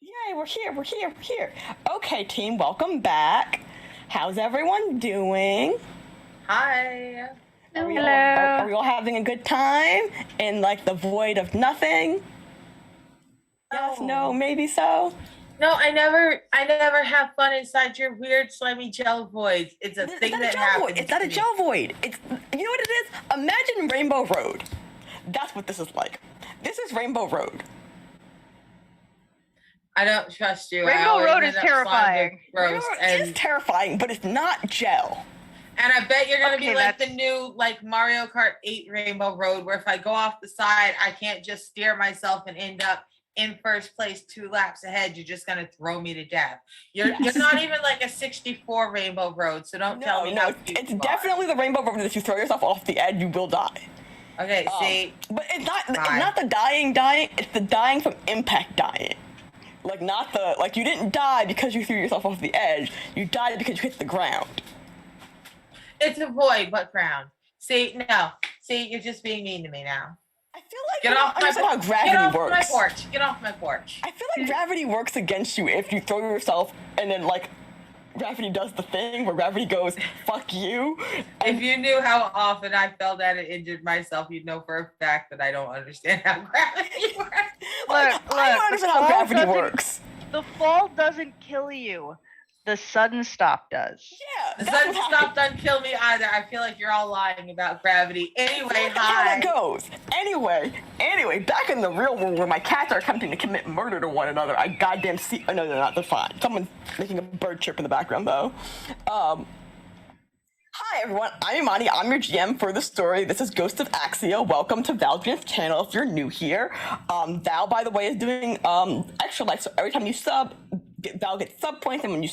Yay, we're here. Okay, team, welcome back. How's everyone doing? Hi. Are we all having a good time in like the void of nothing? Yes, no, maybe so. No, I never have fun inside your weird slimy gel void. It's a thing that happens. It's not a gel void. It's, you know what it is? Imagine Rainbow Road. That's what this is like. This is Rainbow Road. I don't trust you. Rainbow Road is terrifying. Gross, It is terrifying, but it's not gel. And I bet you're gonna Okay, be like that's- the new Mario Kart 8 Rainbow Road, where if I go off the side, I can't just steer myself and end up in first place 2 laps ahead. You're just gonna throw me to death. You're not even like a 64 Rainbow Road, so don't tell me. No, it's definitely the Rainbow Road that if you throw yourself off the edge, you will die. Okay, see. But it's not the dying, it's the dying from impact dying. Like not the you didn't die because you threw yourself off the edge. You died because you hit the ground. It's a void, what ground? See, no. See, you're just being mean to me now. I feel like Get off my how gravity works. my porch. Get off my porch. I feel like gravity works against you if you throw yourself and then gravity does the thing where gravity goes, fuck you. If you knew how often I fell down and injured myself, you'd know for a fact that I don't understand how gravity works. I don't understand how gravity works. The fall doesn't kill you. The sudden stop does. Yeah, The sudden stop doesn't kill me either. I feel like you're all lying about gravity. Anyway, That's how that goes. Anyway, back in the real world where my cats are attempting to commit murder to one another, I goddamn see. Oh, no, they're not. They're fine. Someone's making a bird chirp in the background, though. Hi, everyone. I'm Imani. I'm your GM for the story. This is Ghost of Axia. Welcome to Valgyn's channel if you're new here. Val, by the way, is doing extra life. So every time you sub, Val gets sub points, and when you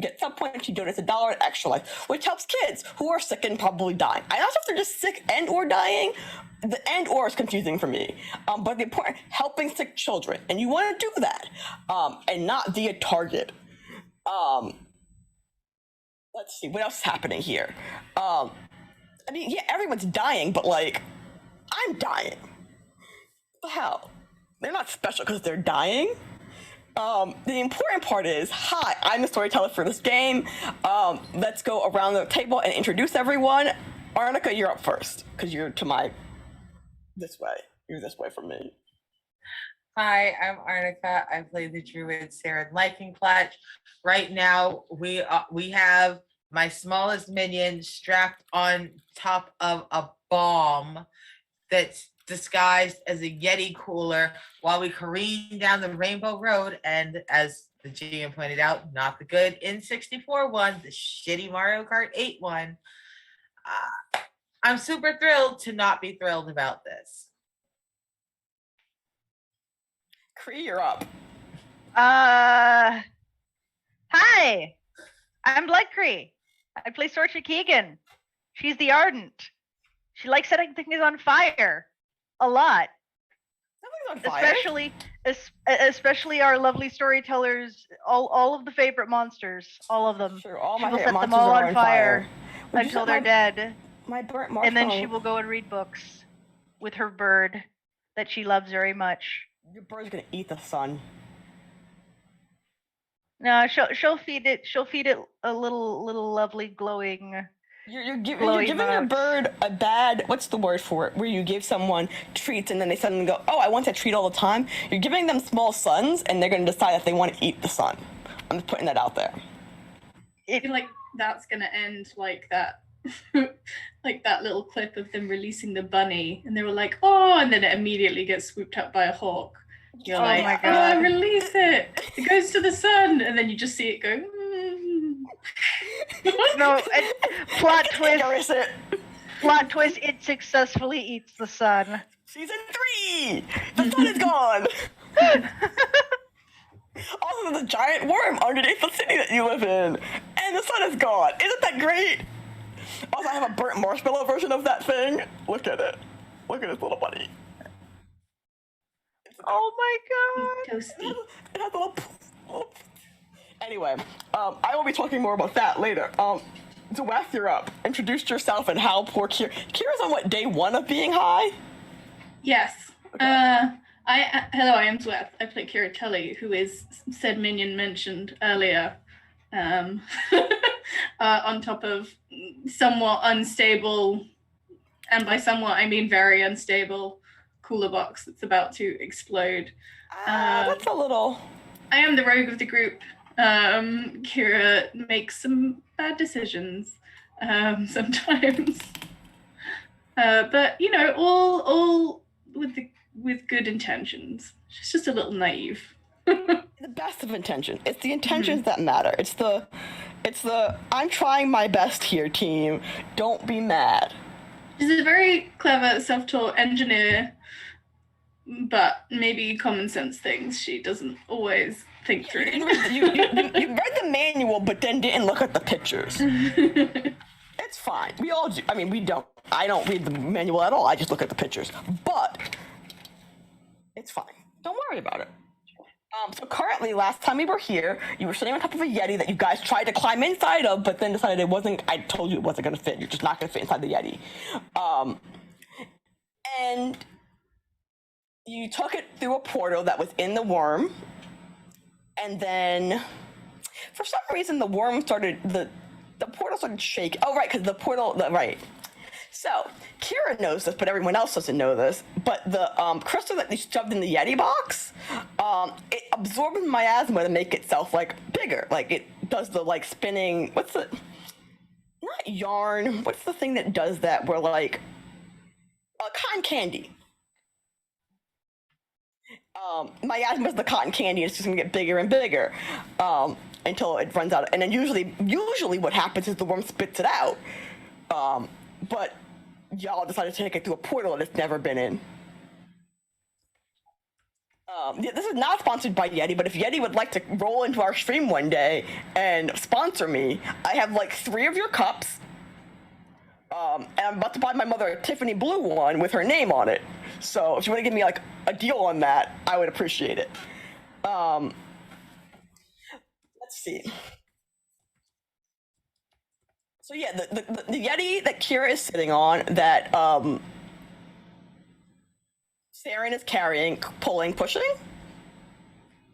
get sub points, she donates $1 at extra life, which helps kids who are sick and probably dying. I don't know if they're just sick and or dying. The and or is confusing for me. But the important, helping sick children, and you want to do that, and not be a target. Let's see what else is happening here. I mean, yeah, everyone's dying, but I'm dying. What the hell? They're not special because they're dying. The important part is, hi, I'm the storyteller for this game. Let's go around the table and introduce everyone. Arnica, you're up first, because you're to this way. You're this way from me. Hi, I'm Arnica. I play the druid Sarah Lycan-Clutch. Right now, we have my smallest minion strapped on top of a bomb that's disguised as a Yeti cooler while we careen down the Rainbow Road. And as the GM pointed out, not the good N64 one, the shitty Mario Kart 8 one. I'm super thrilled to not be thrilled about this. Cree, you're up. Hi, I'm Blood Cree. I play Sorcha Keegan. She's the Ardent. She likes setting things on fire. A lot. Something's on fire. Especially our lovely storytellers, all of the favorite monsters, all of them. Sure, all She my will favorite set them monsters all are on fire Would you until set they're dead. My burnt marshmallow. And then she will go and read books with her bird that she loves very much. Your bird's gonna eat the sun. No, she'll feed it. She'll feed it a little lovely glowing. You're giving your bird a bad, what's the word for it, where you give someone treats and then they suddenly go, oh, I want that treat all the time. You're giving them small suns and they're going to decide if they want to eat the sun. I'm just putting that out there. I feel like that's going to end like that. Like that little clip of them releasing the bunny and they were like, oh, and then it immediately gets swooped up by a hawk. You're like, my God. oh, release it. It goes to the sun. And then you just see it go, No, plot twist. Plot twist, it successfully eats the sun. Season 3! The sun is gone! Also, there's a giant worm underneath the city that you live in. And the sun is gone. Isn't that great? Also, I have a burnt marshmallow version of that thing. Look at it. Look at this little buddy. Oh my God. toasty. It has a little... Anyway, I will be talking more about that later. Zaweth, you're up. Introduce yourself and how poor Kira's on what, day 1 of being high? Yes. Okay. Hello, I am Zweth. I play Kira Tully, who is said minion mentioned earlier. On top of somewhat unstable, and by somewhat I mean very unstable, cooler box that's about to explode. That's a little. I am the rogue of the group. Kira makes some bad decisions sometimes, but you know, all with good intentions. She's just a little naive. The best of intention. It's the intentions that matter. It's the I'm trying my best here, team. Don't be mad. She's a very clever, self-taught engineer, but maybe common sense things she doesn't always think through. You read the manual, but then didn't look at the pictures. It's fine. We all do. I mean, we don't. I don't read the manual at all. I just look at the pictures. But it's fine. Don't worry about it. So currently, last time we were here, you were sitting on top of a Yeti that you guys tried to climb inside of, but then decided it wasn't. I told you it wasn't going to fit. You're just not going to fit inside the Yeti. And you took it through a portal that was in the worm, and then for some reason the worm started the portal started shaking. Oh right, because the portal right. So Kira knows this, but everyone else doesn't know this. But the crystal that they shoved in the Yeti box, it absorbs miasma to make itself like bigger. Like it does the like spinning. What's the not yarn? What's the thing that does that? Where like cotton candy. Miasma is the cotton candy. It's just gonna get bigger and bigger until it runs out. And then usually what happens is the worm spits it out. But y'all decided to take it through a portal that it's never been in. This is not sponsored by Yeti, but if Yeti would like to roll into our stream one day and sponsor me, I have like 3 of your cups. And I'm about to buy my mother a Tiffany blue one with her name on it. So if you want to give me like a deal on that, I would appreciate it. Let's see. So yeah, the Yeti that Kira is sitting on, that Saren is carrying, pushing.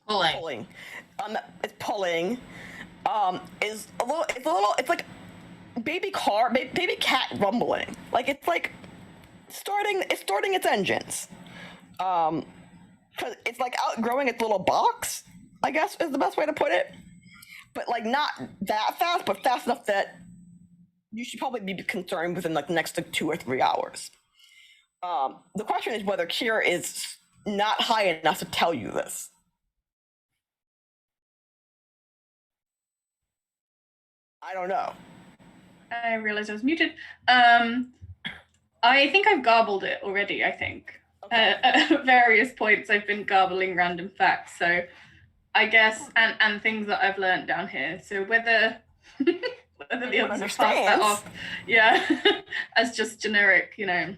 It's pulling. Is a little. It's like baby cat rumbling. Like it's like starting its engines. Cause it's like outgrowing its little box, I guess is the best way to put it. But like not that fast, but fast enough that you should probably be concerned within like the next like 2 or 3 hours. The question is whether Kira is not high enough to tell you this. I don't know. I realized I was muted. I think I've garbled it already, I think. Okay. At various points I've been garbling random facts, so I guess, and things that I've learned down here. So whether the others have passed that off, yeah, as just generic, you know,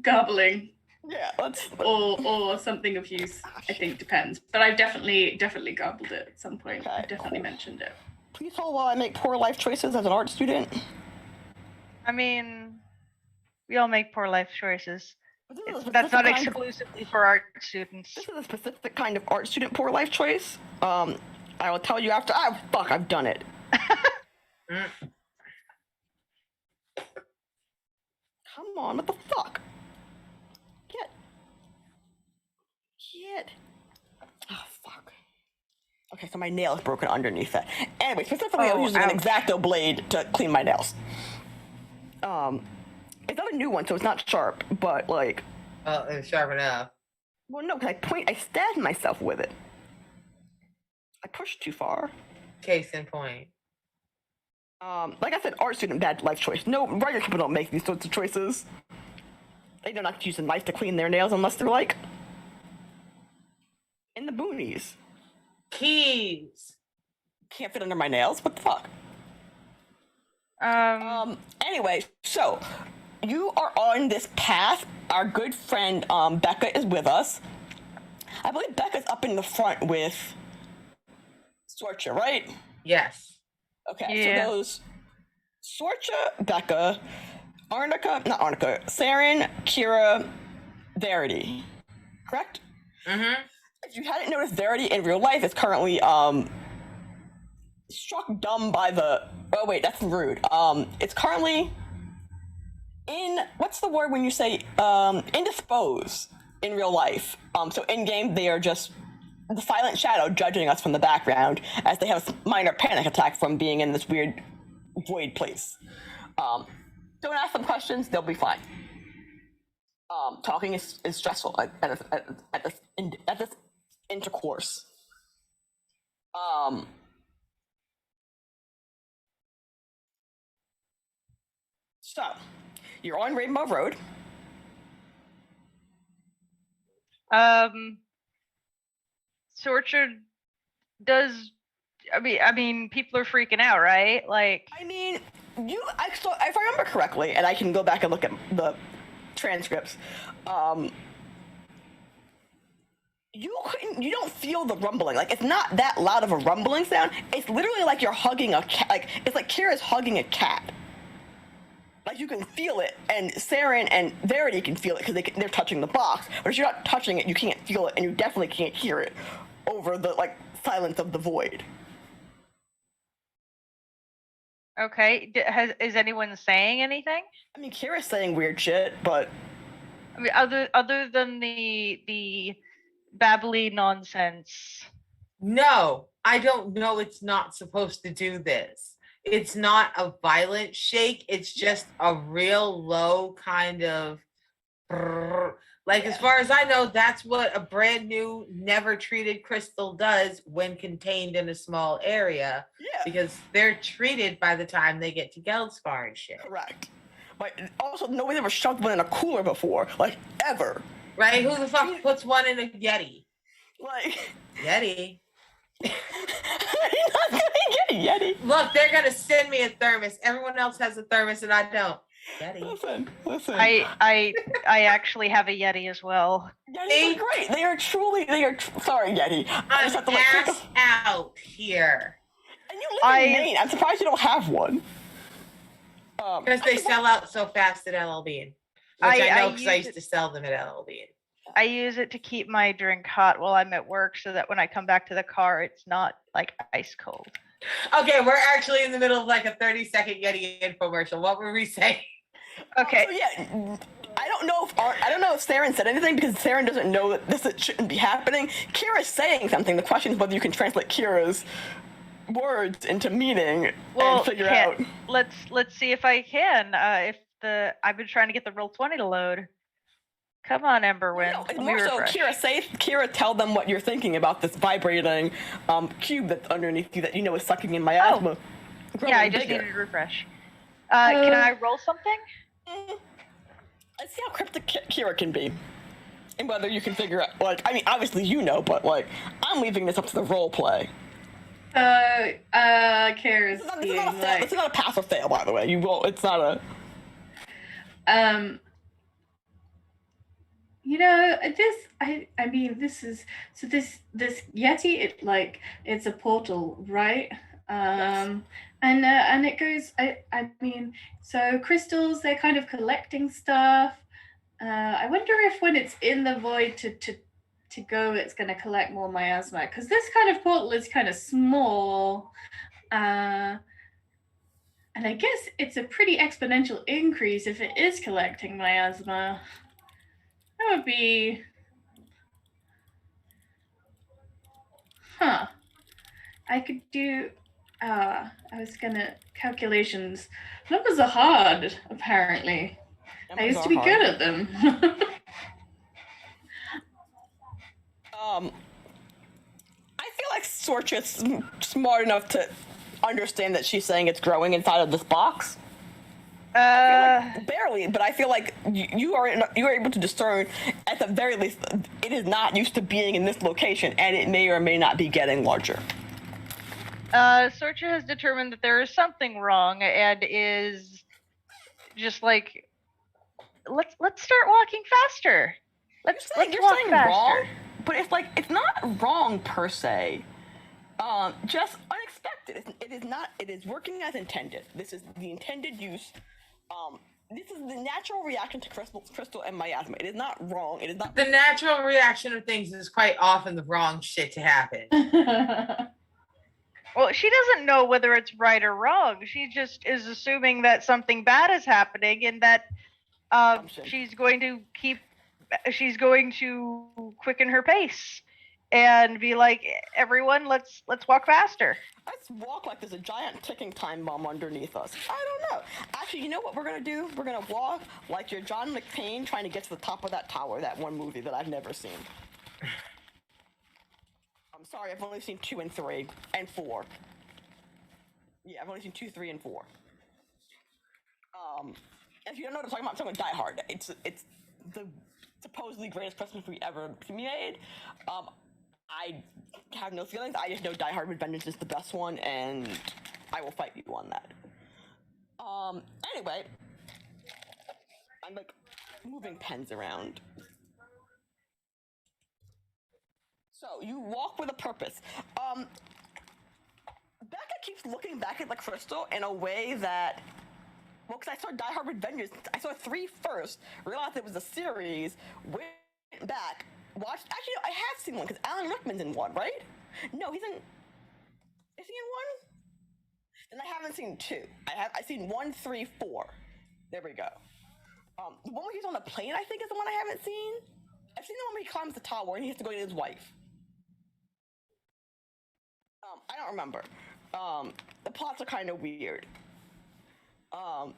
garbling. Yeah, or something of use, I think depends. But I've definitely garbled it at some point. Okay, I've definitely mentioned it. Please hold while I make poor life choices as an art student. I mean, we all make poor life choices. That's not exclusively for art students. This is a specific kind of art student poor life choice. I will tell you after. I've done it. Come on, what the fuck? Get. Oh, fuck. Okay, so my nail is broken underneath that. Anyway, specifically, I was using an X-Acto blade to clean my nails. It's not a new one, so it's not sharp, but like. Oh, it's sharp enough. Well, no, because I stabbed myself with it. I pushed too far. Case in point. Like I said, art student bad life choice. No, regular people don't make these sorts of choices. They do not use a knife to clean their nails unless they're like in the boonies. Keys. Can't fit under my nails. What the fuck? Anyway, so you are on this path. Our good friend Becca is with us. I believe Becca's up in the front with Sorcha, right? Yes. Okay, Yeah. so those Sorcha, Becca, Saren, Kira, Verity, correct? Mm-hmm. If you hadn't noticed, Verity in real life is currently struck dumb by the. Oh wait, that's rude. It's currently what's the word when you say indisposed in real life. So in game they are just the silent shadow judging us from the background as they have a minor panic attack from being in this weird void place. Don't ask them questions; they'll be fine. Talking is stressful at this intercourse. So, you're on Rainbow Road. Sorcha does. I mean, people are freaking out, right? Like, I mean, so if I remember correctly, and I can go back and look at the transcripts, you don't feel the rumbling. Like, it's not that loud of a rumbling sound. It's literally like you're hugging a cat. Like, it's like Kira's hugging a cat. Like, you can feel it, and Saren and Verity can feel it because they're touching the box. But if you're not touching it, you can't feel it, and you definitely can't hear it over the, like, silence of the void. okay, is anyone saying anything? I mean, Kira's saying weird shit, but I mean, other than the babbly nonsense. No, I don't know. It's not supposed to do this. It's not a violent shake. It's just a real low kind of like, as far as I know, that's what a brand new, never treated crystal does when contained in a small area. yeah, Because they're treated by the time they get to Geldspar and shit. correct. But also, nobody's ever shoved one in a cooler before, like, ever. Right? Who the fuck puts one in a Yeti? Like, Yeti. you're not gonna get a Yeti. Look, they're gonna send me a thermos. Everyone else has a thermos and I don't. Yeti. Listen. I actually have a Yeti as well. Yetis are great. They are sorry, Yeti. I just have to I'm like ass out here. And you live in Maine. I'm surprised you don't have one. Because they sell out so fast at LL Bean. Which I know because I used to sell them at LL Bean. I use it to keep my drink hot while I'm at work so that when I come back to the car, it's not like ice cold. Okay, we're actually in the middle of like a 30-second Yeti infomercial. What were we saying? Okay. So yeah, I don't know if Saren said anything because Saren doesn't know that this shouldn't be happening. Kira's saying something. The question is whether you can translate Kira's words into meaning and figure out. Let's see if I can. I've been trying to get the Roll20 to load. Come on, Emberwind. No, it's more so Kira, tell them what you're thinking about this vibrating cube that's underneath you that you know is sucking in miasma. Yeah, I just needed to refresh. Can I roll something? Let's see how cryptic Kira can be. And whether you can figure out, like, I mean, obviously you know, but, like, I'm leaving this up to the role play. Kira's It's not a pass or fail, by the way. It's not a... You know, I mean, this Yeti, it's a portal, right? Yes. And it goes, I mean, so crystals, they're kind of collecting stuff. I wonder if when it's in the void to go, it's going to collect more miasma, because this kind of portal is kind of small. And I guess it's a pretty exponential increase if it is collecting miasma. That would be, I could do, I was gonna, calculations. Numbers are hard, apparently. I used to be good at them. I feel like Sorcha's smart enough to understand that she's saying it's growing inside of this box. Like barely, but I feel like you are able to discern, at the very least, it is not used to being in this location, and it may or may not be getting larger. Sorcha has determined that there is something wrong, and is just like, let's start walking faster. Let's walk faster. Wrong, but it's not wrong per se. Just unexpected. It is not. It is working as intended. This is the intended use. this is the natural reaction to Crystal and miasma. It is not wrong. It is not. The natural reaction of things is quite often the wrong shit to happen. Well, she doesn't know whether it's right or wrong. She just is assuming that something bad is happening and that she's going to quicken her pace and be like, everyone, let's walk faster. Let's walk like there's a giant ticking time bomb underneath us. I don't know. Actually, you know what we're gonna do? We're gonna walk like you're John McClane trying to get to the top of that tower, that one movie that I've never seen. I'm sorry, I've only seen 2 and 3 and 4. Yeah, I've only seen 2, 3, and 4. If you don't know what I'm talking about Die Hard. It's the supposedly greatest Christmas movie ever made. I have no feelings. I just know Die Hard with Vengeance is the best one, and I will fight you on that. Anyway, I'm like moving pens around. So you walk with a purpose. Becca keeps looking back at the crystal in a way that, well, because I saw Die Hard with Vengeance. I saw 3 first, realized it was a series, went back, watched. Actually, no, I have seen one because Alan Rickman's in 1, right? No, he's in. Is he in 1? Then I haven't seen 2. I've seen 1, 3, 4. There we go. The one where he's on the plane, I think, is the one I haven't seen. I've seen the one where he climbs the tower and he has to go get his wife. I don't remember. The plots are kind of weird. I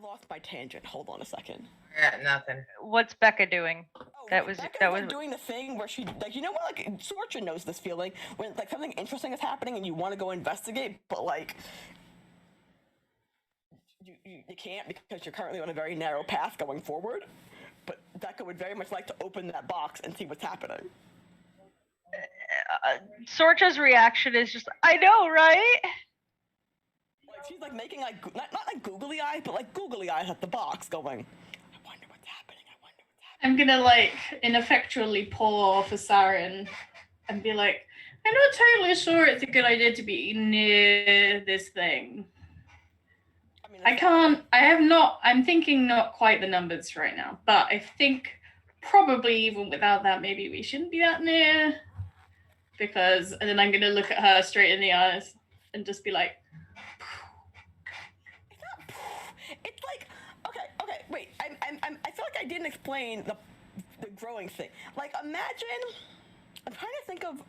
lost my tangent. Hold on a second. Yeah, nothing. What's Becca doing? Oh, Becca was doing the thing where she, like, you know what, like, Sorcha knows this feeling when, like, something interesting is happening and you want to go investigate, but, like, you can't because you're currently on a very narrow path going forward. But Becca would very much like to open that box and see what's happening. Sorcha's reaction is just, I know, right? Like, she's like making like not like googly eyes, but like googly eyes at the box, going, I wonder what's happening. I'm gonna like ineffectually pull off a siren and be like, I'm not totally sure it's a good idea to be near this thing. I'm thinking not quite the numbers right now, but I think probably even without that, maybe we shouldn't be that near. And then I'm gonna look at her straight in the eyes and just be like, it's like, okay, wait, I feel like I didn't explain the growing thing. Like, imagine, I'm trying to think of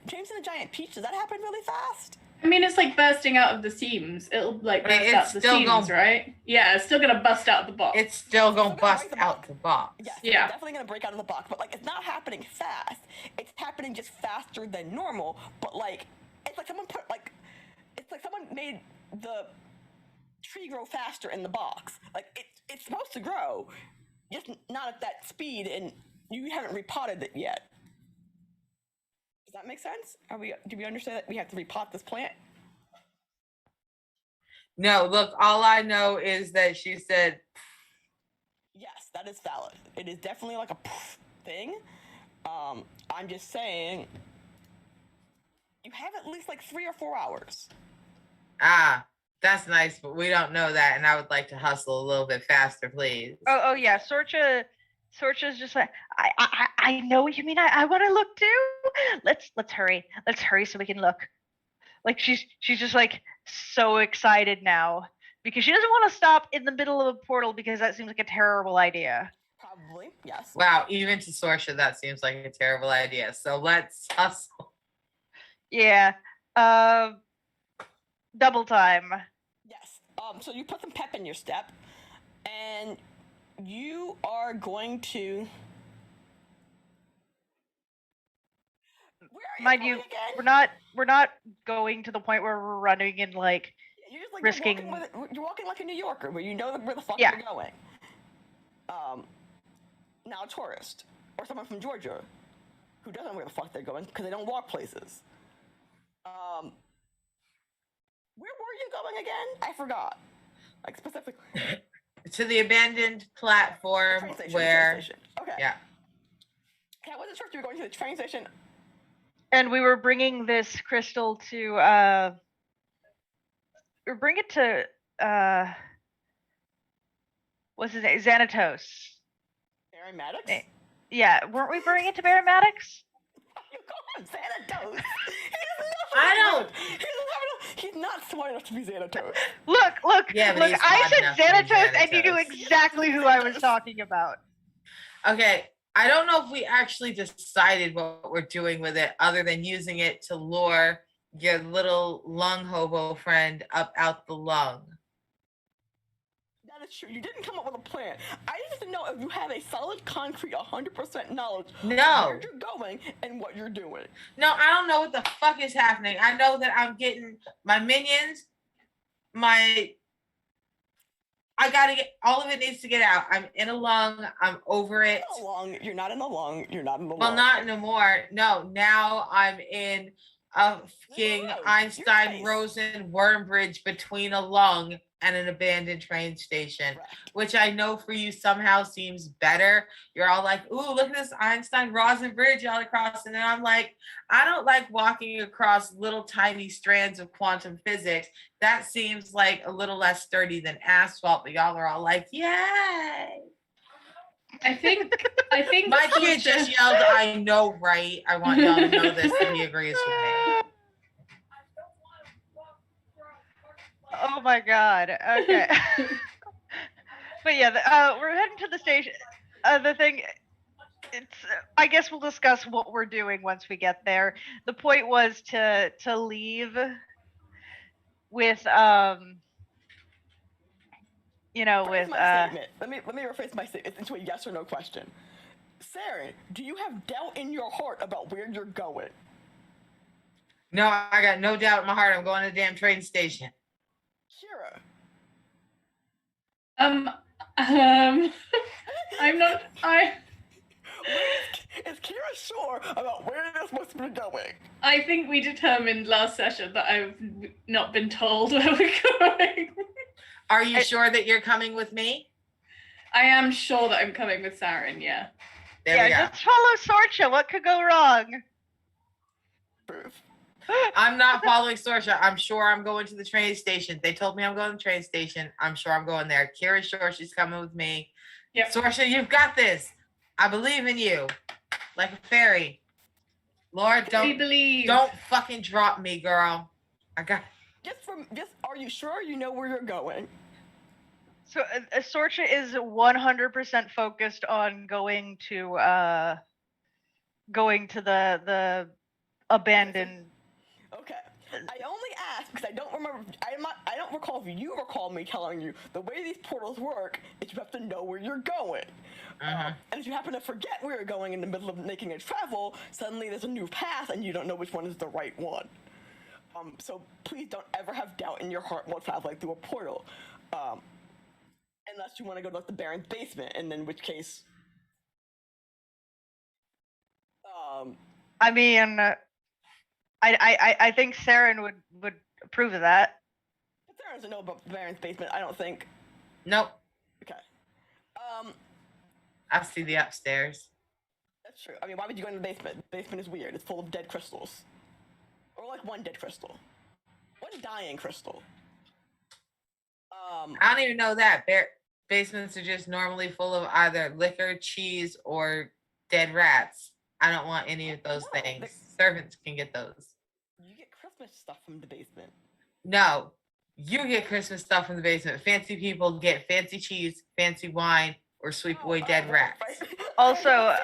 James and the Giant Peach. Does that happen really fast? I mean, it's like bursting out of the seams. It'll like burst out the seams, right? Yeah, it's still gonna bust out the box. It's still gonna bust out the box. Yes, yeah, it's definitely gonna break out of the box. But like, it's not happening fast. It's happening just faster than normal. But like, it's like someone made the tree grow faster in the box. Like it's supposed to grow, just not at that speed, and you haven't repotted it yet. Does that make sense? Do we understand that we have to repot this plant? No, look, all I know is that she said, yes, that is valid. It is definitely like a thing. I'm just saying, you have at least like 3 or 4 hours. Ah, that's nice, but we don't know that, and I would like to hustle a little bit faster, please. Oh yeah, Sorcha's just like, I know what you mean. I want to look too. Let's hurry. Let's hurry so we can look. Like she's just like so excited now because she doesn't want to stop in the middle of a portal because that seems like a terrible idea. Probably, yes. Wow, even to Sorcha, that seems like a terrible idea. So let's hustle. Yeah. Double time. Yes. So you put some pep in your step, and you are going to. Mind you, we're not going to the point where we're running and like you're just like risking. You're walking like a New Yorker, where you know where the fuck Yeah. you're going. Now a tourist or someone from Georgia who doesn't know where the fuck they're going because they don't walk places. Where were you going again? I forgot. Like specifically. To the abandoned platform train station, where. Train station. Okay. Yeah. I wasn't sure if you were going to the train station. And we were bringing this crystal to bring it to what's his name? Xanatos. Aromatics? Yeah, weren't we bringing it to Baron Maddox? You call him Xanatos. He's not smart enough to be Xanatos. Look, Yeah, but look, he's I smart said enough to be Xanatos and you knew Xanatos. exactly who I was talking about. Okay, I don't know if we actually decided what we're doing with it other than using it to lure your little lung hobo friend up out the lung. That is true. You didn't come up with a plan. I just need to know if you have a solid, concrete, 100% knowledge of No. where you're going and what you're doing. No, I don't know what the fuck is happening. I know that I'm getting my minions, I gotta get, all of it needs to get out. I'm in a lung. I'm over it. You're not in the lung. You're not in the lung. Well, not anymore. No, now I'm in a fucking Einstein-Rosen worm bridge between a lung and an abandoned train station, which I know for you somehow seems better. You're all like, ooh, look at this Einstein-Rosen bridge all across. And then I'm like, I don't like walking across little tiny strands of quantum physics. That seems like a little less sturdy than asphalt, but y'all are all like, yay. I think My kid just yelled, I know, right? I want y'all to know this, that he agrees with me. Oh my god. Okay. But yeah, we're heading to the station. The thing, I guess we'll discuss what we're doing once we get there. The point was to leave with Rephrase my statement. Let me rephrase my statement into a yes or no question. Saren, do you have doubt in your heart about where you're going? No, I got no doubt in my heart. I'm going to the damn train station. Kira. I'm not. Is Kira sure about where they're supposed to be going? I think we determined last session that I've not been told where we're going. Are you sure that you're coming with me? I am sure that I'm coming with Saren, yeah. There we go. Just follow Sorcha. What could go wrong? Proof. I'm not following Sorcha. I'm sure I'm going to the train station. They told me I'm going to the train station. I'm sure I'm going there. Kira's sure she's coming with me. Yep. Sorcha, you've got this. I believe in you. Like a fairy. Lord, don't fucking drop me, girl. I got. Are you sure you know where you're going? So Sorcha is 100% focused on going to the abandoned. Okay. I only ask because I don't remember. I don't recall if you recall me telling you the way these portals work is you have to know where you're going. And if you happen to forget where you're going in the middle of making a travel, suddenly there's a new path and you don't know which one is the right one. So please don't ever have doubt in your heart while traveling through a portal. Unless you want to go to like the Baron's basement, and in which case, I mean, I think Saren would approve of that. Saren doesn't know about the Baron's basement. I don't think. Nope. Okay. I see the upstairs. That's true. I mean, why would you go in the basement? The basement is weird. It's full of dead crystals, or like one dead crystal, one dying crystal. I don't even know that. Basements are just normally full of either liquor, cheese, or dead rats. I don't want any of those things. Servants can get those. You get Christmas stuff from the basement. No, you get Christmas stuff from the basement. Fancy people get fancy cheese, fancy wine, or sweep away dead rats. Also.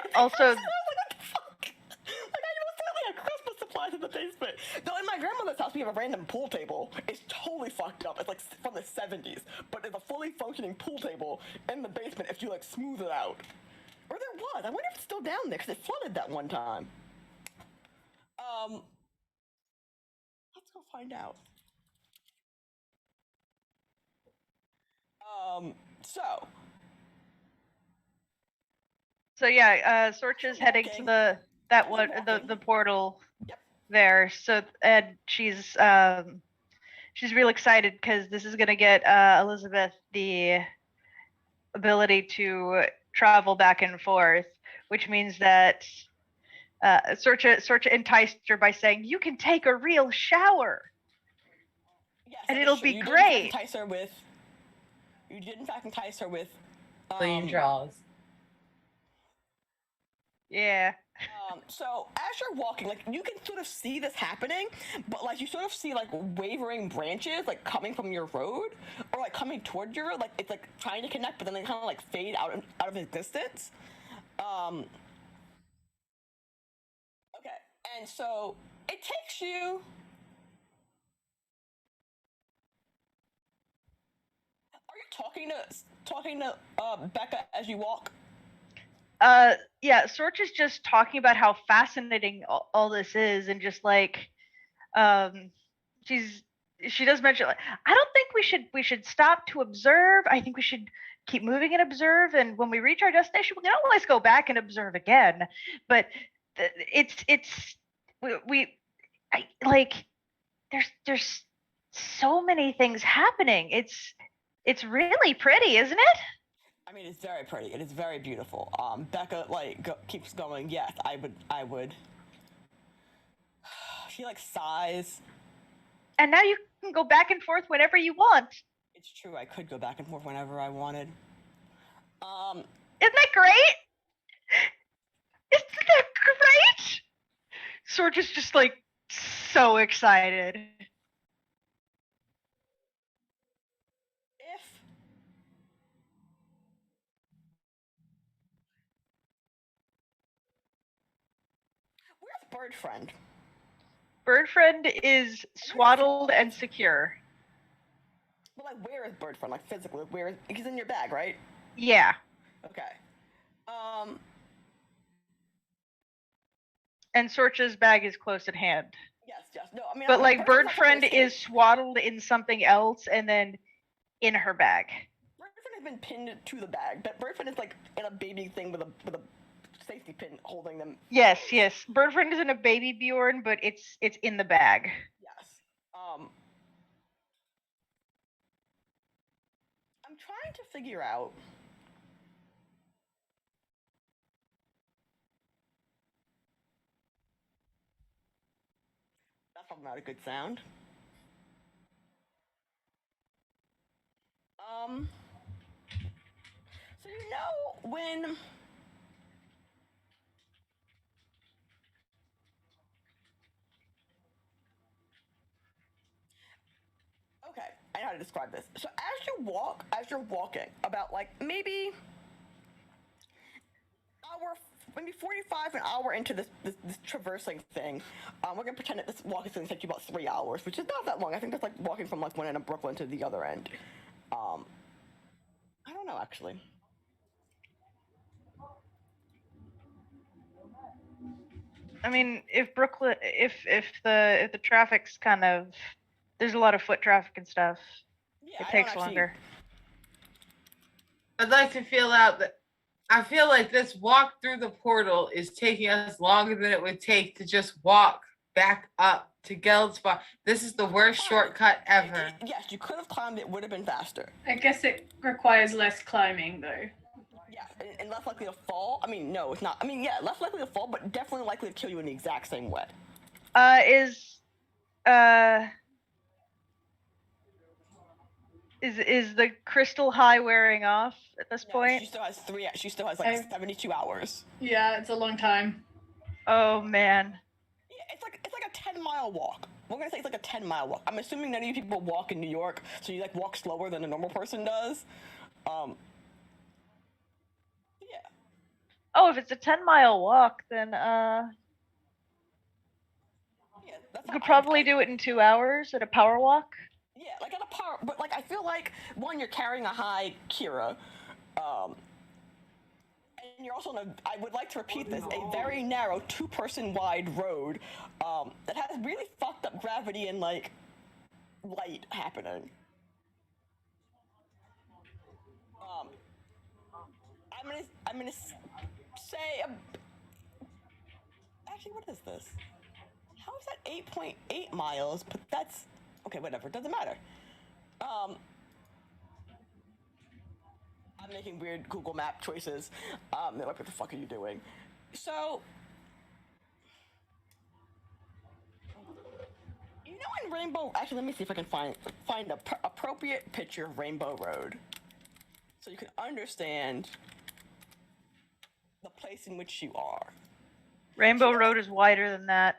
Christmas supplies in the basement. Though in my grandmother's house, we have a random pool table. It's totally fucked up. It's like from the 70s, but it's a fully functioning pool table in the basement if you like smooth it out. Or there was. I wonder if it's still down there because it flooded that one time. Let's go find out. So yeah, Sorcha's heading to the portal there. So and she's real excited because this is gonna get Elizabeth the ability to travel back and forth, which means that Sorcha enticed her by saying, "You can take a real shower, Yes, and that is it'll true. be You did in fact great." entice her with. You did in fact entice her with. Clean draws. Yeah. So as you're walking, like you can sort of see this happening, but like you sort of see like wavering branches like coming from your road or like coming toward your road, like it's like trying to connect, but then they kind of like fade out of existence. Okay, and so it takes you. Are you talking to Becca as you walk? Yeah, Sorch is just talking about how fascinating all this is, and just like, she does mention, like, I don't think we should stop to observe. I think we should keep moving and observe, and when we reach our destination, we can always go back and observe again. But it's we I like there's so many things happening. It's really pretty, isn't it? I mean, it's very pretty. It is very beautiful. Becca keeps going. Yes, I would. She like sighs. And now you can go back and forth whenever you want. It's true. I could go back and forth whenever I wanted. Isn't that great? Isn't that great? Sorge is just like so excited. Where's Bird Friend? Bird Friend is swaddled and secure. But like, where is Bird Friend? Like physically, where is he's in your bag, right? Yeah. Okay. And Sorcha's bag is close at hand. Yes. No, I mean, but like Bird Friend is swaddled in something else and then in her bag. Bird Friend has been pinned to the bag. But Bird Friend is like in a baby thing with a safety pin holding them. Yes. Bird Friend is in a baby Bjorn, but it's in the bag. Yes. I'm trying to figure out. That's probably not a good sound. So you know when. Okay, I know how to describe this. So as you're walking, about like maybe 45 an hour into this traversing thing, we're gonna pretend that this walk is gonna take you about 3 hours, which is not that long. I think that's like walking from like one end of Brooklyn to the other end. I don't know actually. I mean, if Brooklyn, if the traffic's kind of, there's a lot of foot traffic and stuff, Yeah, it takes longer. I'd like to feel out that I feel like this walk through the portal is taking us longer than it would take to just walk back up to Geldspar. This is the worst shortcut ever. Yes, you could have climbed it, would have been faster. I guess it requires less climbing though. Yeah, and less likely to fall. I mean, no, it's not. I mean, yeah, less likely to fall, but definitely likely to kill you in the exact same way. Is the crystal high wearing off at this point? She still has She still has like 72 hours. Yeah, it's a long time. Oh man. Yeah, it's like a 10-mile walk. We're gonna say it's like a 10-mile walk. I'm assuming none of you people walk in New York, so you like walk slower than a normal person does. Yeah. Oh, if it's a 10-mile walk, then Yeah, that's you could probably do it in 2 hours at a power walk. Yeah, like at a power, but like I feel like one, you're carrying a high Kira, and you're also on a. I would like to repeat this: a very narrow, 2-person wide road, that has really fucked up gravity and like light happening. I'm gonna say. Actually, what is this? How is that 8.8 miles? But that's okay. Whatever. Doesn't matter. I'm making weird Google Map choices. They're like, what the fuck are you doing? So, know in Rainbow, actually, let me see if I can find a appropriate picture of Rainbow Road, so you can understand the place in which you are. Rainbow Road is wider than that.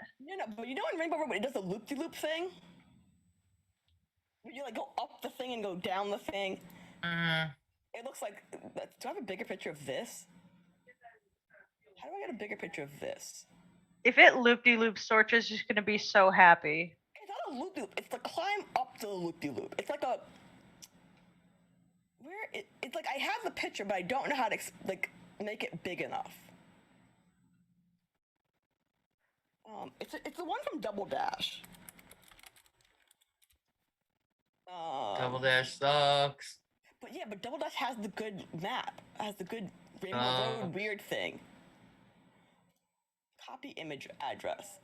But you know in Rainbow Road when it does the loop-de-loop thing? Where you like go up the thing and go down the thing? It looks like, do I have a bigger picture of this? How do I get a bigger picture of this? If it loop-de-loops, Sorcha's just gonna be so happy. It's not a loop-de-loop, it's the climb up to the loop-de-loop. It's like a, it's like I have the picture, but I don't know how to make it big enough. It's the one from Double Dash. Double Dash sucks. But yeah, but Double Dash has the good map, has the good Rainbow Road weird thing. Copy image address.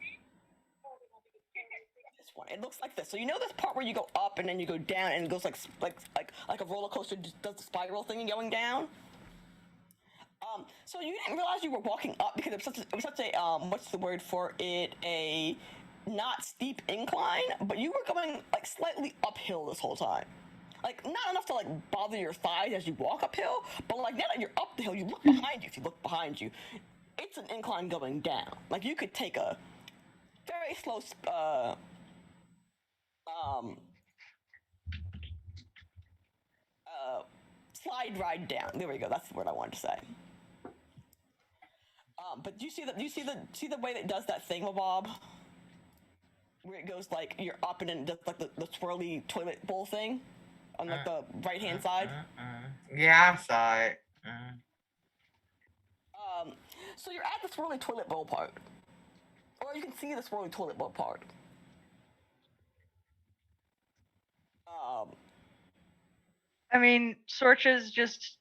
This one. It looks like this. So you know this part where you go up and then you go down and it goes like a roller coaster does the spiral thing and going down. So you didn't realize you were walking up because it was such a what's the word for it? A not steep incline, but you were going like slightly uphill this whole time. Like not enough to like bother your thighs as you walk uphill, but like now that you're up the hill, you look behind you. If you look behind you, it's an incline going down. Like you could take a very slow slide ride down. There we go. That's the word I wanted to say. But do you see the way that it does that thing, Bob? Where it goes like you're up and then it does like the swirly toilet bowl thing on like the right hand side. Yeah, I saw it. So you're at the swirly toilet bowl part, or you can see the swirly toilet bowl part. I mean, Sorcha's just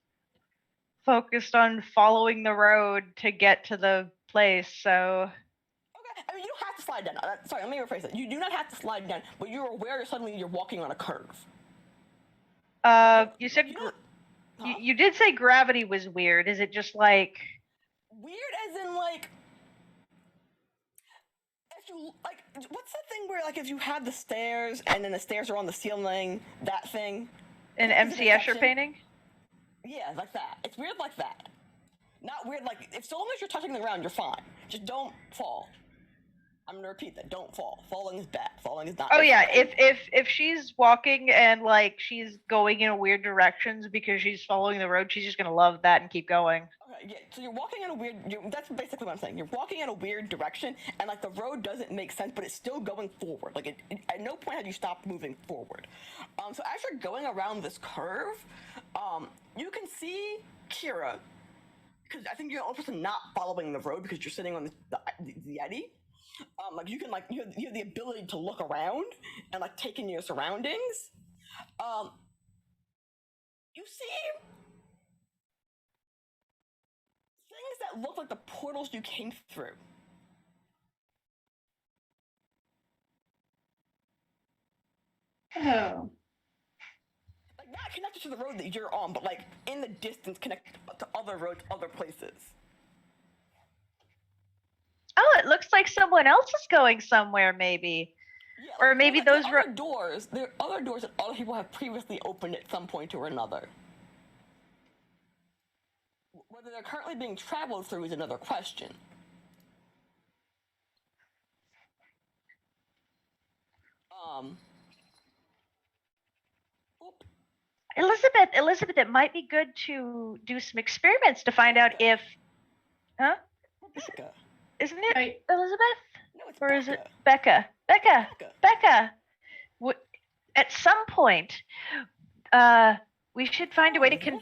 focused on following the road to get to the place, so. Okay, I mean, you don't have to slide down. Sorry, let me rephrase it. You do not have to slide down, but you're aware suddenly you're walking on a curve. You said you did say gravity was weird. Is it just like weird as in like if you like what's that thing where like if you have the stairs and then the stairs are on the ceiling, that thing? an MC Escher painting? Yeah, like that. It's weird like that. Not weird like if so long as you're touching the ground, you're fine. Just don't fall. I'm gonna repeat that. Don't fall. Falling is bad. Falling is not. Oh yeah, if she's walking and like she's going in weird directions because she's following the road, she's just gonna love that and keep going. Okay, yeah. So you're walking in a weird. That's basically what I'm saying. You're walking in a weird direction, and like the road doesn't make sense, but it's still going forward. Like at no point have you stopped moving forward. So as you're going around this curve, you can see Kira, because I think you're the only person not following the road because you're sitting on the Yeti. Like you can like you have the ability to look around and like take in your surroundings. You see things that look like the portals you came through. Oh. Like not connected to the road that you're on, but like in the distance connected to other roads, other places. Oh, it looks like someone else is going somewhere, maybe. Yeah, or maybe there those are doors. There are other doors that other people have previously opened at some point or another. Whether they're currently being traveled through is another question. Elizabeth, it might be good to do some experiments to find out if, huh? Rebecca. Isn't it Right. Elizabeth? No, it's Or Becca. is it Becca? Becca. At some point, we should find a way to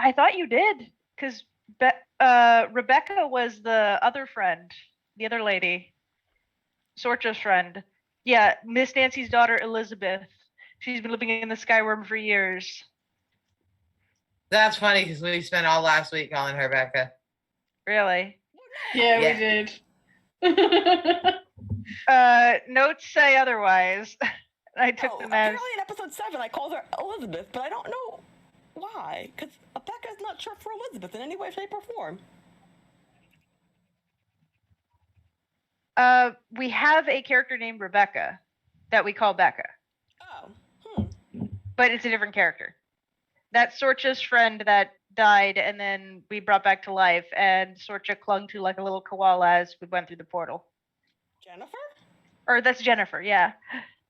I thought you did, because Rebecca was the other friend, the other lady, Sorcha's friend. Yeah, Miss Nancy's daughter, Elizabeth. She's been living in the Skyworm for years. That's funny because we spent all last week calling her Becca. Really? Yeah, Yeah. we did. Notes say otherwise. I took them as. Apparently in episode 7 I called her Elizabeth, but I don't know why. Because Becca's not short for Elizabeth in any way, shape, or form. We have a character named Rebecca that we call Becca, Oh. but it's a different character. That's Sorcha's friend that died, and then we brought back to life, and Sorcha clung to like a little koala as we went through the portal. Jennifer? Or that's Jennifer, yeah.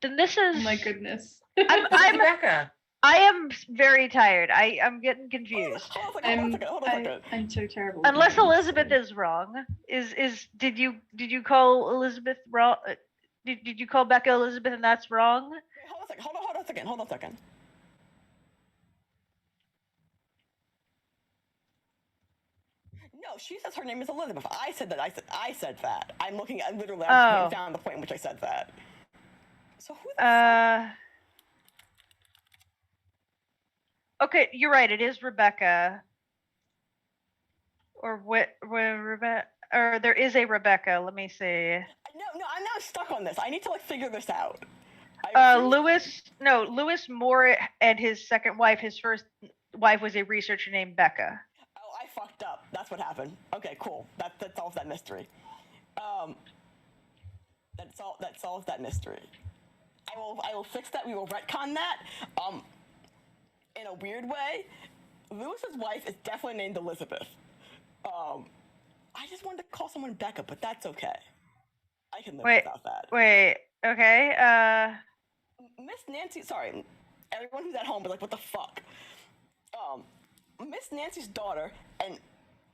Then this is. Oh my goodness. I'm Rebecca. I am very tired. I'm getting confused. Hold on a second. I'm so terrible. Unless Elizabeth is wrong. Did you call Elizabeth wrong? Did you call Becca Elizabeth and that's wrong? Wait, hold on a second. No, she says her name is Elizabeth. I said that. I'm looking at literally. I found the point in which I said that. So who the fuck? Okay, you're right. It is Rebecca. Or Rebecca? Or there is a Rebecca. Let me see. No, I'm now stuck on this. I need to like figure this out. Lewis Moore and his second wife. His first wife was a researcher named Becca. Oh, I fucked up. That's what happened. Okay, cool. That solves that mystery. That solves that mystery. I will fix that. We will retcon that. In a weird way, Lewis's wife is definitely named Elizabeth. I just wanted to call someone Becca, but that's okay. I can live without that. Wait. Okay. Miss Nancy. Sorry, everyone who's at home is like, what the fuck? Miss Nancy's daughter and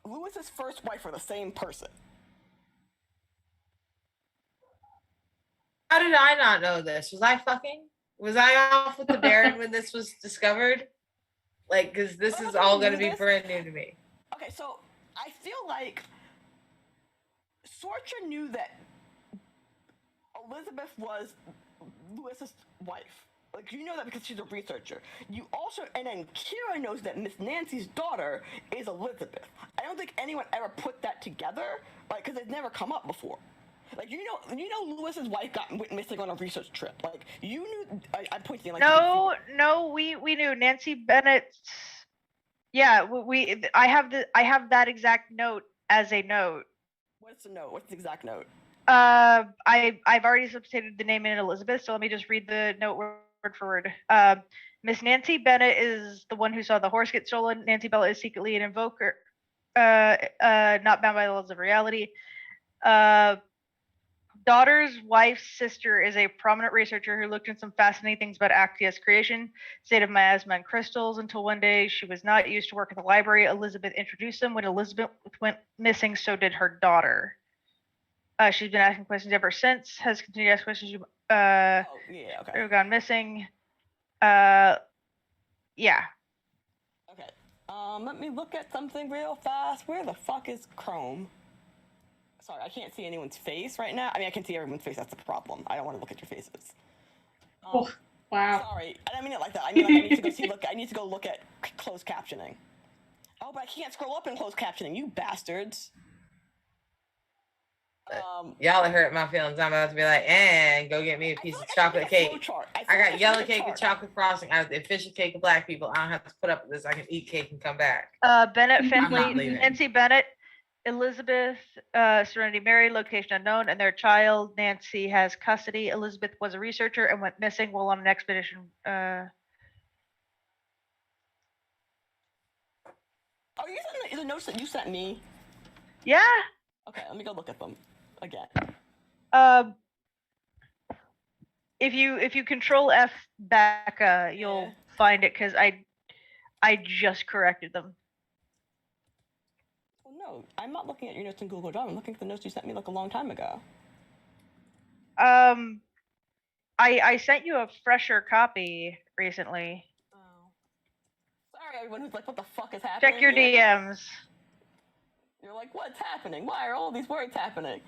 Lewis's first wife are the same person. How did I not know this? Was I fucking? Was I off with the Baron when this was discovered? Like, because this is all going to be brand new to me. Okay, so I feel like Sorcha knew that Elizabeth was Lewis's wife. Like, you know that because she's a researcher. You also, and then Kira knows that Miss Nancy's daughter is Elizabeth. I don't think anyone ever put that together, like, because it's never come up before. Like, you know, Lewis's wife went missing on a research trip. Like, you knew. I'm pointing like. No, we knew Nancy Bennett. Yeah, I have that exact note as a note. What's the note? What's the exact note? I've already substituted the name in Elizabeth, so let me just read the note word for word. Miss Nancy Bennett is the one who saw the horse get stolen. Nancy Bella is secretly an invoker, not bound by the laws of reality. Daughter's wife's sister is a prominent researcher who looked into some fascinating things about Axia's creation, state of miasma and crystals, until one day she was not used to work at the library. Elizabeth introduced them. When Elizabeth went missing, so did her daughter. She's been asking questions ever since, has continued to ask questions. Who gone missing. Yeah. Okay. Let me look at something real fast. Where the fuck is Chrome? Sorry, I can't see anyone's face right now. I mean, I can see everyone's face. That's the problem. I don't want to look at your faces. Oh, wow. Sorry, I don't mean it like that. I mean, like, I need to go see. I need to go look at closed captioning. Oh, but I can't scroll up in closed captioning. You bastards. Y'all have hurt my feelings. I'm about to be like, and go get me a piece of chocolate cake. I got yellow cake with chocolate frosting. I have the official cake of black people. I don't have to put up with this. I can eat cake and come back. Bennett Finley, Nancy Bennett, Elizabeth, Serenity Mary, location unknown, and their child. Nancy has custody. Elizabeth was a researcher and went missing while on an expedition. Are you using the notes that you sent me? Yeah. Okay, let me go look at them again. If you control F Becca, you'll find it because I just corrected them. Well, no, I'm not looking at your notes in Google Drive. I'm looking at the notes you sent me like a long time ago. I sent you a fresher copy recently. Oh. Sorry, everyone who's like, what the fuck is happening? Check your DMs. You're like, what's happening? Why are all these words happening?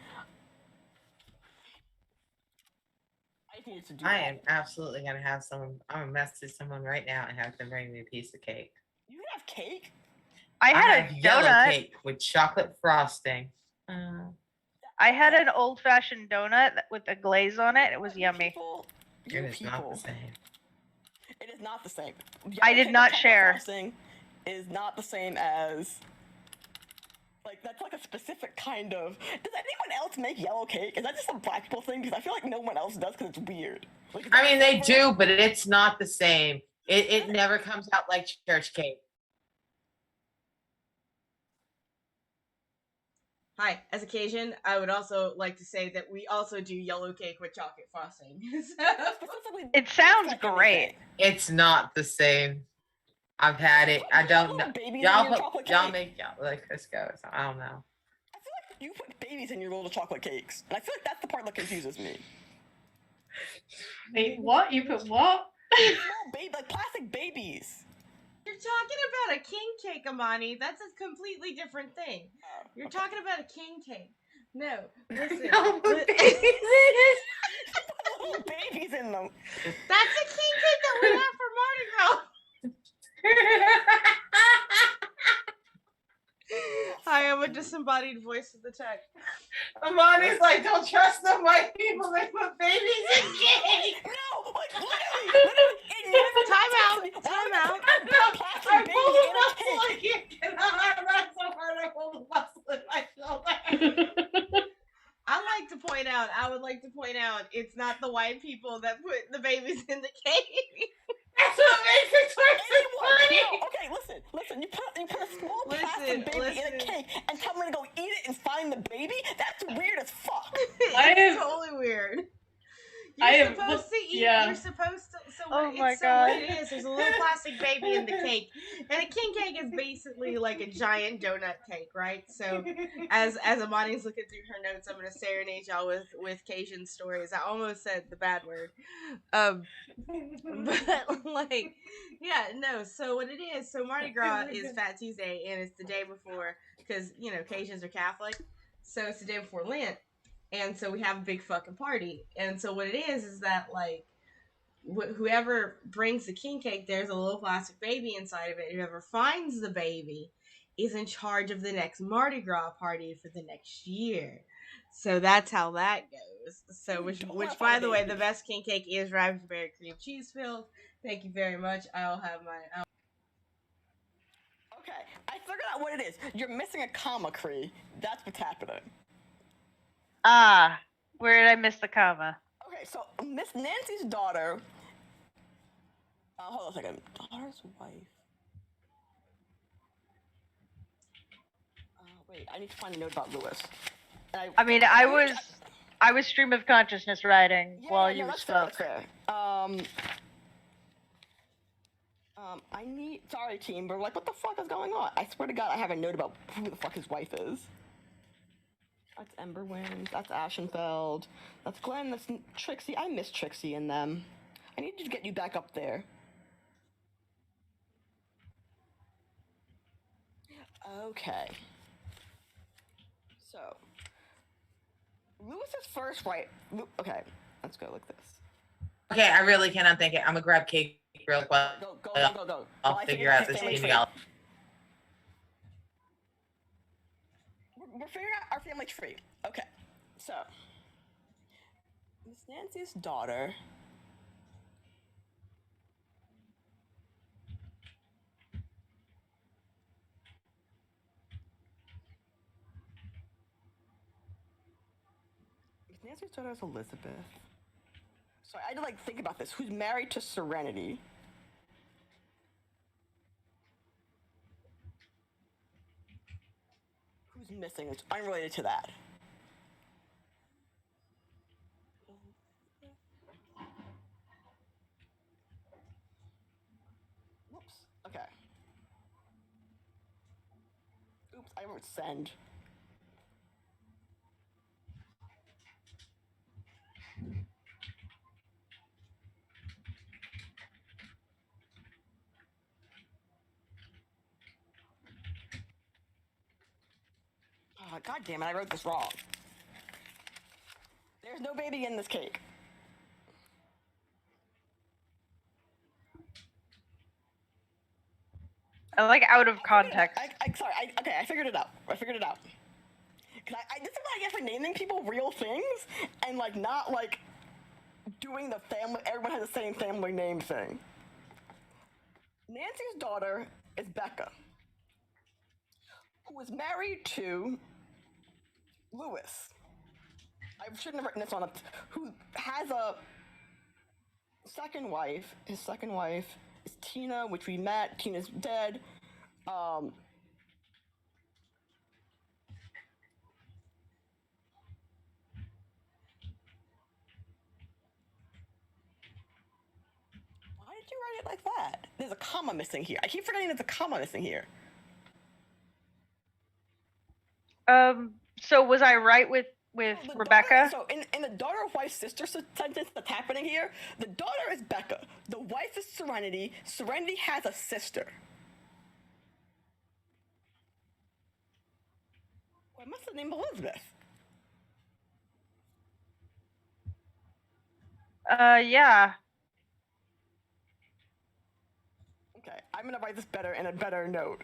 I am absolutely gonna have someone. I'm gonna message someone right now and have them bring me a piece of cake. You have cake? I had a yellow donut. Cake with chocolate frosting. I had an old-fashioned donut with a glaze on it. It was yummy. It is not the same. It is not the same. I did not share. Frosting is not the same as Like that's like a specific kind of. Does anyone else make yellow cake? Is that just a black people thing? Because I feel like no one else does because it's weird. Like, I mean, they do, but it's not the same. It never comes out like church cake. Hi, as a Cajun, I would also like to say that we also do yellow cake with chocolate frosting. Specifically, It sounds like great. anything. It's not the same. I've had it. I don't know. Babies in Y'all your chocolate y'all cake. make y'all like Crisco. So I don't know. I feel like you put babies in your little chocolate cakes, and I feel like that's the part that confuses me. Wait, what? You put what? Small baby, like plastic babies. You're talking about a king cake, Amani. That's a completely different thing. You're talking about a king cake. No, listen. No, li- Little babies in them. That's a king cake that we have for Mardi Gras. I am a disembodied voice of the tech. Amani's like, don't trust the white people. They put babies in cake. No, like literally, it never Time out, takes me- time Why out. would you put plastic I babies pulled in a a muscle cake? again. I ran so hard I pulled a muscle in my shoulder. I would like to point out, it's not the white people that put the babies in the cake. That's what makes it twice as Anyone? funny. No, okay, listen. You put a small Listen, plastic baby in a listen. cake and tell me to go eat it and find the baby? That's weird as fuck. I It's am- totally weird. I You're am- supposed to eat. yeah. You're supposed to. So Oh what, my so what God. it is, there's a little plastic baby in the cake, and a king cake is basically like a giant donut cake, right? So as Amani's looking through her notes, I'm gonna serenade y'all with Cajun stories. I almost said the bad word, but like, yeah, no. So what it is, so Mardi Gras is Fat Tuesday, and it's the day before, because you know Cajuns are Catholic, so it's the day before Lent. And so we have a big fucking party. And so what it is that like whoever brings the king cake, there's a little plastic baby inside of it. Whoever finds the baby is in charge of the next Mardi Gras party for the next year. So that's how that goes. So which by the way, the best king cake is raspberry cream cheese filled. Thank you very much. I'll have my. Okay, I figured out what it is. You're missing a comma, Cree. That's what's happening. Ah, where did I miss the comma? Okay, so Miss Nancy's daughter. Hold on a second. Daughter's wife. Wait, I need to find a note about Lewis. And I mean, I was stream of consciousness writing while you that's spoke. fair. I need. Sorry, team, but like, what the fuck is going on? I swear to God, I have a note about who the fuck his wife is. That's Emberwind. That's Ashenfeld. That's Glenn. That's Trixie. I miss Trixie in them. I need to get you back up there. Okay. So, Lewis's first wife. Okay, let's go like this. Okay, I really cannot think it. I'm gonna grab cake real quick. Go. I'll figure out this family tree. email. We're figuring out our family tree. Okay, so Miss Nancy's daughter. Miss Nancy's daughter is Elizabeth. Sorry, I had to like think about this. Who's married to Serenity? Who's missing? It's unrelated to that. Whoops. Okay. Oops, I wrote send. Oh, God damn it, I wrote this wrong. There's no baby in this cake. I like out of context. Okay, I figured it out. Cause this is what I get for naming people real things and like not like doing the family. Everyone has the same family name thing. Nancy's daughter is Becca. who was married to Lewis. I shouldn't have written this on it. Who has a second wife. His second wife is Tina, which we met. Tina's dead. Why did you write it like that? There's a comma missing here. I keep forgetting there's a comma missing here. So was I right with The Rebecca? Daughter, so in the daughter, wife, sister sentence that's happening here, the daughter is Becca. The wife is Serenity. Serenity has a sister. Well, I must have named Elizabeth. Yeah. Okay, I'm gonna write this better in a better note.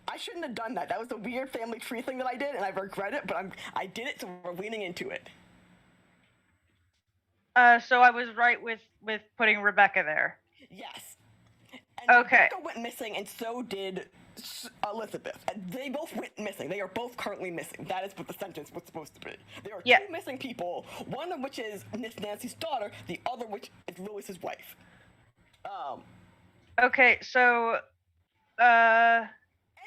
I shouldn't have done that. That was a weird family tree thing that I did, and I regret it. But I did it, so we're leaning into it. So I was right with putting Rebecca there. Yes. And Okay. Rebecca went missing, and so did Elizabeth. And they both went missing. They are both currently missing. That is what the sentence was supposed to be. There are two missing people, one of which is Miss Nancy's daughter, the other which is Lewis's wife. Okay, so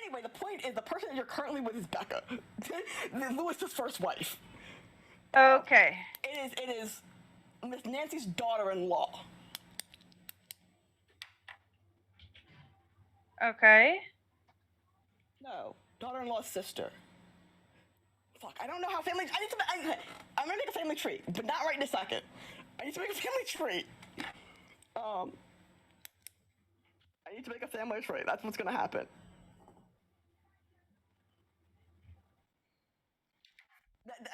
Anyway, the point is the person that you're currently with is Becca. Lewis's first wife. okay. It is Miss Nancy's daughter-in-law. Okay. No, daughter-in-law's sister. Fuck, I don't know how family. I'm gonna make a family tree, but not right in a second. I need to make a family tree. I need to make a family tree. That's what's gonna happen.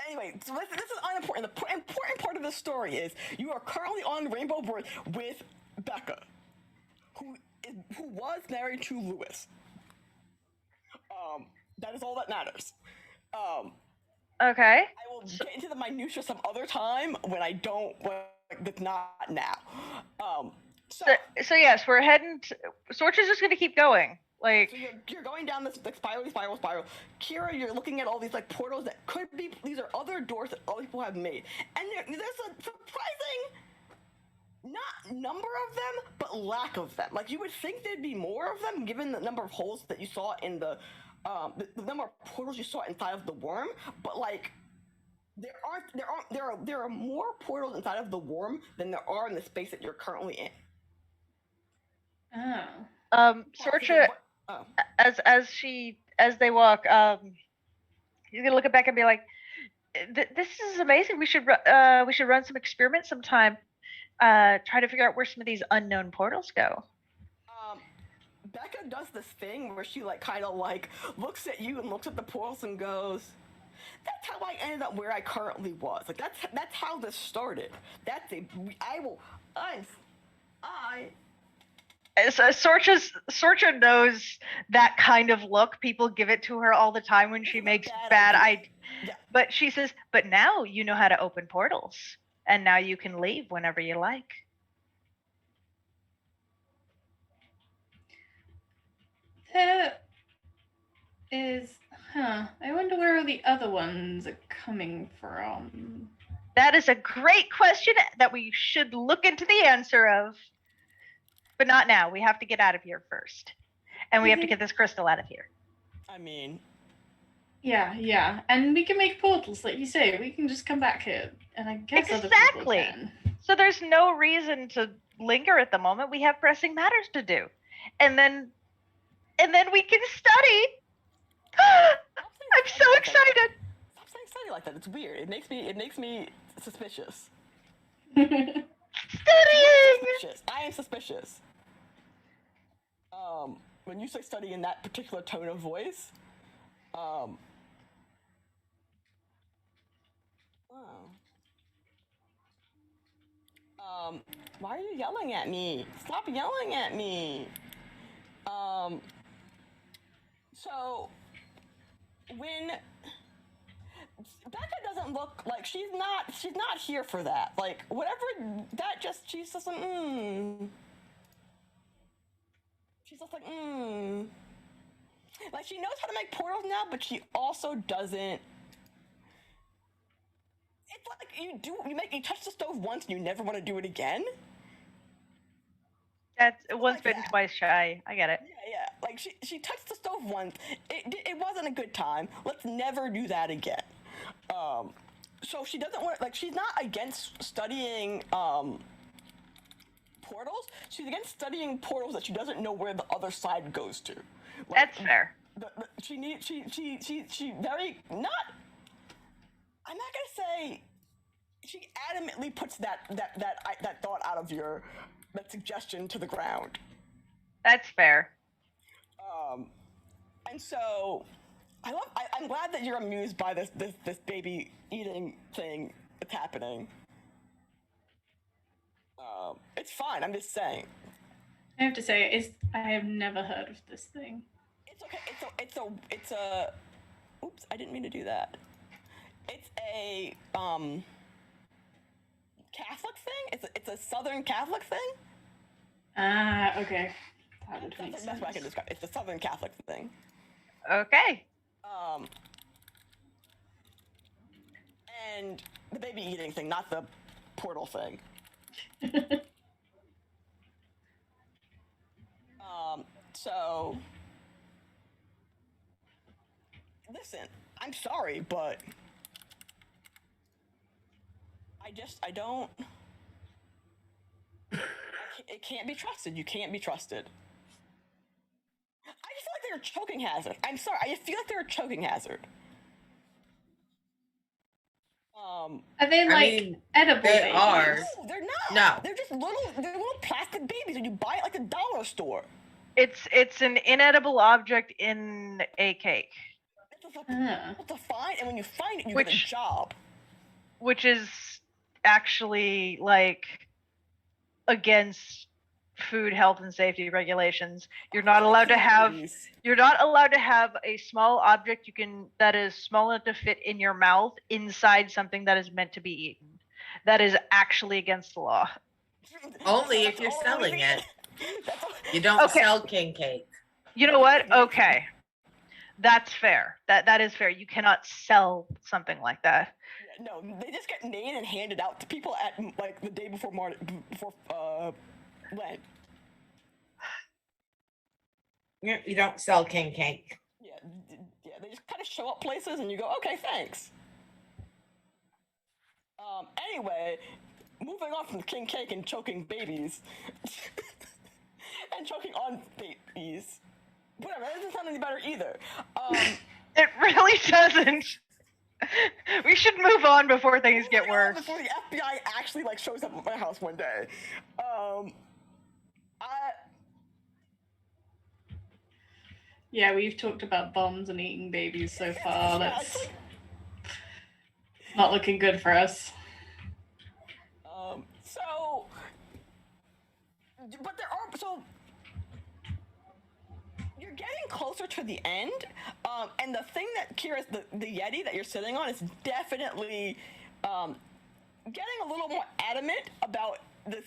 Anyway, so this is unimportant. The important part of the story is you are currently on the Rainbow Bridge with Becca, who was married to Lewis. That is all that matters. Okay. I will get into the minutia some other time when I don't. That's not now. So yes, we're heading. Sorcha's just gonna keep going. Like, so you're going down this like spiral. Kira, you're looking at all these like portals that could be. These are other doors that other people have made, and there's a surprising not number of them, but lack of them. Like you would think there'd be more of them, given the number of holes that you saw in the number of portals you saw inside of the worm. But like, there are more portals inside of the worm than there are in the space that you're currently in. Oh. Sorcha, as they walk, he's gonna look at Becca and be like, "This is amazing. We should run some experiments sometime. Try to figure out where some of these unknown portals go." Becca does this thing where she like kind of like looks at you and looks at the portals and goes, "That's how I ended up where I currently was. Like that's how this started. Sorcha knows that kind of look. People give it to her all the time when she makes bad ideas. Yeah. But she says, "But now you know how to open portals, and now you can leave whenever you like." There is, I wonder where all the other ones are coming from. That is a great question that we should look into the answer of. But not now. We have to get out of here first. And we have to get this crystal out of here. I mean... Yeah. And we can make portals, like you say. We can just come back here. And I guess other people can. So there's no reason to linger at the moment. We have pressing matters to do. And then we can study. I'm so excited. Stop saying study like that. It's weird. It makes me suspicious. Studying. I am suspicious. When you say study in that particular tone of voice, wow. Why are you yelling at me? Stop yelling at me. So when Becca doesn't look like she's not here for that. Like whatever that just she's just like She's just like like she knows how to make portals now, but she also doesn't. It's like you touch the stove once and you never want to do it again. That's once like bitten, that. twice shy. I get it. Yeah. Like she touched the stove once. It wasn't a good time. Let's never do that again. So she doesn't want, like, she's not against studying portals. She's against studying portals that she doesn't know where the other side goes to. Like, That's fair. she very not. I'm not gonna say. She adamantly puts that thought out of that suggestion to the ground. That's fair. And so I'm glad that you're amused by this baby eating thing that's happening. It's fine. I'm just saying. I have to say, I have never heard of this thing. It's okay. It's a. Oops! I didn't mean to do that. It's a Catholic thing. It's a Southern Catholic thing. Ah, okay. That would make That's sense. what I can describe. It's a Southern Catholic thing. Okay. And the baby eating thing, not the portal thing. So listen, I'm sorry, but I don't. It can't be trusted. You can't be trusted. I just feel like they're a choking hazard. I'm sorry. I just feel like they're a choking hazard. Are they edible they babies? are. No, they're not. No. They're just little plastic babies, and you buy it like a dollar store. It's an inedible object in a cake, To find, and when you find it, you get a job. which is actually like against food health and safety regulations. You're not allowed to have a small object that is small enough to fit in your mouth inside something that is meant to be eaten. That is actually against the law. Only if you're selling it. You don't sell king cake. You know what? Okay. That's fair. That is fair. You cannot sell something like that. Yeah, no, they just get made and handed out to people at like the day before Lent. You don't sell king cake. Yeah, they just kind of show up places and you go, okay, thanks. Anyway, moving on from the king cake and choking babies. And choking on babies. Whatever, that doesn't sound any better either. It really doesn't. We should move on before things get worse. Before the FBI actually shows up at my house one day. Yeah, we've talked about bombs and eating babies so far. That's not looking good for us. You're getting closer to the end, and the thing that Kira's the Yeti that you're sitting on is definitely getting a little more adamant about this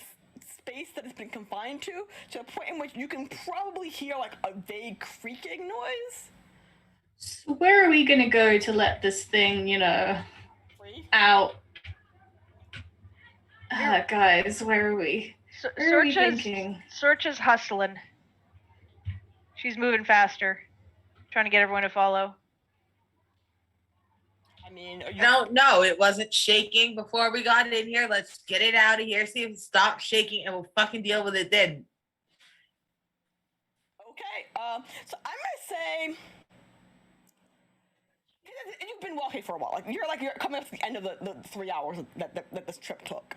space that it's been confined to a point in which you can probably hear a vague creaking noise. So where are we gonna go to let this thing, Free? out? Guys, where are we? Where are we thinking? Sorcha's hustling. She's moving faster, trying to get everyone to follow. I mean, No, it wasn't shaking before we got in here. Let's get it out of here. See if it stops shaking, and we'll fucking deal with it then. Okay. So I'm gonna say you've been walking for a while. You're coming up to the end of the 3 hours that this trip took.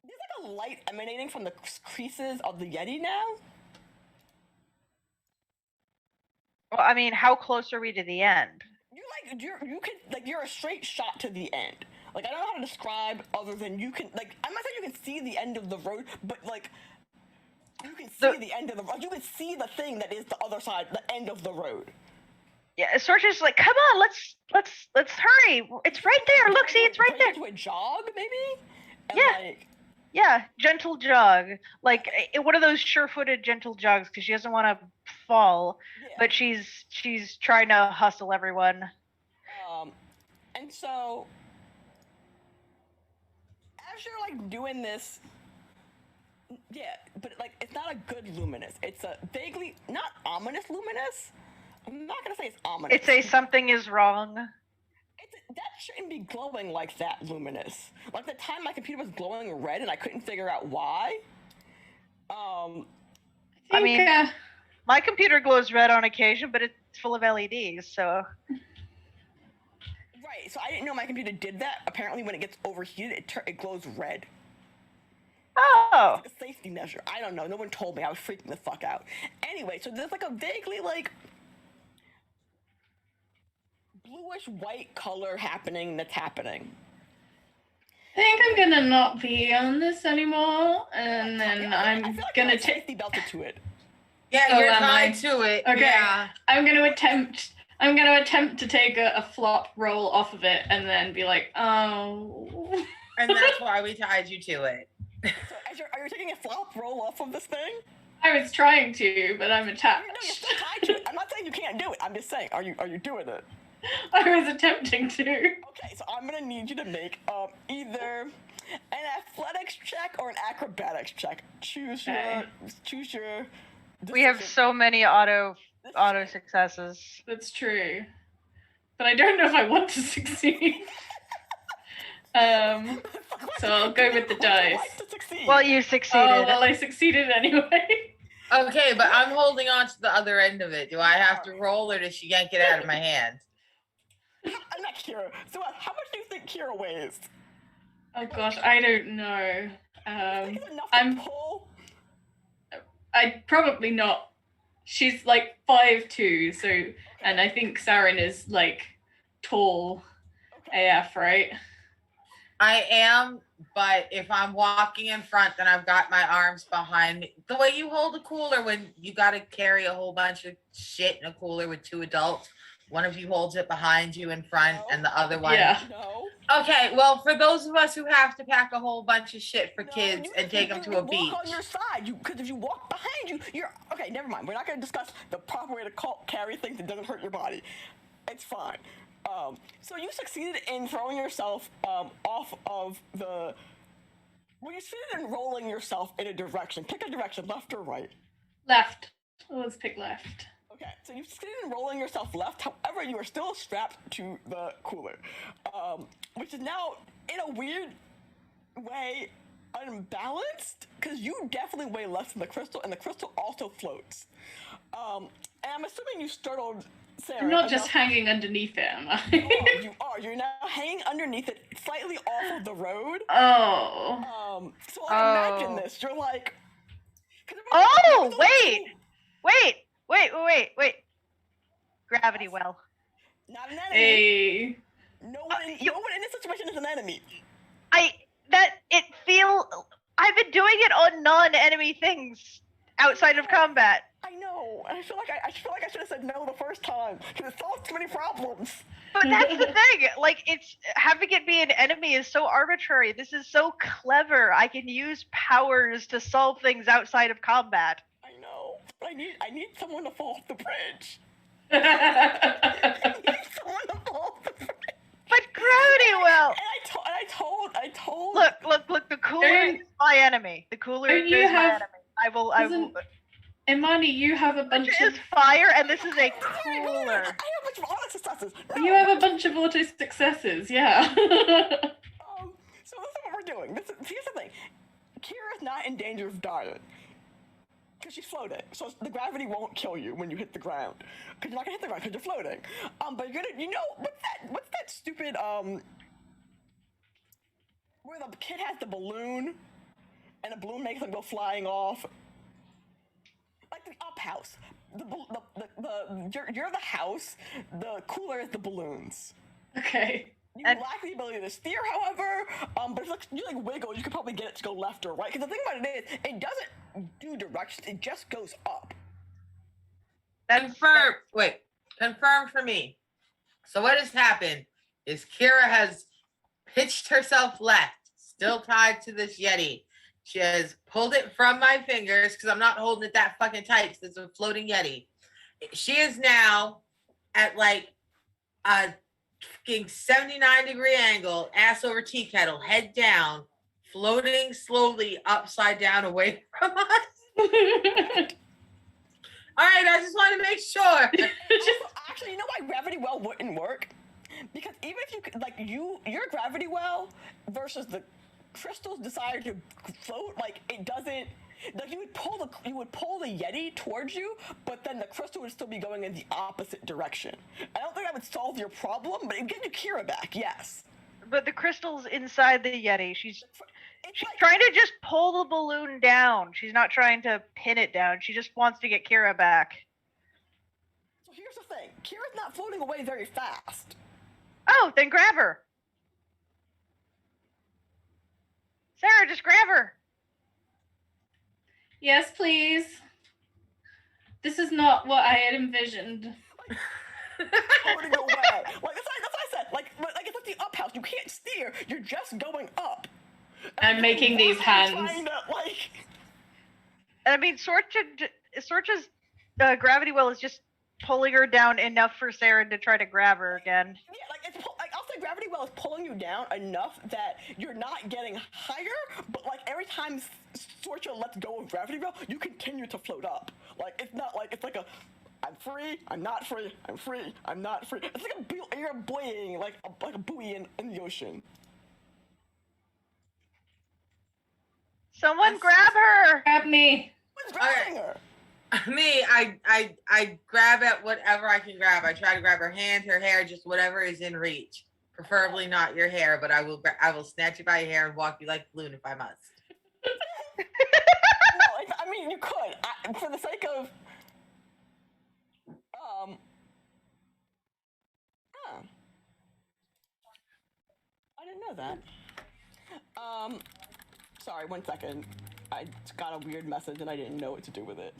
There's a light emanating from the creases of the Yeti now. Well, I mean, how close are we to the end? You're a straight shot to the end. I don't know how to describe other than you can I'm not saying you can see the end of the road, but you can see the end of the road. You can see the thing that is the other side, the end of the road. Yeah, Sorcha's like, come on, let's hurry. It's right there. Look, see, it's right break there. into a jog, maybe? And Yeah. like, Yeah, gentle jog, like one of those sure-footed gentle jogs, because she doesn't want to fall, yeah. but she's trying to hustle everyone. And so as you're like doing this, yeah, but like it's not a good luminous. It's a vaguely not ominous luminous. I'm not gonna say it's ominous. It's a something is wrong. That shouldn't be glowing like that luminous. Like the time my computer was glowing red and I couldn't figure out why. I mean, my computer glows red on occasion, but it's full of LEDs, so. Right, so I didn't know my computer did that. Apparently when it gets overheated, it glows red. Oh. It's like a safety measure. I don't know. No one told me. I was freaking the fuck out. Anyway, so there's like a vaguely like bluish white color that's happening. I think I'm gonna not be on this anymore, and then I'm I feel like gonna I'm take. safety belted to it. Yeah, Oh, you're am I? tied to it. Okay. Yeah. I'm gonna attempt to take a flop roll off of it, and then be like, oh. And that's why we tied you to it. So are you taking a flop roll off of this thing? I was trying to, but I'm No, attached. you're still tied to it. I'm not saying you can't do it. I'm just saying, are you doing it? I was attempting to. Okay, so I'm gonna need you to make either an athletics check or an acrobatics check. Choose your. We have so many auto successes. That's true, but I don't know if I want to succeed. So I'll go with the dice. Well, you succeeded. Oh, well, I succeeded anyway. Okay, but I'm holding on to the other end of it. Do I have to roll, or does she yank it out of my hand? I'm not Kira. So how much do you think Kira weighs? Oh gosh, I don't know. I'm pull. I'd probably not. She's like 5'2", so, and I think Saren is like tall AF, right? I am, but if I'm walking in front, then I've got my arms behind me. The way you hold a cooler when you got to carry a whole bunch of shit in a cooler with two adults. One of you holds it behind you in front, and the other one. Yeah. No. Okay, well, for those of us who have to pack a whole bunch of shit for kids and take them to a beach. Walk on your side, because if you walk behind you, you're okay. Never mind. We're not going to discuss the proper way to carry things that doesn't hurt your body. It's fine. So you succeeded in throwing yourself off of the. Well, you succeeded in rolling yourself in a direction. Pick a direction, left or right. Left. Let's pick left. Okay, so you succeeded in rolling yourself left. However, you are still strapped to the cooler, which is now in a weird way unbalanced because you definitely weigh less than the crystal, and the crystal also floats. And I'm assuming you startled Sarah. I'm not just hanging underneath it, am I? You are. You're now hanging underneath it, slightly off of the road. Oh. So imagine this. You're like. Oh, wait. Gravity well. Not an enemy. Hey. No one in this situation is an enemy. I've been doing it on non-enemy things outside of combat. I know. I feel like I should have said no the first time because it solves too many problems. But that's the thing. Like, it's having it be an enemy is so arbitrary. This is so clever. I can use powers to solve things outside of combat. I know. But I need someone to fall off the bridge. I I need someone to fall off the bridge. But gravity well. And I told. Look. The cooler is my enemy. The cooler is my enemy. I will. Imani, you have a bunch This of is fire, and this is a cooler. I have a bunch of auto successes. No. You have a bunch of auto successes, yeah. So this is what we're doing. Here's the thing. Kira's not in danger of dying. Because she's floating. So the gravity won't kill you when you hit the ground. Because you're not going to hit the ground because you're floating. But you're going to, what's that stupid, where the kid has the balloon, and the balloon makes them go flying off? Like the up house. You're the house, the cooler is the balloons. Okay. You lack the ability to steer, however, but if you wiggle, you could probably get it to go left or right. Because the thing about it is, it doesn't do directions; it just goes up. Confirmed for me. So what has happened is Kira has pitched herself left, still tied to this Yeti. She has pulled it from my fingers because I'm not holding it that fucking tight because it's a floating Yeti. She is now at like a fucking 79-degree angle, ass over tea kettle, head down, floating slowly upside down away from us. All right, I just want to make sure. Actually, you know why gravity well wouldn't work? Because even if you could, like your gravity well versus the crystal's desire to float, like it doesn't. Like you would pull the Yeti towards you, but then the crystal would still be going in the opposite direction. I don't think that would solve your problem, but it'd get your Kira back, yes. But the crystal's inside the Yeti. She's like, trying to just pull the balloon down. She's not trying to pin it down. She just wants to get Kira back. So here's the thing. Kira's not floating away very fast. Oh, then grab her. Sarah, just grab her. Yes, please. This is not what I had envisioned. Floating away. Like that's what I said. Like it's like the up house. You can't steer. You're just going up. I'm making these hands. I mean, Sorcha's gravity well is just pulling her down enough for Sarah to try to grab her again. Yeah, I'll say gravity well is pulling you down enough that you're not getting higher, but like every time Sorcha lets go of gravity well, you continue to float up. Like it's not like it's like a I'm free, I'm not free, I'm free, I'm not free. It's like you're buoying like a buoy in the ocean. Someone grab her! Grab me. Who's grabbing her? Me, I grab at whatever I can grab. I try to grab her hand, her hair, just whatever is in reach. Preferably not your hair, but I will snatch you by your hair and walk you like a balloon if I must. No, I mean you could for the sake of I didn't know that. Sorry, 1 second. I got a weird message and I didn't know what to do with it.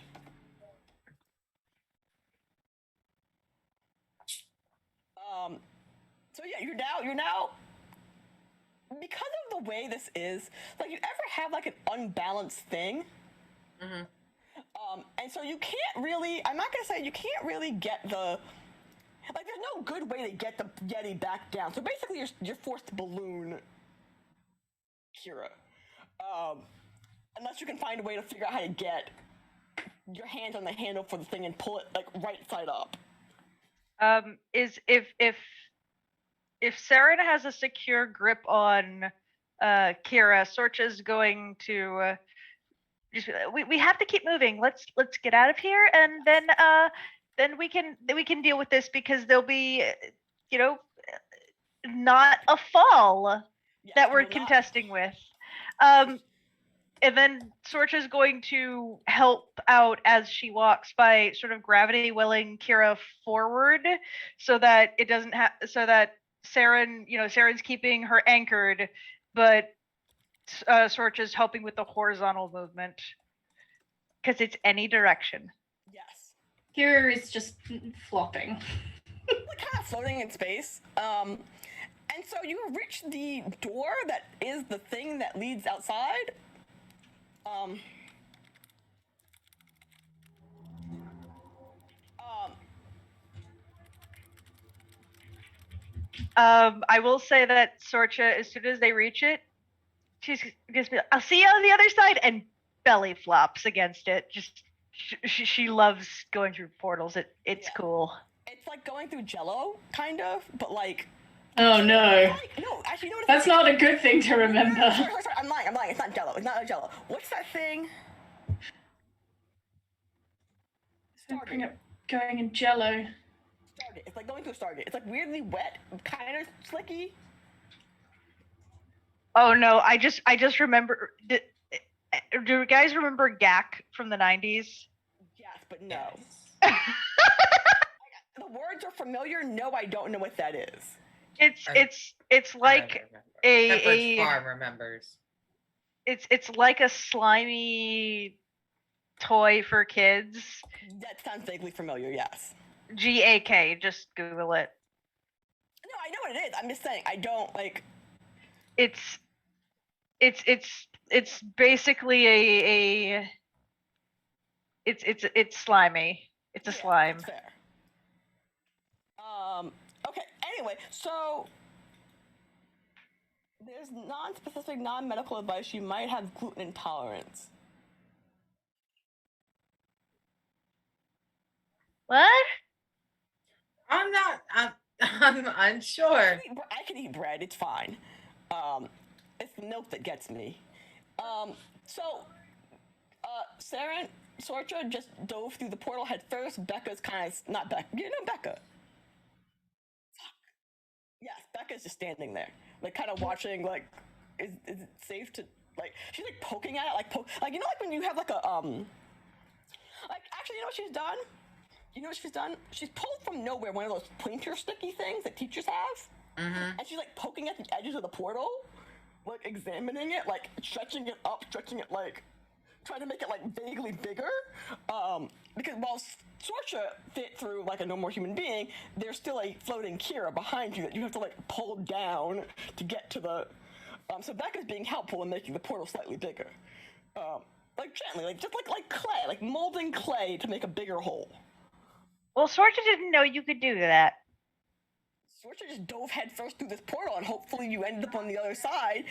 So yeah, you're now because of the way this is, like you ever have like an unbalanced thing? Mm-hmm. And so you can't really, I'm not gonna say you can't really get the, like there's no good way to get the Yeti back down. So basically you're forced to balloon Kira. Unless you can find a way to figure out how to get your hands on the handle for the thing and pull it like right side up. Is if Saren has a secure grip on Kira, Sorcha's going to just we have to keep moving. Let's get out of here, and then we can deal with this because there'll be not a fall that we're contesting with. And then Sorcha's going to help out as she walks by sort of gravity willing Kira forward so that it doesn't have so that Saren's keeping her anchored, but Sorcha's helping with the horizontal movement because it's any direction. Yes. Kira is just flopping. Like kind of floating in space. And so you reach the door that is the thing that leads outside. I will say that Sorcha, as soon as they reach it, she's gonna be like, I'll see you on the other side, and belly flops against it. Just she loves going through portals. It's cool. It's like going through Jello, kind of, but like. Oh no. No, actually, you know what? That's not a good thing to remember. Sorry, I'm lying. It's not Jello. It's not Jello. What's that thing? Stargate. Going in Jello. Stargate. It's like going through a Stargate. It's like weirdly wet, kind of slicky. Oh no! I just remember. Do you guys remember GAC from the 90s? Yes, but no. The words are familiar. No, I don't know what that is. It's like a Farm remembers. It's like a slimy toy for kids. That sounds vaguely familiar. Yes. GAK. Just Google it. No, I know what it is. I'm just saying I don't like. It's basically a it's slimy. It's a slime. That's fair. Okay. Anyway, so there's non-specific, non-medical advice. You might have gluten intolerance. What? I'm unsure. I can eat bread. It's fine. It's the milk that gets me. Saren, Sorcha just dove through the portal head first. Becca's kind of not Becca. You know Becca. Fuck. Yes, Becca's just standing there, like kind of watching. Like, is it safe to like? She's like poking at it, like you know, like when you have like a like actually, you know what she's done? You know what she's done? She's pulled from nowhere one of those pointer sticky things that teachers have, and she's like poking at the edges of the portal, like examining it, like stretching it up, stretching it like. Trying to make it like vaguely bigger, because while Sorcha fit through like a normal human being, there's still a floating Kira behind you that you have to like pull down to get to the. So Becca's being helpful in making the portal slightly bigger, like gently, like just like clay, like molding clay to make a bigger hole. Well, Sorcha didn't know you could do that. Sorcha just dove headfirst through this portal, and hopefully you ended up on the other side,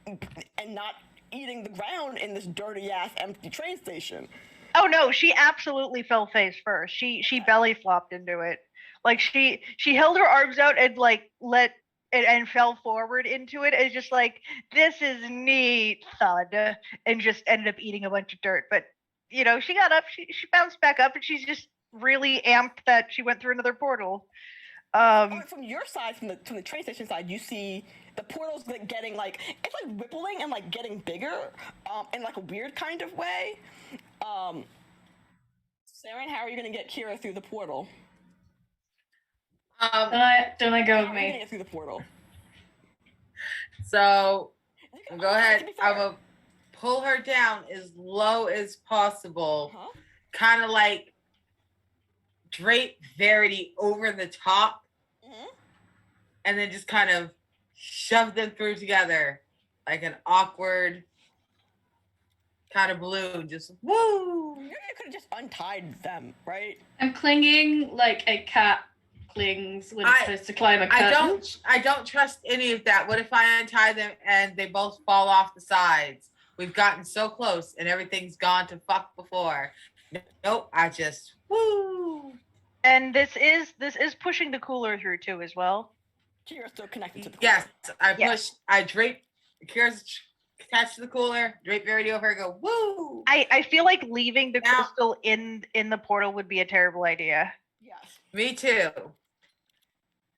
and not eating the ground in this dirty ass empty train station. Oh no, she absolutely fell face first. She belly flopped into it. Like she held her arms out and like let it and fell forward into it and just like, this is neat, thud, and just ended up eating a bunch of dirt. But you know, she got up, she bounced back up, and she's just really amped that she went through another portal. From your side, from the train station side, you see the portal's like getting like it's like rippling and like getting bigger, in like a weird kind of way. Saren, how are you gonna get Kira through the portal? Don't I go with How are you gonna me? get through the portal? So go To ahead. be fair- I'm gonna pull her down as low as possible, Huh? kind of like drape Verity over the top, and then just kind of shove them through together like an awkward kind of balloon. Just woo! You could have just untied them, right? I'm clinging like a cat clings when it's supposed to climb a curtain. I don't trust any of that. What if I untie them and they both fall off the sides? We've gotten so close and everything's gone to fuck before. Nope, I just woo. And this is pushing the cooler through too as well. Kira's still connected to the Yes, Yes. I drape. Kira's attached to the cooler. Drape Verity over her. Go woo. I feel like leaving the Now- crystal in the portal would be a terrible idea. Yes. Me too.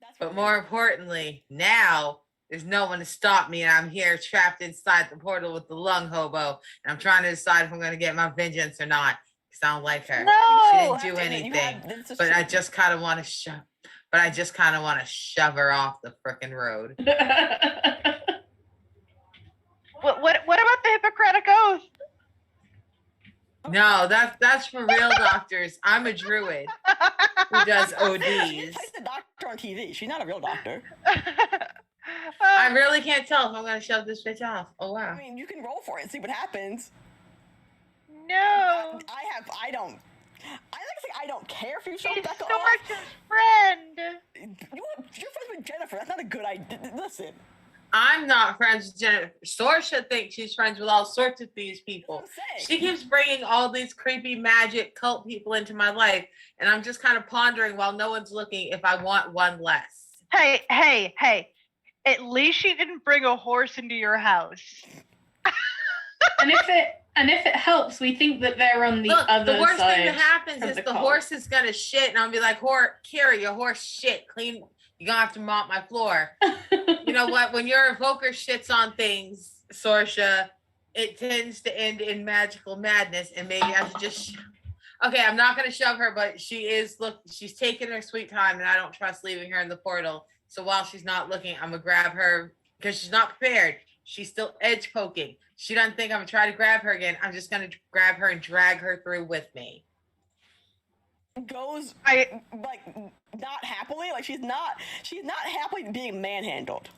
That's But more importantly, now there's no one to stop me, and I'm here trapped inside the portal with the lung hobo, and I'm trying to decide if I'm going to get my vengeance or not because I don't like her. No! She didn't do anything, but I just kind of want to shove. But I just kind of want to shove her off the frickin' road. What about the Hippocratic Oath? No, that's for real doctors. I'm a druid who does She ODs. plays the doctor on TV. She's not a real doctor. I really can't tell if I'm gonna shove this bitch off. Oh wow. I mean, you can roll for it and see what happens. No. I don't say I don't care if you shove She's Becca off. Sorcha's friend. You're friends with Jennifer. That's not a good idea. Listen, I'm not friends with Jennifer. Sorcha thinks she's friends with all sorts of these people. that's what I'm saying. She keeps bringing all these creepy magic cult people into my life, and I'm just kind of pondering while no one's looking if I want one less. Hey. At least she didn't bring a horse into your house. And if it helps, we think that they're on the Look, other the worst side. thing that happens of is the the cult. horse is gonna shit, and I'll be like, Kira, your horse shit. Clean. You're gonna have to mop my floor. You know what? When your evoker shits on things, Sorcha, it tends to end in magical madness, and maybe I should just. Okay, I'm not gonna shove her, but she's taking her sweet time, and I don't trust leaving her in the portal. So while she's not looking, I'm gonna grab her because she's not prepared. She's still edge poking. She doesn't think I'm gonna try to grab her again. I'm just gonna grab her and drag her through with me. goes I like not happily. Like she's not happily being manhandled.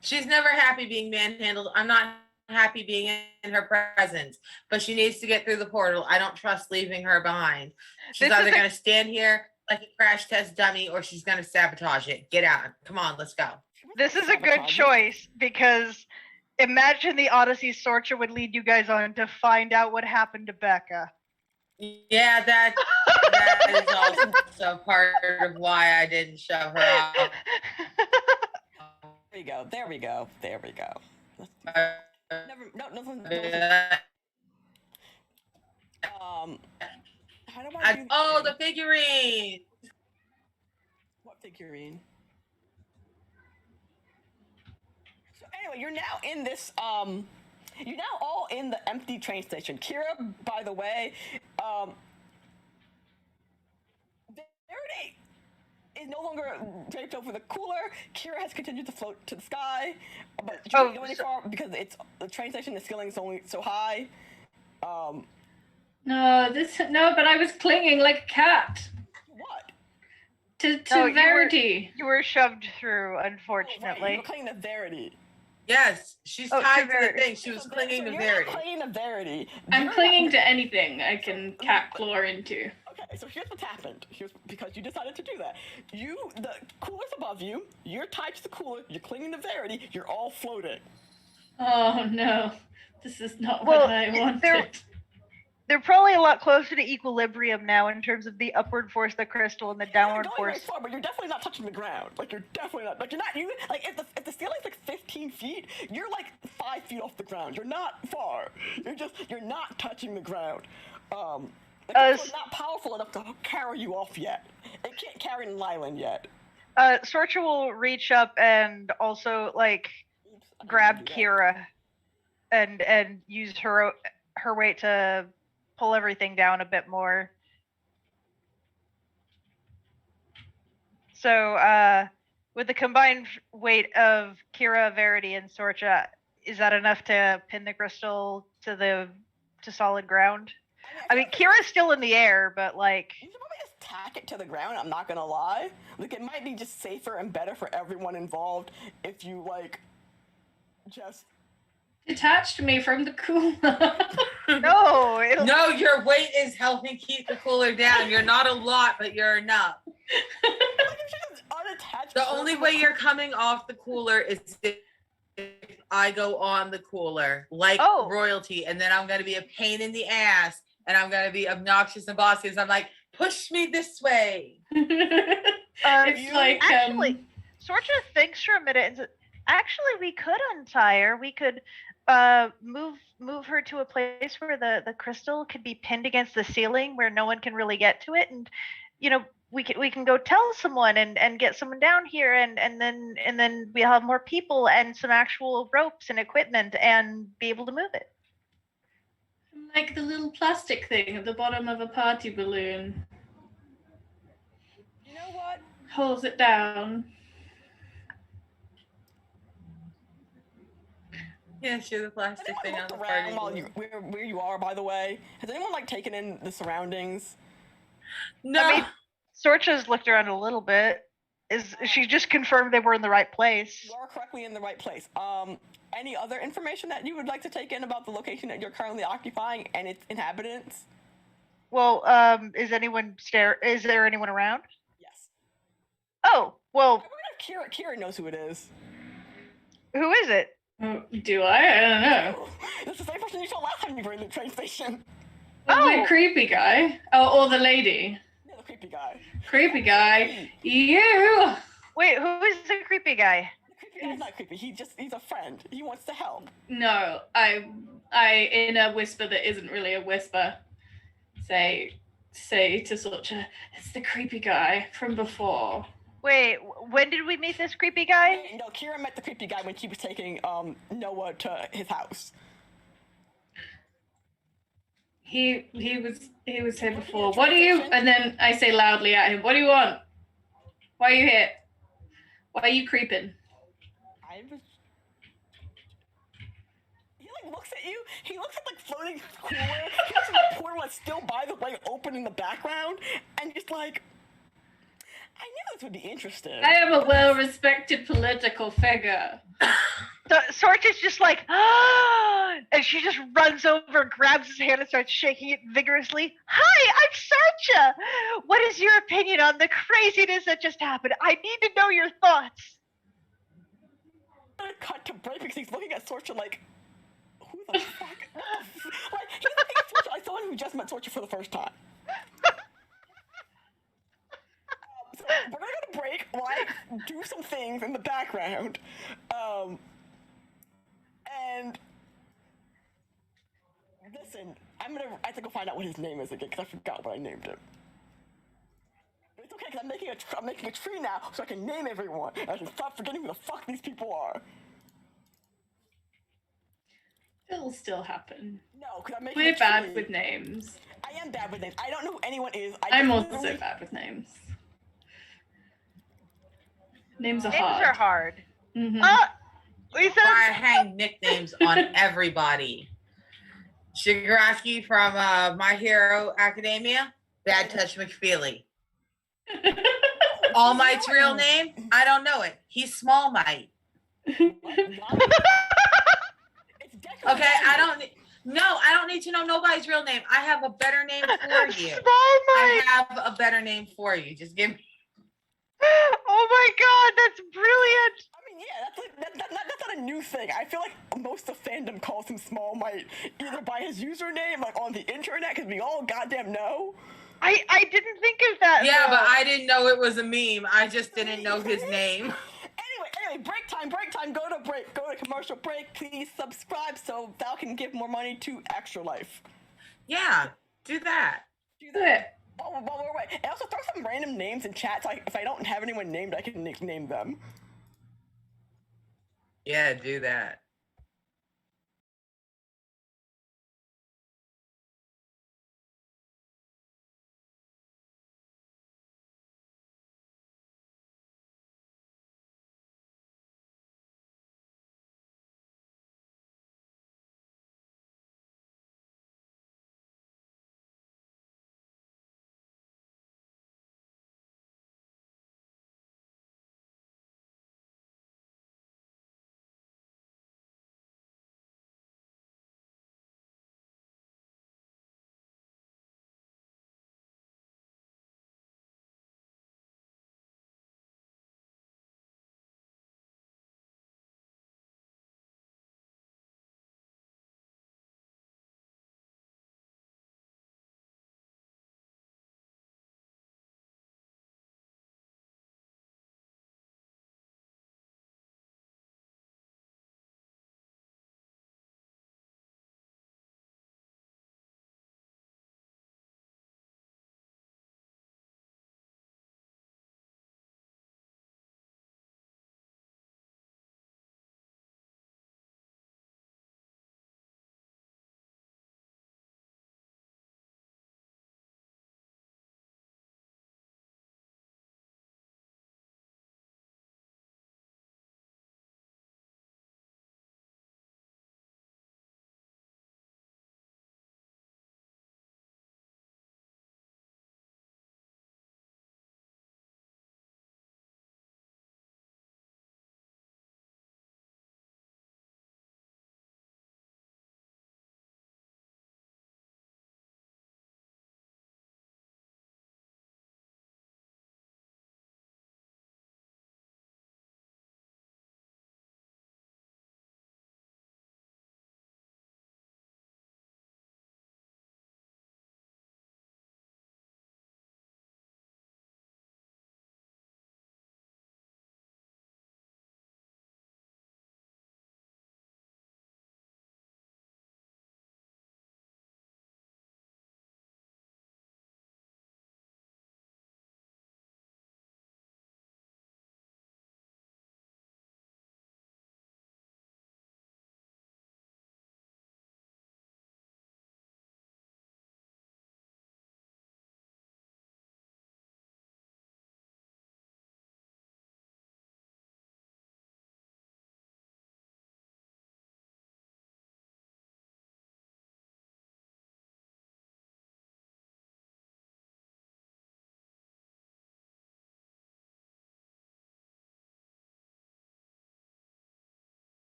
She's never happy being manhandled. I'm not happy being in her presence, but she needs to get through the portal. I don't trust leaving her behind. She's This is either a- going to stand here like a crash test dummy or she's going to sabotage it. Get out. Come on, let's go. this is a good choice because imagine the Odyssey Sorcha would lead you guys on to find out what happened to Becca. Yeah, that is also part of why I didn't shove her off. There we go. There we go. There we go. Never. No. How do I do Oh, this? the figurine. What figurine? So anyway, you're now in this you're now all in the empty train station. Kira, by the way, Verity is no longer draped over the cooler. Kira has continued to float to the sky, but she can't go any far because it's the train station. The ceiling is only so high. No, but I was clinging like a cat What? to No, Verity. You were shoved through, Oh, right, unfortunately. you're clinging to Verity. Yes, she's Oh, tied to to the Verity. thing. She was clinging to You're Verity. not clinging to Verity. I'm You're clinging not- to anything I can cat claw into. Okay, so here's what's happened. Here's because you decided to do that. The cooler's above you. You're tied to the cooler. You're clinging to Verity. You're all floating. Oh no, this is not Well, what I wanted. They're probably a lot closer to equilibrium now in terms of the upward force of the crystal and the You're downward going very force. far, but you're definitely not touching the ground. Like you're definitely not. Like you're not. You like if the ceiling's like 15 feet, you're like 5 feet off the ground. You're not far. You're not touching the ground. The crystal's not powerful enough to carry you off yet. It can't carry an island yet. Sorcha will reach up and also like Oops, I didn't grab do that. Kira and use her weight to pull everything down a bit more. So with the combined weight of Kira, Verity, and Sorcha, is that enough to pin the crystal to solid ground? I mean, Kira's still in the air, but like You should probably just tack it to the ground. I'm not gonna lie. Like it might be just safer and better for everyone involved if you like just. Detached me from the cooler. no, it'll No, your weight is helping keep the cooler down. You're not a lot, but you're enough. Like, you should just unattach The it only from way the you're coming off the cooler is if I go on the cooler, like Oh. royalty, and then I'm going to be a pain in the ass, and I'm going to be obnoxious and bossy. So I'm like, push me this way. It's like actually, Sorcha thinks for a minute and says, actually, we could untie her. We could move her to a place where the crystal could be pinned against the ceiling where no one can really get to it, and we can go tell someone and get someone down here, and then we'll have more people and some actual ropes and equipment and be able to move it. like the little plastic thing at the bottom of a party balloon. You know what? Holds it down. Yeah, shoot the plastic Has thing anyone on the looked party. around while where you are? By the way, has anyone like taken in the surroundings? No. I mean, Sorcha's looked around a little bit. She just confirmed they were in the right place? You are correctly in the right place. Any other information that you would like to take in about the location that you're currently occupying and its inhabitants? Well, is there anyone around? Yes. Oh, well, Kira knows who it is. who is it? Do I don't know. It's the same person you saw last time you were in the train station. The creepy guy. Oh, or the lady. Yeah, the creepy guy. Creepy guy. You. Wait, who is the creepy guy? The creepy guy's not creepy. He's a friend. He wants to help. No, I in a whisper that isn't really a whisper, say to Sorcha, it's the creepy guy from before. Wait, when did we meet this creepy guy? No, Kira met the creepy guy when she was taking Noah to his house. He was here before. What do you? And then I say loudly at him, what do you want? Why are you here? Why are you creeping? I was. He like looks at you. He looks at like floating cooler. He looks at the poor one still, by the way, open in the background, and just like, I knew this would be interesting. I am a well-respected political figure. So Sorch is just like, ah, and she just runs over, grabs his hand, and starts shaking it vigorously. Hi, I'm Sorcha. What is your opinion on the craziness that just happened? I need to know your thoughts. I'm gonna cut to break because he's looking at Sorcha like, who the fuck? Like, he's looking at Sorcha like someone who just met Sorcha for the first time. So we're gonna go to break while I do some things in the background. And listen, I have to go find out what his name is again because I forgot what I named him. But it's okay because I'm making a tree now so I can name everyone and I can stop forgetting who the fuck these people are. It'll still happen. No, because I'm making We're a bad tree. with names. I am bad with names. I don't know who anyone is. I'm also bad with names. Names are Names hard. are hard. Mhm. Lisa? I hang nicknames on everybody. Shigaraki from My Hero Academia, Bad Touch McFeely. All Might's real name? I don't know it. He's Small Might. Okay, I don't need to know nobody's real name. I have a better name for you. Small I Mite. have a better name for you. Just give me. Oh my god, that's brilliant. I mean, yeah, that's not a new thing. I feel like most of fandom calls him Small Might either by his username, like on the internet, because we all goddamn know. I didn't think of that. Yeah, though. but I didn't know it was a meme. I just didn't know his name. Anyway, break time, go to commercial break. Please subscribe so Val can give more money to Extra Life. Yeah, do that. Do that. While we're away. And also throw some random names in chat so if I don't have anyone named, I can nickname them. Yeah, do that.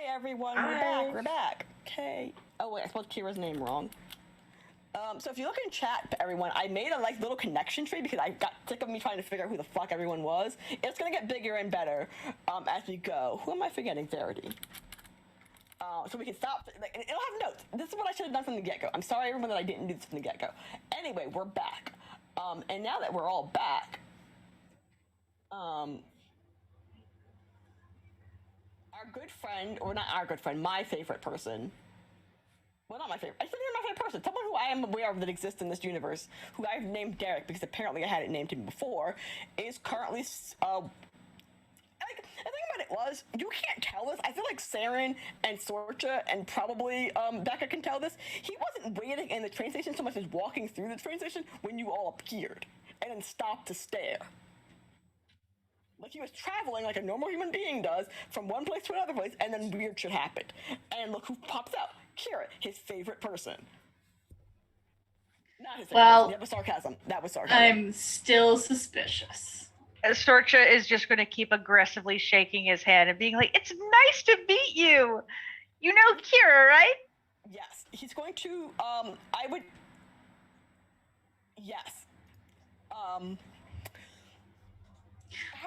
Hi everyone, Hi. we're back. Okay. Oh wait, I spelled Kira's name wrong. So if you look in chat, everyone, I made a little connection tree because I got sick of me trying to figure out who the fuck everyone was. It's gonna get bigger and better as we go. Who am I forgetting? Verity. So we can stop. It'll have notes. This is what I should have done from the get-go. I'm sorry, everyone, that I didn't do this from the get-go. Anyway, we're back. And now that we're all back, our good friend, or not our good friend, my favorite person. Well, not my favorite. I said you're my favorite person. Someone who I am aware of that exists in this universe, who I've named Derek because apparently I hadn't named him before, is currently. The thing about it was, you can't tell this. I feel like Saren and Sorcha and probably Becca can tell this. He wasn't waiting in the train station so much as walking through the train station when you all appeared and then stopped to stare. Like he was traveling like a normal human being does from one place to another place, and then weird shit happened. And look who pops out. Kira, his favorite person. Not his favorite person. That was sarcasm. That was sarcasm. I'm still suspicious. Sorcha is just going to keep aggressively shaking his hand and being like, "It's nice to meet you. You know Kira, right?" Yes. He's going to, Yes.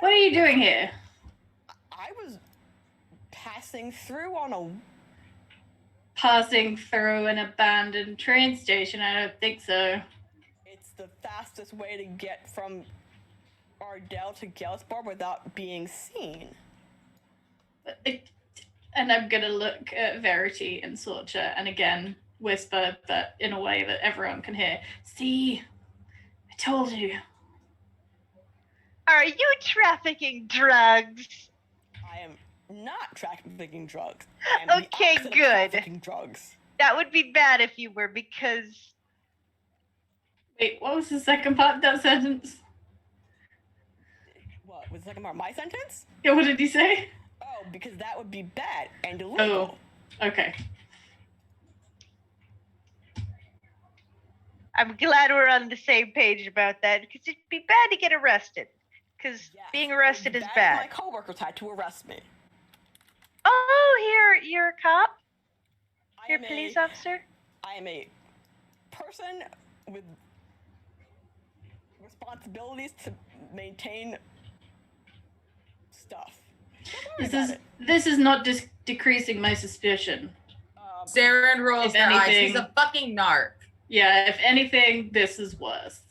What are you doing here? I was passing through on a... Passing through an abandoned train station? I don't think so. It's the fastest way to get from Ardell to Gelsbar without being seen. And I'm gonna look at Verity and Sorcha and again whisper, but in a way that everyone can hear. See, I told you. Are you trafficking drugs? I am not trafficking drugs. I am the Okay, opposite of good. trafficking drugs. That would be bad if you were, because... Wait, what was the second part of that sentence? What was the second part of my sentence? Yeah, what did he say? Oh, because that would be bad and illegal. Oh, okay. I'm glad we're on the same page about that, because it'd be bad to get arrested. Because Yes, being arrested it would is be bad if bad. My coworkers had to arrest me. Oh, you're a cop? I You're a am police officer? I am a person with responsibilities to maintain stuff. Don't worry about it. This is not decreasing my suspicion. Saren rolls If their eyes. anything- He's a fucking narc. Yeah, if anything, this is worse.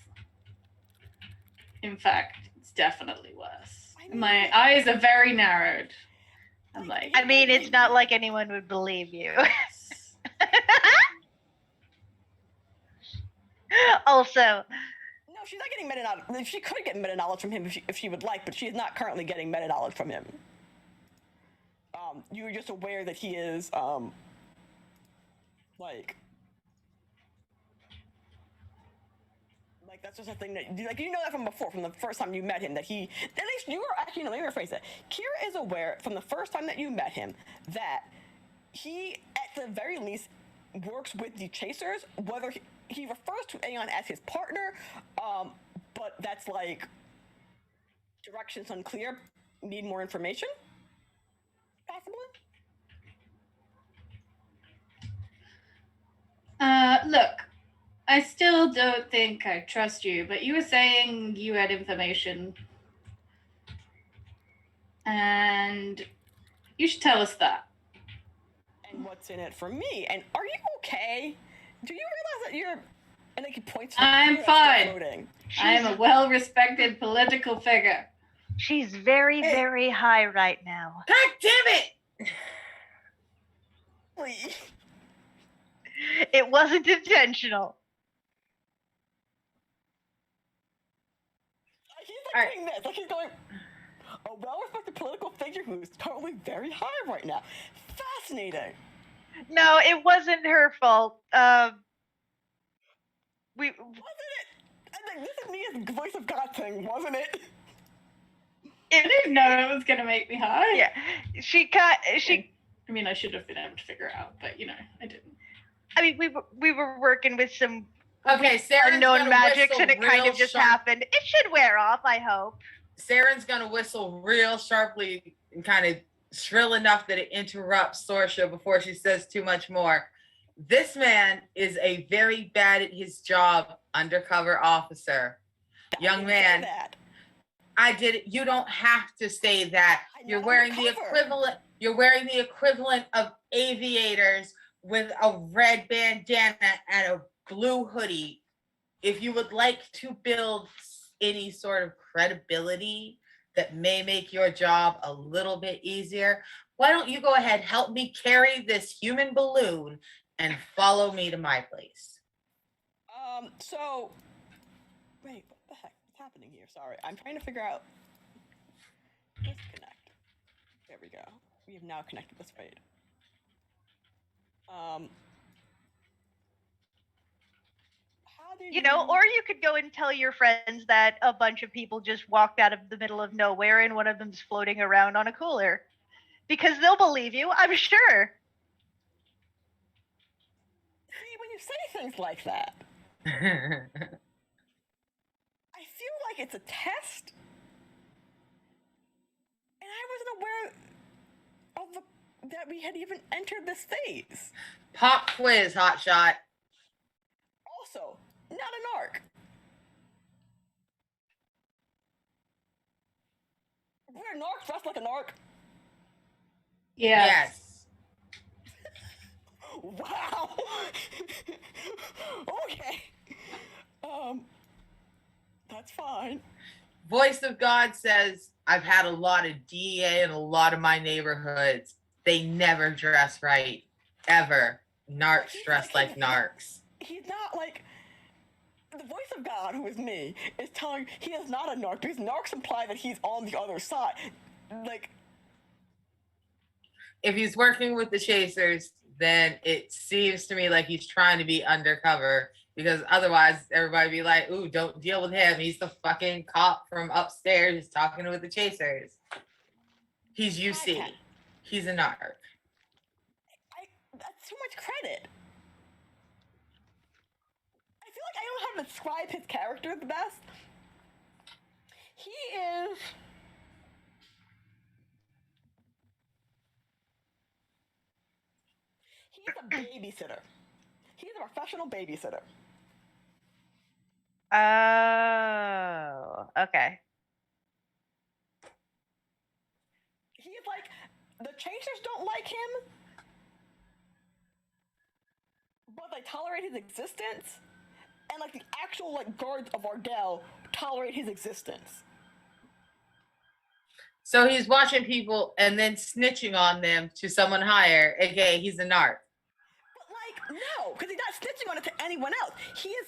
In fact, it's definitely worse. My eyes are very narrowed. I'm like, I mean, it's not like anyone would believe you. Also, No, she's not getting meta knowledge. She could get meta knowledge from him if she would like, but she is not currently getting meta knowledge from him. You're just aware that he is, like that's just a thing that, like, you know that from before, from the first time you met him, that he, at least you were, actually, no, let me rephrase that. Kira is aware from the first time that you met him that he, at the very least, works with the Chasers, whether he refers to Aeon as his partner, but that's like, directions unclear, need more information, possibly? Look, I still don't think I trust you, but you were saying you had information. And you should tell us that. And what's in it for me? And are you okay? Do you realize that you're... And like he points to I'm Kira fine. floating. I am a well-respected political figure. she's very, very high right now. God damn it! Please. It wasn't intentional. He's like doing this, like he's going, a well-respected political figure who's totally very high right now. Fascinating. No, it wasn't her fault. Wasn't it? I think this is me as voice of God thing, wasn't it? I didn't know it was gonna make me high. Yeah, I mean, I should have been able to figure it out, but you know, I didn't. I mean, we were working with some Okay, Saren's unknown gonna magics, whistle and it kind real of just sharp. happened. It should wear off, I hope. Saren's gonna whistle real sharply and kind of shrill enough that it interrupts Sorsha before she says too much more. This man is a very bad at his job undercover officer. Young man, I did it. You don't have to say that. You're wearing the equivalent. You're wearing the equivalent of aviators with a red bandana and a blue hoodie. If you would like to build any sort of credibility that may make your job a little bit easier, why don't you go ahead, help me carry this human balloon and follow me to my place? So, wait, what the heck? What's happening here? Sorry, I'm trying to figure out. Disconnect. There we go. We have now connected this fade. How do You know, or you could go and tell your friends that a bunch of people just walked out of the middle of nowhere and one of them's floating around on a cooler. Because they'll believe you, I'm sure. See, when you say things like that, I feel like it's a test. And I wasn't aware of that we had even entered this phase. Pop quiz, hotshot. Also, not an arc. We're an arc dressed like an arc. Yes. Wow. Okay. That's fine. Voice of God says, I've had a lot of DEA in a lot of my neighborhoods. They never dress right. Ever. Narcs dress like narcs. He's not like... The voice of God, who is me, is telling he is not a narc, because narcs imply that he's on the other side. Like... If he's working with the Chasers, then it seems to me like he's trying to be undercover, because otherwise everybody be like, ooh, don't deal with him. He's the fucking cop from upstairs talking with the Chasers. He's UC. He's a narc. That's too much credit. I feel like I don't know how to describe his character the best. He is... He's a babysitter. He's a professional babysitter. Oh, okay. He's like, the Chasers don't like him, but they tolerate his existence, and like the actual like guards of Ardell tolerate his existence. So he's watching people and then snitching on them to someone higher, aka he's a narc. But like, no, because he's not snitching on it to anyone else. He is.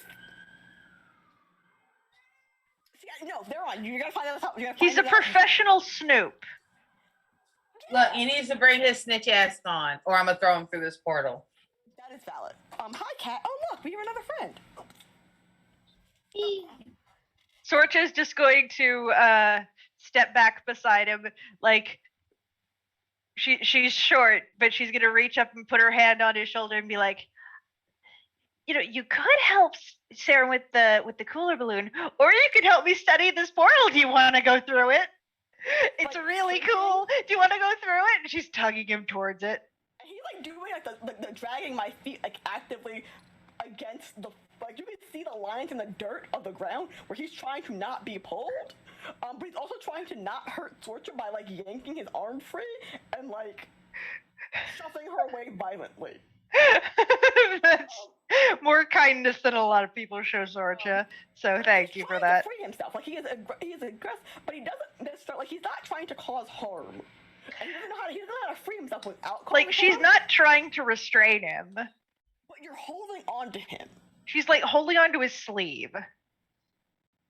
See, no, they're on. You're gonna find out. He's a professional snoop. Look, he needs to bring his snitch ass on, or I'm gonna throw him through this portal. That is valid. Hi, Kat. Oh, look, we have another friend. Sorcha's just going to step back beside him, like she's short, but she's gonna reach up and put her hand on his shoulder and be like, you know, you could help Sarah with the cooler balloon, or you could help me study this portal. Do you want to go through it? It's like, really cool. Do you want to go through it? And she's tugging him towards it. And he's like doing like the dragging my feet like actively against the, like you can see the lines in the dirt of the ground where he's trying to not be pulled. But he's also trying to not hurt Sorcha by like yanking his arm free and like shoving her away violently. That's more kindness than a lot of people show Sorcha. So thank you for that. To free himself, like he is aggressive, but he doesn't necessarily. Like he's not trying to cause harm. And he doesn't know how to free himself without. Like she's harm. not trying to restrain him. But you're holding on to him. She's like holding on to his sleeve.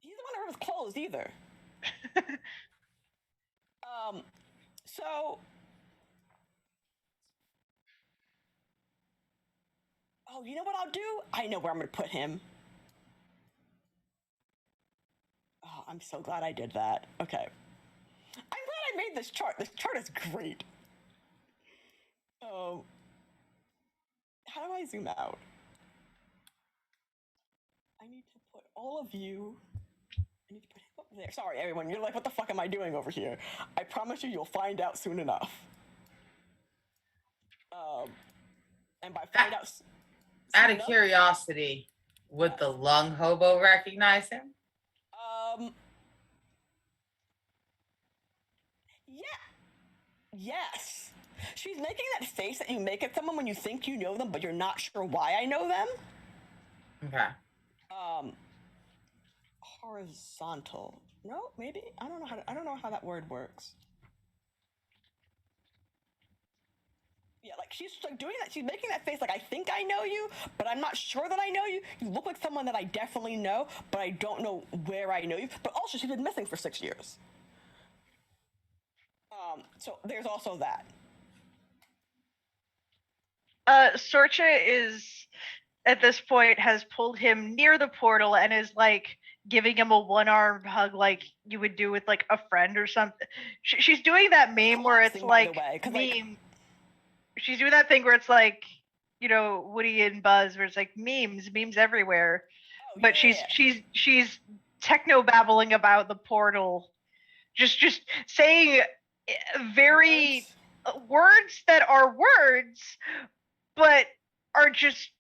He's the one who his clothes either. So. Oh, you know what I'll do? I know where I'm going to put him. Oh, I'm so glad I did that. Okay. I'm glad I made this chart. This chart is great. How do I zoom out? I need to put all of you... I need to put him up there. Sorry, everyone. You're like, what the fuck am I doing over here? I promise you'll find out soon enough. And by find out, Out of curiosity, would the lung hobo recognize him? Yeah. Yes. She's making that face that you make at someone when you think you know them, but you're not sure why I know them. Okay. Horizontal. No, maybe I don't know how that word works. Yeah, like she's like doing that. She's making that face like I think I know you, but I'm not sure that I know you. You look like someone that I definitely know, but I don't know where I know you. But also, she's been missing for 6 years. So there's also that. Sorcha is at this point has pulled him near the portal and is like giving him a one-armed hug like you would do with like a friend or something. She's doing that meme where it's like meme. She's doing that thing where it's like, you know, Woody and Buzz, where it's like memes everywhere. Oh, but yeah. she's techno babbling about the portal, just saying very words that are words, but are just.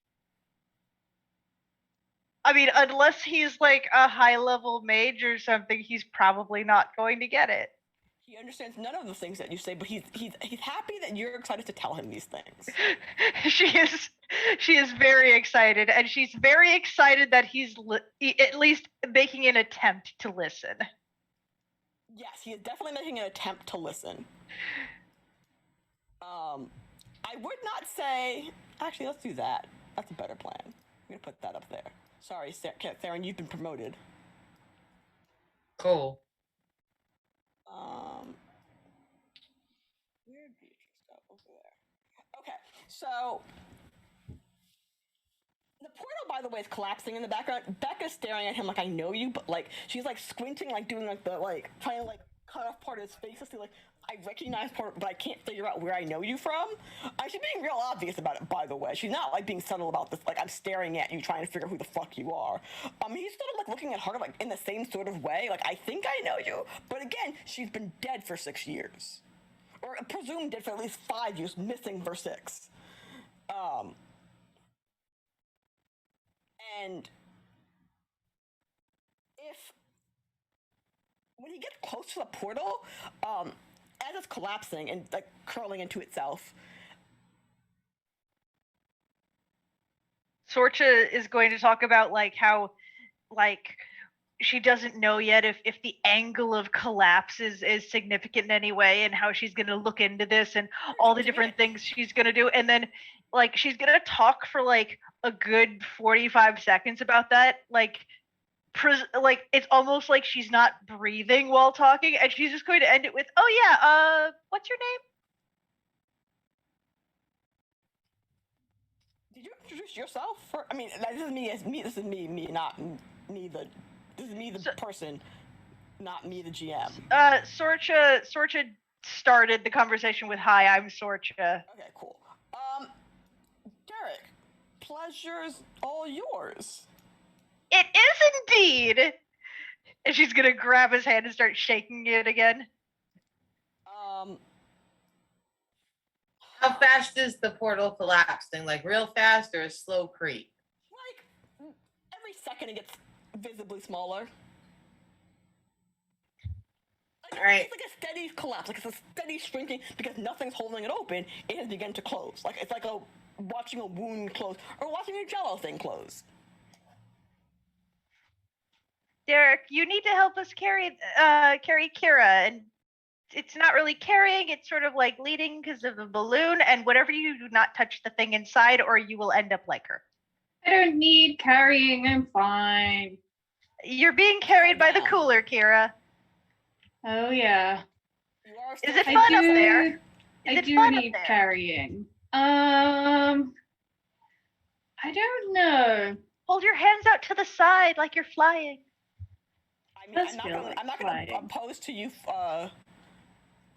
I mean, unless he's like a high-level mage or something, he's probably not going to get it. He understands none of the things that you say, but he's happy that you're excited to tell him these things. She is very excited, and she's very excited that he's at least making an attempt to listen. Yes, he is definitely making an attempt to listen. I would not say. Actually, let's do that. That's a better plan. I'm gonna put that up there. Sorry, Theron, you've been promoted. Cool. Where Beatrice go? Over there. Okay, so the portal, by the way, is collapsing in the background. Becca's staring at him like I know you, but like she's like squinting, like doing like the like trying to like cut off part of his face to see like I recognize part, but I can't figure out where I know you from. She's being real obvious about it, by the way. She's not like being subtle about this. Like I'm staring at you, trying to figure out who the fuck you are. He's sort of like looking at her like in the same sort of way. Like I think I know you, but again, she's been dead for 6 years, or presumed dead for at least 5 years, missing for 6. And if when he gets close to the portal, as it's collapsing and like curling into itself, Sorcha is going to talk about like how like she doesn't know yet if the angle of collapse is significant in any way, and how she's going to look into this and all the different things she's going to do, and then like she's going to talk for like a good 45 seconds about that, like it's almost like she's not breathing while talking, and she's just going to end it with, "Oh yeah, what's your name?" Did you introduce yourself? I mean, this is me as me. This is me, not me. This is me, the person, not me, the GM. Sorcha started the conversation with, "Hi, I'm Sorcha." Okay, cool. Derek, pleasure's all yours. It is indeed. And she's gonna grab his hand and start shaking it again. How fast is the portal collapsing? Like real fast or a slow creep? Like every second it gets visibly smaller. Like, all right. It's like a steady collapse. Like it's a steady shrinking because nothing's holding it open. It has begun to close. Like it's like watching a wound close or watching a jello thing close. Derek, you need to help us carry Kira, and it's not really carrying, it's sort of like leading because of the balloon, and whatever you do, not touch the thing inside or you will end up like her. I don't need carrying, I'm fine. You're being carried by the cooler, Kira. Oh yeah. Is it fun up there? I do need carrying. I don't know. Hold your hands out to the side like you're flying. I mean, I'm not gonna oppose to you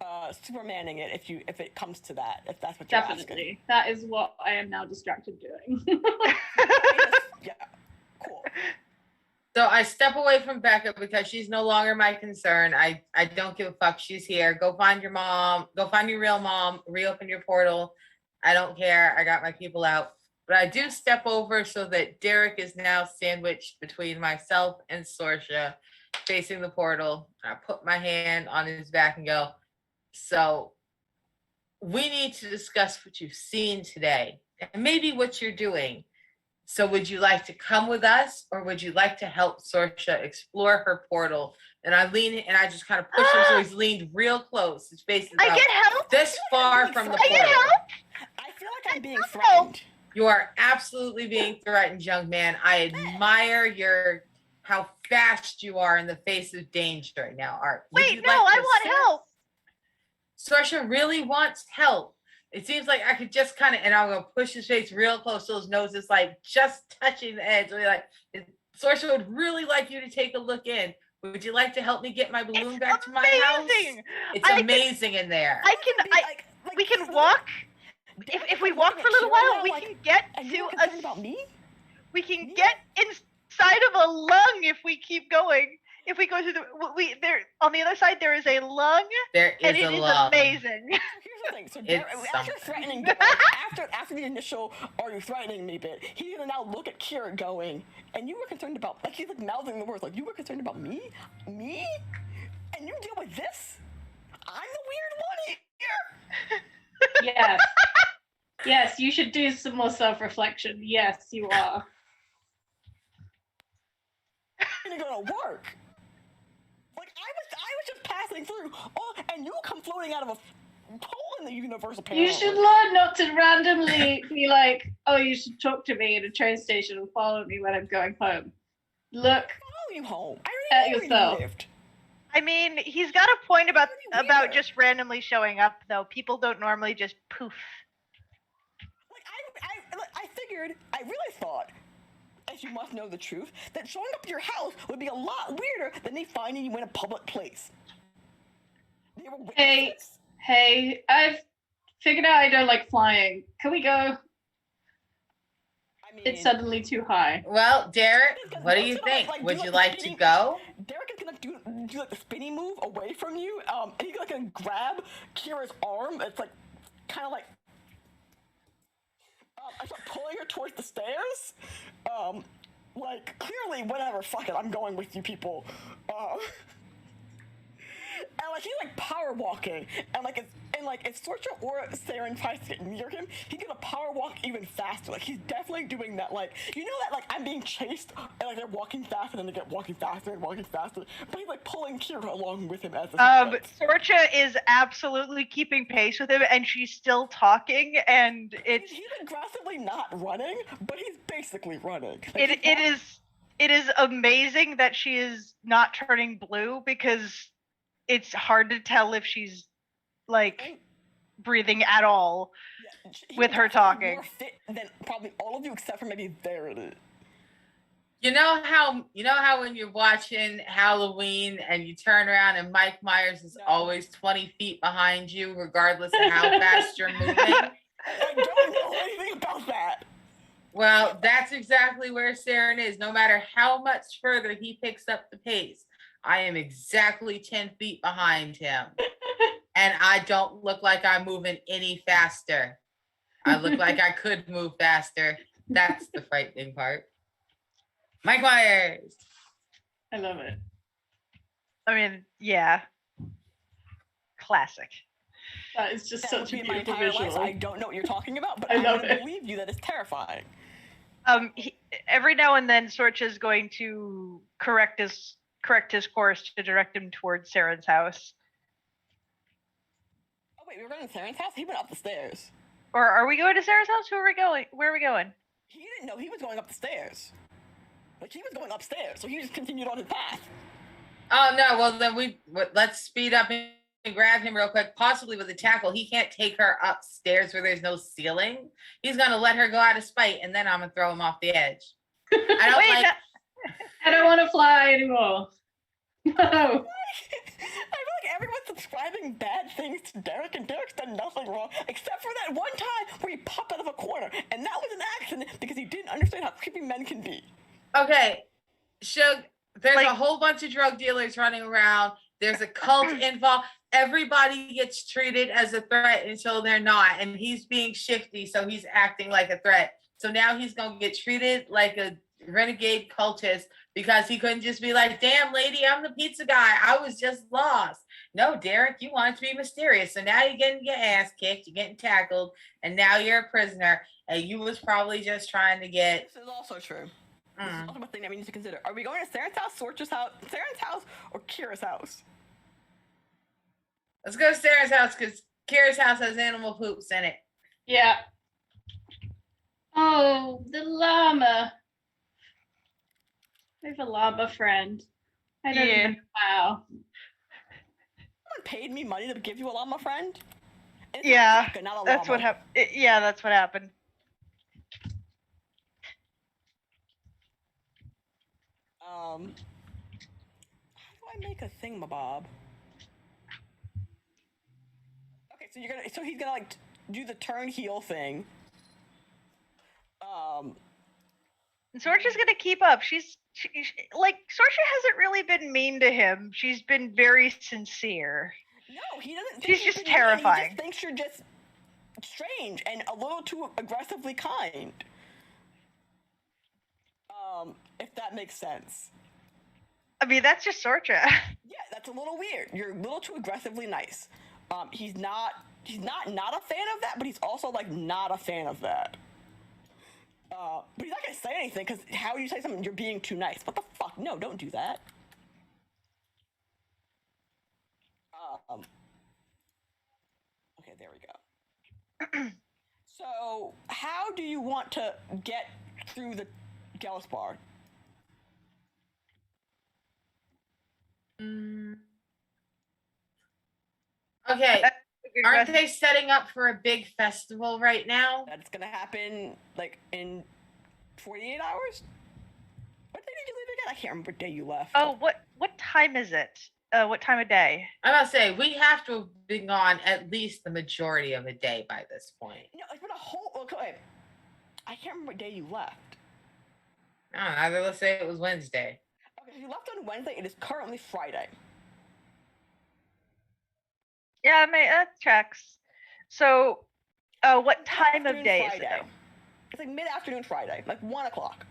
Supermaning it if it comes to that, if that's what you're asking. That is what I am now distracted doing. Yeah, cool. So I step away from Becca because she's no longer my concern. I don't give a fuck. She's here. Go find your mom. Go find your real mom. Reopen your portal. I don't care. I got my people out. But I do step over so that Derek is now sandwiched between myself and Sorsha, facing the portal. I put my hand on his back and go, so we need to discuss what you've seen today and maybe what you're doing. So would you like to come with us, or would you like to help Sorsha explore her portal? And I lean and I just kind of push him so he's leaned real close. His face is I about get help. this far from the I get portal. help. I feel like I'm being threatened. You are absolutely being threatened, young man. I admire how fast you are in the face of danger right now, Art. Would Wait, you no, like I to want assist? help. Sorsha really wants help. It seems like I could just kind of, and I'm gonna push his face real close so his nose is like just touching the edge. Like, Sorsha would really like you to take a look in. Would you like to help me get my balloon back to my house? Amazing. It's amazing in there. We can walk. If we walk for a little while, we can get to a. About me? We can get inside of a lung if we keep going. If we go through there on the other side, there is a lung, There is and it a is lung. amazing. Here's the thing. So after threatening, after the initial "are you threatening me" bit, he's gonna now look at Kira going, and you were concerned about, like, he's like mouthing the words, like, you were concerned about me, and you deal with this. I'm the weird one here. Yes. Yes, you should do some more self-reflection. Yes, you are. It's gonna work. Like, I was just passing through. Oh, and you come floating out of a hole in the universe, apparently. You should learn not to randomly be like, oh, you should talk to me at a train station and follow me when I'm going home. Look Follow you home. I at already know where yourself. you lived. I mean, he's got a point about Pretty weird. just randomly showing up, though. People don't normally just poof. Like, I figured, I really thought, as you must know the truth, that showing up at your house would be a lot weirder than me finding you in a public place. They were witnesses. Hey, I've figured out I don't like flying. Can we go? I mean, It's suddenly too high. Well, Derek, what do you think? Would you like to go? Derek is gonna do like the spinny move away from you, and he's like gonna grab Kira's arm. It's like kind of like I start pulling her towards the stairs. Like, clearly, whatever. Fuck it, I'm going with you people. And like he's like power walking, and if Sorcha or Saren tries to get near him, he's gonna power walk even faster. Like, he's definitely doing that. Like, you know that, like, I'm being chased, and like they're walking faster, and they get walking faster and walking faster. But he's like pulling Kira along with him as a Sorcha is absolutely keeping pace with him, and she's still talking, and it's he's aggressively not running, but he's basically running. Like, it is amazing that she is not turning blue, because it's hard to tell if she's like breathing at all with her talking. More fit than probably all of you, except for maybe Verity. You know how when you're watching Halloween and you turn around and Mike Myers is always 20 feet behind you, regardless of how fast you're moving? I don't know anything about that. Well, that's exactly where Saren is. No matter how much further he picks up the pace, I am exactly 10 feet behind him. And I don't look like I'm moving any faster. I look like I could move faster. That's the frightening part. Mike Myers. I love it. I mean, yeah. Classic. That is just That such would a be my beautiful entire life. visual. I don't know what you're talking about, but I love it. believe you that it's terrifying. Every now and then, Sorcha is going to correct his course to direct him towards Saren's house. Oh wait, we were going to Saren's house? He went up the stairs. Or are we going to Sarah's house? Where are we going? He didn't know he was going up the stairs. Like, he was going upstairs, so he just continued on his path. Oh no, well then let's speed up and grab him real quick, possibly with a tackle. He can't take her upstairs where there's no ceiling. He's gonna let her go out of spite, and then I'm gonna throw him off the edge. I don't want to fly anymore. No. I feel like everyone's subscribing bad things to Derek, and Derek's done nothing wrong, except for that one time where he popped out of a corner, and that was an accident because he didn't understand how creepy men can be. Okay, Shug, there's a whole bunch of drug dealers running around. There's a cult involved. everybody gets treated as a threat until they're not, and he's being shifty, so he's acting like a threat. So now he's gonna get treated like a renegade cultist because he couldn't just be like, damn lady, I'm the pizza guy, I was just lost. No, Derek, you wanted to be mysterious, so now you're getting your ass kicked, you're getting tackled, and now you're a prisoner, and you was probably just trying to get. This is also true. This is also a thing that we need to consider. Are we going to Saren's house, Sorcha's house, or Kira's house? Let's go to Sarah's house because Kira's house has animal poops in it. Yeah. Oh, the llama. I have a llama friend. I don't even know how. Someone paid me money to give you a llama friend? It's Yeah, a not a that's llama. what happened. Yeah, that's what happened. How do I make a thingamabob? Okay, so he's gonna like do the turn heel thing. And Sorcha's gonna keep up. She's like, Sorcha hasn't really been mean to him. She's been very sincere. No, he doesn't. She's Think just you're mean. terrifying. He just thinks you're just strange and a little too aggressively kind. If that makes sense. I mean, that's just Sorcha. Yeah, that's a little weird. You're a little too aggressively nice. He's not a fan of that, but he's also like not a fan of that. But he's not gonna say anything because how would you say something? You're being too nice. What the fuck? No, don't do that. Okay, there we go. So, how do you want to get through the Gellsbar? Okay, That's a good aren't question. they setting up for a big festival right now? That's gonna happen like in 48 hours? What day did you leave again? I can't remember what day you left. Oh, what time is it? What time of day? I'm about to say, we have to have been gone at least the majority of a day by this point. No, it's been a whole. Okay, I can't remember what day you left. I don't know, either let's say it was Wednesday. Okay, so you left on Wednesday. It is currently Friday. Yeah, that tracks. So, what time of Mid-afternoon day is it? Friday. Though? It's like mid-afternoon Friday, like 1 o'clock.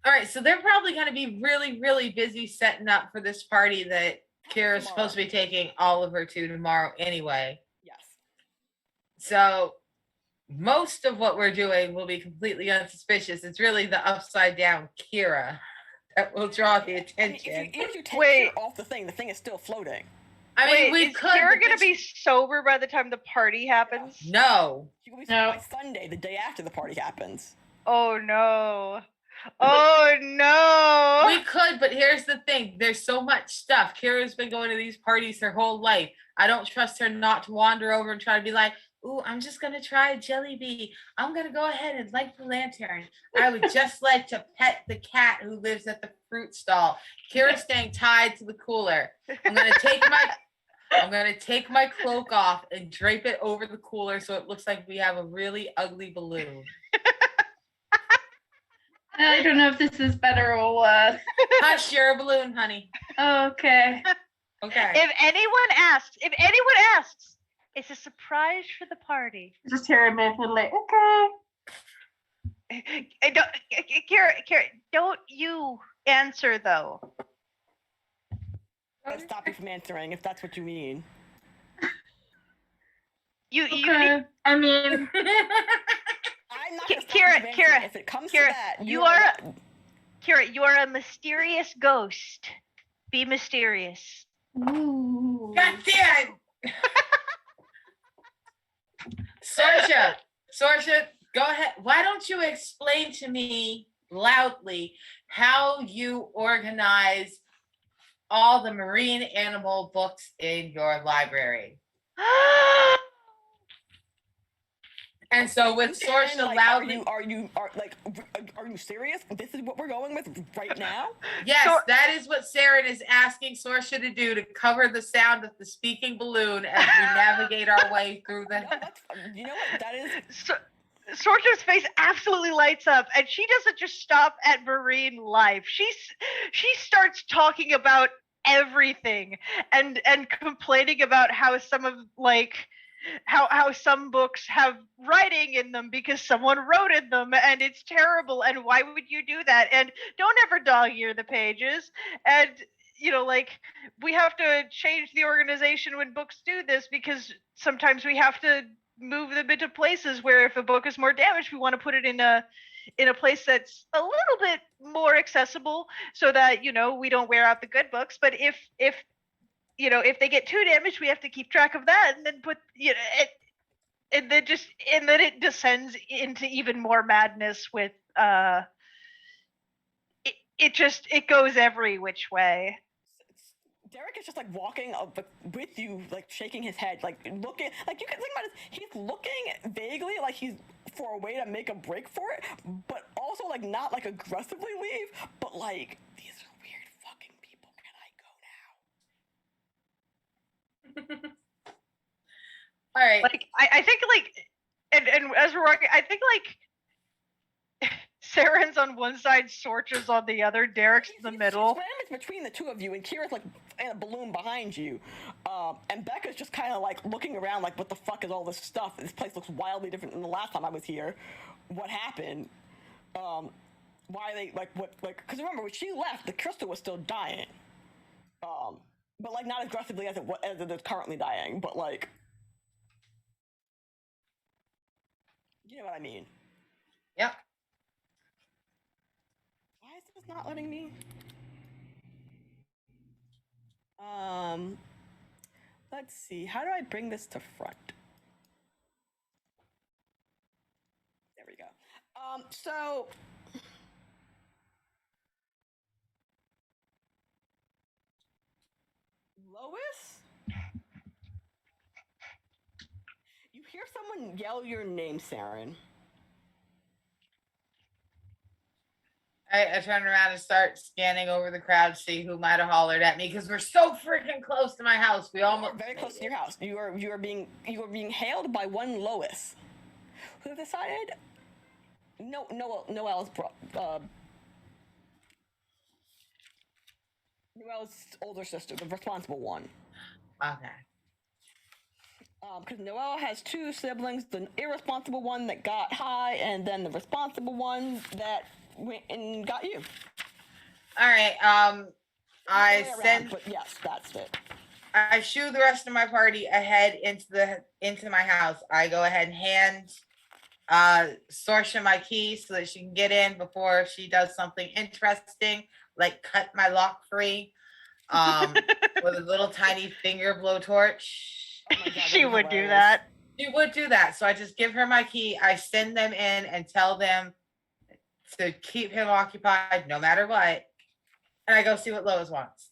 All right, so they're probably going to be really, really busy setting up for this party that Kira's supposed to be taking Oliver to tomorrow anyway. Yes. So most of what we're doing will be completely unsuspicious. It's really the upside down Kira that will draw the attention. I mean, if you take Wait. Kira off the thing is still floating. I mean, Wait, we is could. Kira but gonna this- be sober by the time the party happens? No. She will be No. by Sunday, the day after the party happens. Oh no. Oh no. We could, but here's the thing. There's so much stuff. Kira's been going to these parties her whole life. I don't trust her not to wander over and try to be like, ooh, I'm just going to try a jelly bee. I'm going to go ahead and light the lantern. I would just like to pet the cat who lives at the fruit stall. Kira's staying tied to the cooler. I'm going to take my cloak off and drape it over the cooler so it looks like we have a really ugly balloon. I don't know if this is better or worse. Hush, you're a balloon, honey. Okay. Okay. If anyone asks, it's a surprise for the party. Just hear him and like, okay. Kira, don't you answer though. I'm gonna stop you from answering if that's what you mean. You need, Okay. I mean, I'm not Ki- gonna stop you from answering. Kira, If it comes Kira, to that, you are Kira, you are a mysterious ghost. Be mysterious. ooh. God damn it! Sorsha, go ahead. Why don't you explain to me loudly how you organize all the marine animal books in your library? And so with Sorsha like, loudly, are you serious? This is what we're going with right now? yes, Sor- that is what Saren is asking Sorsha to do, to cover the sound of the speaking balloon as we navigate our way through the. No, that's, you know what? That is. Sorcha's face absolutely lights up, and she doesn't just stop at marine life. She starts talking about everything and complaining about how some of like how some books have writing in them because someone wrote in them and it's terrible and why would you do that and don't ever dog-ear the pages and like we have to change the organization when books do this because sometimes we have to move them into places where if a book is more damaged we want to put it in a place that's a little bit more accessible so that we don't wear out the good books but if they get too damaged we have to keep track of that and then put it, and then it descends into even more madness with it goes every which way. Derek is just like walking with you, like shaking his head, like looking, like you can think about it. He's looking vaguely like he's for a way to make a break for it, but also like not like aggressively leave, but like these are weird fucking people. Can I go now? All right. Like I think like and as we're walking, I think like Saren's on one side, Sorcha's on the other, Derek's in the middle. It's between the two of you, and Kira's like in a balloon behind you, and Becca's just kind of like looking around, like, what the fuck is all this stuff? This place looks wildly different than the last time I was here. What happened? Why they because remember when she left, the crystal was still dying, but like not as aggressively as it is currently dying, but like, you know what I mean? Yep. Why is this not letting me? Let's see. How do I bring this to front? There we go. So Lois? You hear someone yell your name, Saren. I turn around and start scanning over the crowd to see who might have hollered at me because we're so freaking close to my house. We almost very close to your house. You are being hailed by one Lois, who decided Noelle's older sister, the responsible one. Okay. Because Noelle has two siblings, the irresponsible one that got high, and then the responsible one that went and got you. All right. I send. But yes, that's it. I shoo the rest of my party ahead into my house. I go ahead and hand Sorsha my key so that she can get in before she does something interesting, like cut my lock free with a little tiny finger blowtorch. Oh my God, she would do that. She would do that. So I just give her my key. I send them in and tell them to keep him occupied no matter what. And I go see what Lois wants.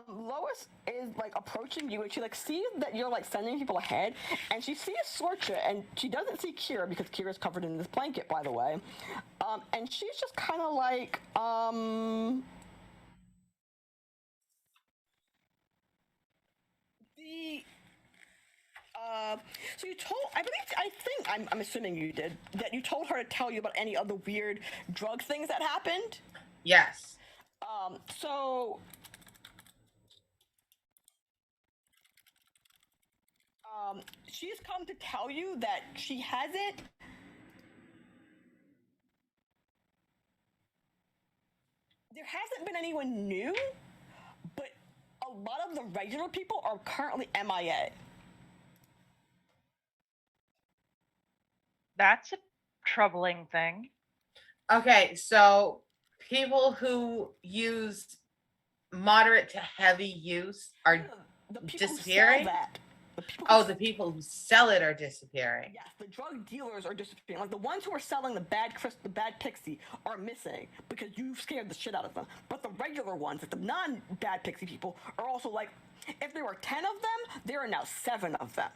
Lois is like approaching you and she like sees that you're like sending people ahead and she sees Sorcha and she doesn't see Kira because Kira's covered in this blanket, by the way. And she's just kind of like, so you told, I'm assuming you did, that you told her to tell you about any other weird drug things that happened? Yes. So she's come to tell you that she hasn't there hasn't been anyone new, but a lot of the regular people are currently MIA. That's a troubling thing. Okay, so people who use moderate to heavy use are the people disappearing? Who sell that. The people who sell it are disappearing. Yes, the drug dealers are disappearing. Like the ones who are selling the bad pixie are missing because you scared the shit out of them. But the regular ones, the non-bad pixie people, are also like, if there were 10 of them, there are now 7 of them.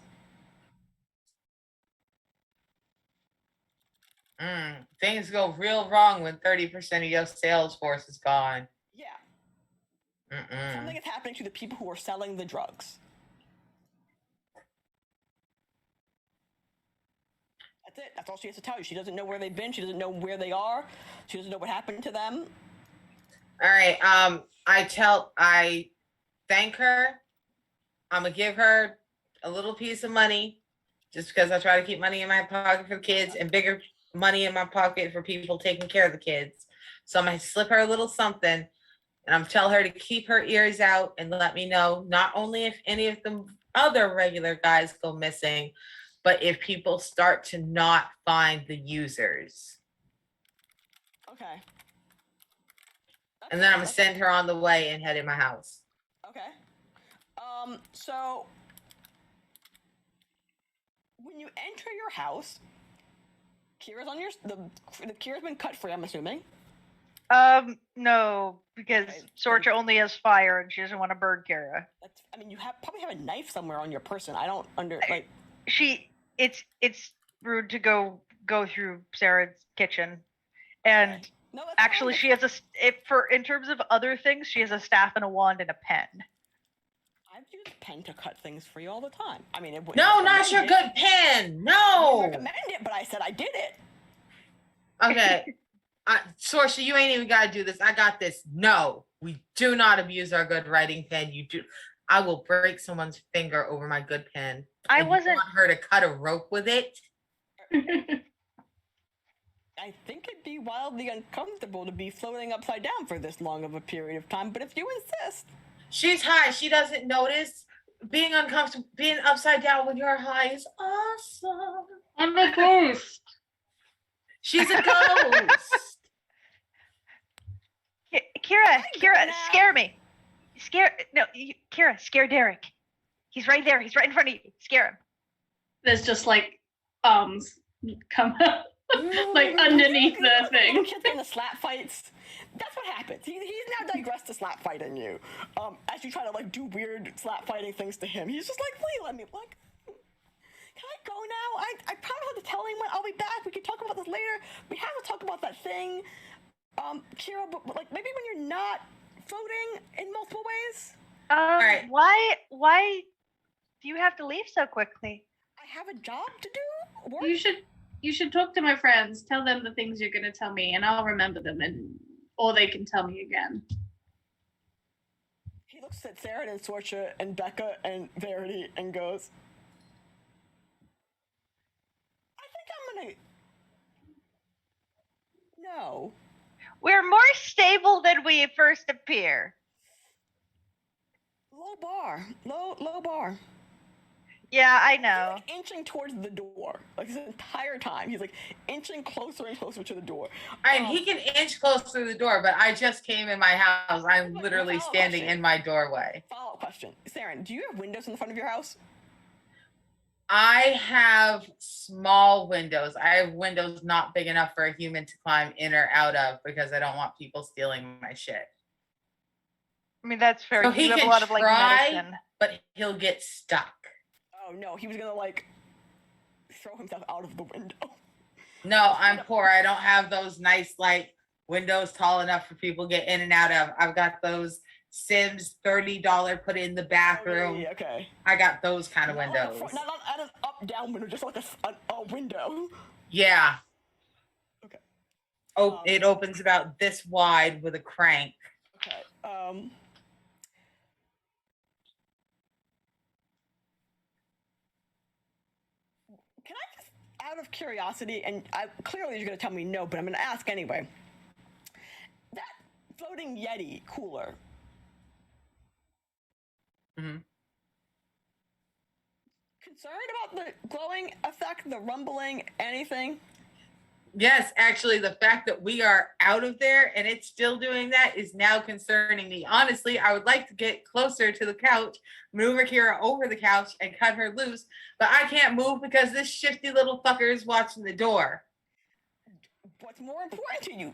Things go real wrong when 30% of your sales force is gone. Yeah. Something is happening to the people who are selling the drugs. That's it. That's all she has to tell you. She doesn't know where they've been. She doesn't know where they are. She doesn't know what happened to them. All right. I thank her. I'm gonna give her a little piece of money just because I try to keep money in my pocket for the kids and bigger money in my pocket for people taking care of the kids. So I'm gonna slip her a little something and I'm tell her to keep her ears out and let me know not only if any of the other regular guys go missing, but if people start to not find the users. Okay. And then I'm gonna send her on the way and head in my house. Okay. So when you enter your house, Kira's on your the Kira's been cut free, I'm assuming. No, because Okay, Sorcha only has fire and she doesn't want to burn Kira. That's, I mean, you probably have a knife somewhere on your person. I don't like. It's rude to go through Sarah's kitchen, and Okay. No, that's actually fine. she has in terms of other things, she has a staff and a wand and a pen. I've used a pen to cut things free all the time. I mean, No, not your good pen. I didn't No. recommend it, but I said I did it. Okay. Sorcha, you ain't even got to do this. I got this. No, we do not abuse our good writing pen. You do. I will break someone's finger over my good pen. I And you wasn't. want her to cut a rope with it? I think it'd be wildly uncomfortable to be floating upside down for this long of a period of time, but if you insist. She's high. She doesn't notice. Being uncomfortable, being upside down when you're high is awesome. I'm a ghost. She's a ghost. Kira, now. scare me. Kira, scare Derek. He's right there. He's right in front of you. Scare him. There's just like arms come up, like underneath the thing. Kids in the slap fights. That's what happens. He's now digressed to slap fighting you. As you try to like do weird slap fighting things to him, he's just like, "Please let me like." Can I go now? I probably have to tell him when I'll be back. We can talk about this later. We have to talk about that thing. Kira, but like maybe when you're not floating in multiple ways. right. Why do you have to leave so quickly? I have a job to do. Work. You should talk to my friends. Tell them the things you're gonna tell me, and I'll remember them, or they can tell me again. He looks at Sarah and Sorcha and Becca and Verity and goes, I think I'm gonna. No. We're more stable than we first appear. Low bar. Low bar. Yeah, I He's know. like inching towards the door. Like this entire time. He's like inching closer and closer to the door. All right, he can inch close to the door, but I just came in my house. I'm literally standing in my doorway. Follow-up question. Saren, do you have windows in the front of your house? I have small windows. I have windows not big enough for a human to climb in or out of because I don't want people stealing my shit. I mean, that's fair. So You he have a can lot of like try, medicine. but he'll get stuck. Oh no, he was gonna like throw himself out of the window. No, I'm poor. I don't have those nice like windows tall enough for people to get in and out of. I've got those Sims $30 put in the bathroom. Oh, yeah, okay. I got those kind of Not like windows. not an up-down window, just like a window. Yeah. Okay. Oh, it opens about this wide with a crank. Okay. Can I just, out of curiosity, and clearly you're gonna tell me no, but I'm gonna ask anyway. That floating Yeti cooler. Mm-hmm. Concerned about the glowing effect, the rumbling, anything? Yes, actually, the fact that we are out of there and it's still doing that is now concerning me. Honestly, I would like to get closer to the couch, maneuver Kira over the couch, and cut her loose, but I can't move because this shifty little fucker is watching the door. What's more important to you?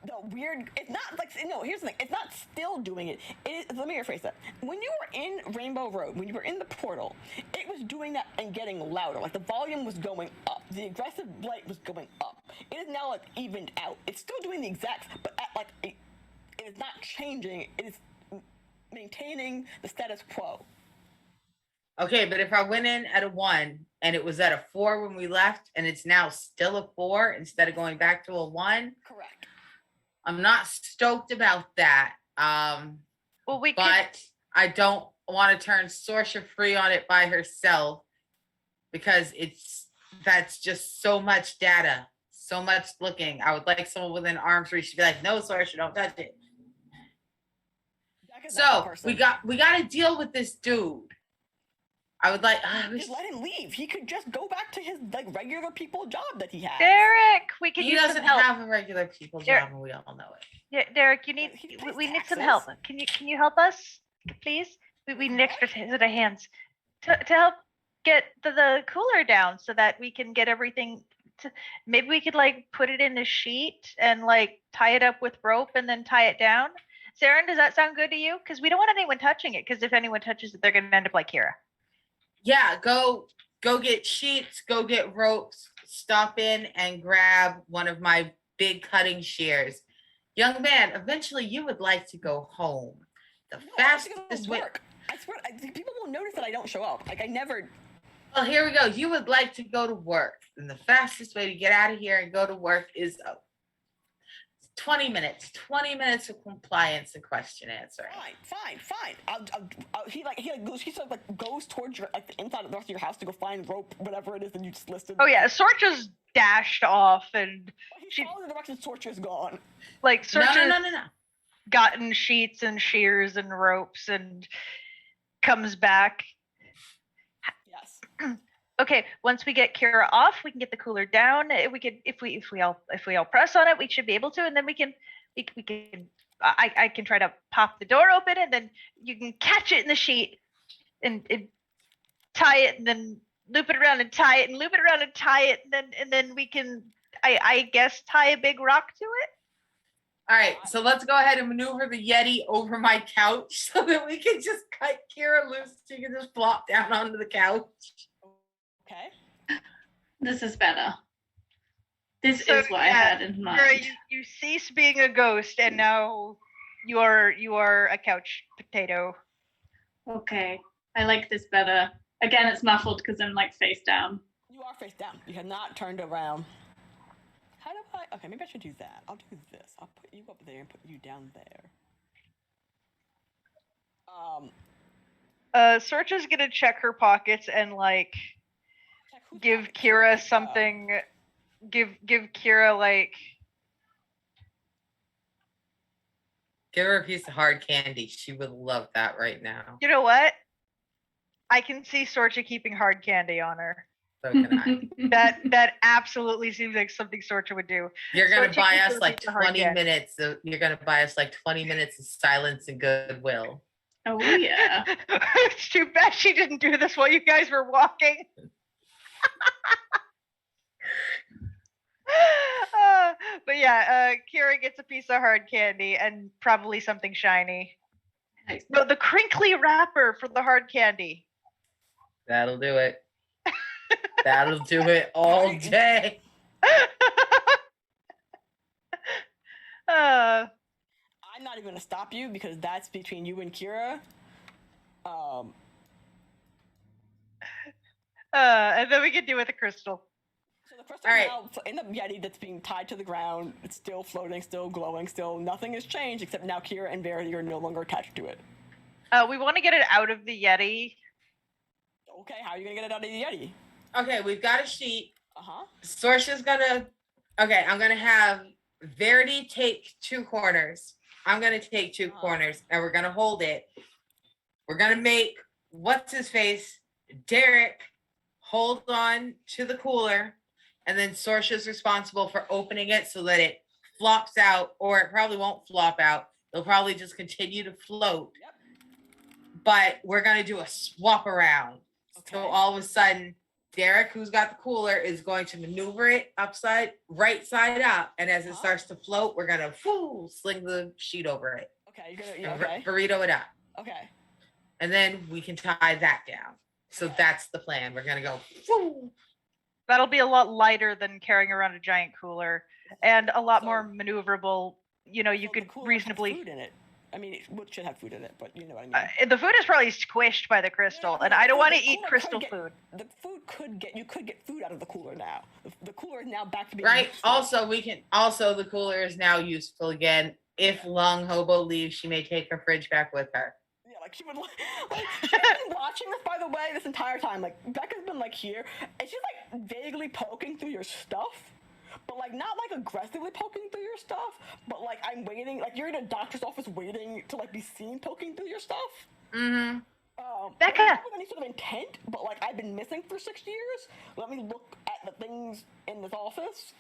The weird, it's not like, no, here's the thing, it's not still doing it. Let me rephrase that. When you were in Rainbow Road, when you were in the portal, it was doing that and getting louder. Like the volume was going up. The aggressive light was going up. It is now like evened out. It's still doing the exact, but at like, it is not changing. It is maintaining the status quo. Okay, but if I went in at a 1 and it was at a 4 when we left and it's now still a 4 instead of going back to a 1. Correct. I'm not stoked about that. Well, we but I don't want to turn Sorsha free on it by herself because that's just so much data, so much looking. I would like someone within arm's reach to be like, no, Sorsha, don't touch it. So we got to deal with this dude. I would like just let him leave. He could just go back to his like regular people job that he has. Derek, we could he use doesn't some help. have a regular people job, and we all know it. Yeah, Derek, you need we need some help. Can you help us, please? We need extra set of hands to help get the cooler down so that we can get everything. Maybe we could like put it in a sheet and like tie it up with rope and then tie it down. Saren, does that sound good to you? Because we don't want anyone touching it. Because if anyone touches it, they're gonna end up like Kira. Yeah, go get sheets, go get ropes, stop in and grab one of my big cutting shears. Young man, eventually you would like to go home. The fastest way. I swear, people will notice that I don't show up. Like I never. Well, here we go. You would like to go to work, and the fastest way to get out of here and go to work is 20 minutes. 20 minutes of compliance and question answering. Fine. He goes towards your like the inside of the rest of your house to go find rope, whatever it is that you just listed. Oh yeah, Sorcha's dashed off and she follows the direction Sorcha's gone. Like Sorcha's no. gotten sheets and shears and ropes and comes back. Yes. Okay, once we get Kira off, we can get the cooler down. We could, if we all press on it, we should be able to, and then we can. I can try to pop the door open, and then you can catch it in the sheet, and tie it, and then loop it around and tie it, and loop it around and tie it, and then we can, I guess, tie a big rock to it. All right, so let's go ahead and maneuver the Yeti over my couch so that we can just cut Kira loose. So you can just flop down onto the couch. Okay. This is better. This is what I had in mind. You cease being a ghost, and now you are a couch potato. Okay, I like this better. Again, it's muffled because I'm like face down. You are face down. You have not turned around. How do I? Okay, maybe I should do that. I'll do this. I'll put you up there and put you down there. Sorcha's gonna check her pockets and like give Kira something. Give Kira like. Give her a piece of hard candy. She would love that right now. You know what? I can see Sorcha keeping hard candy on her. So can I. That absolutely seems like something Sorcha would do. You're gonna buy us like 20 candy. minutes. You're gonna buy us like 20 minutes of silence and goodwill. Oh yeah. It's too bad she didn't do this while you guys were walking. But yeah, Kira gets a piece of hard candy and probably something shiny. Nice. No, the crinkly wrapper for the hard candy. That'll do it. That'll do it all day. I'm not even gonna stop you because that's between you and Kira. And then we can do with the crystal. So the crystal now in the Yeti that's being tied to the ground, it's still floating, still glowing, still nothing has changed except now Kira and Verity are no longer attached to it. We want to get it out of the Yeti. Okay, how are you gonna get it out of the Yeti? Okay, we've got a sheet. Uh-huh. Sorsha's gonna. Okay, I'm gonna have Verity take 2 corners. I'm gonna take 2 corners, and we're gonna hold it. We're gonna make what's his face, Derek, hold on to the cooler, and then Sorsha's responsible for opening it so that it flops out, or it probably won't flop out. It'll probably just continue to float. Yep. But we're gonna do a swap around. Okay. So all of a sudden, Derek, who's got the cooler, is going to maneuver it right side up, and as it starts to float, we're gonna sling the sheet over it. Okay, you're okay. Burrito it up. Okay. And then we can tie that down. So that's the plan. We're gonna go. That'll be a lot lighter than carrying around a giant cooler, and a lot more maneuverable. You know, you could reasonably. Food in it. I mean, it should have food in it, but you know what I mean. The food is probably squished by the crystal, and I don't want to eat crystal food. The food you could get food out of the cooler now. The cooler is now back to being Right. useful. Also the cooler is now useful again. If Long Hobo leaves, she may take her fridge back with her. Yeah, Like she would she's been watching this, by the way, this entire time. Like Becca's been like here, and she's like vaguely poking through your stuff, but like not like aggressively poking through your stuff. But like I'm waiting, like you're in a doctor's office waiting to like be seen poking through your stuff. Mm-hmm. Becca! Not with any sort of intent, but like I've been missing for 6 years. Let me look at the things in this office.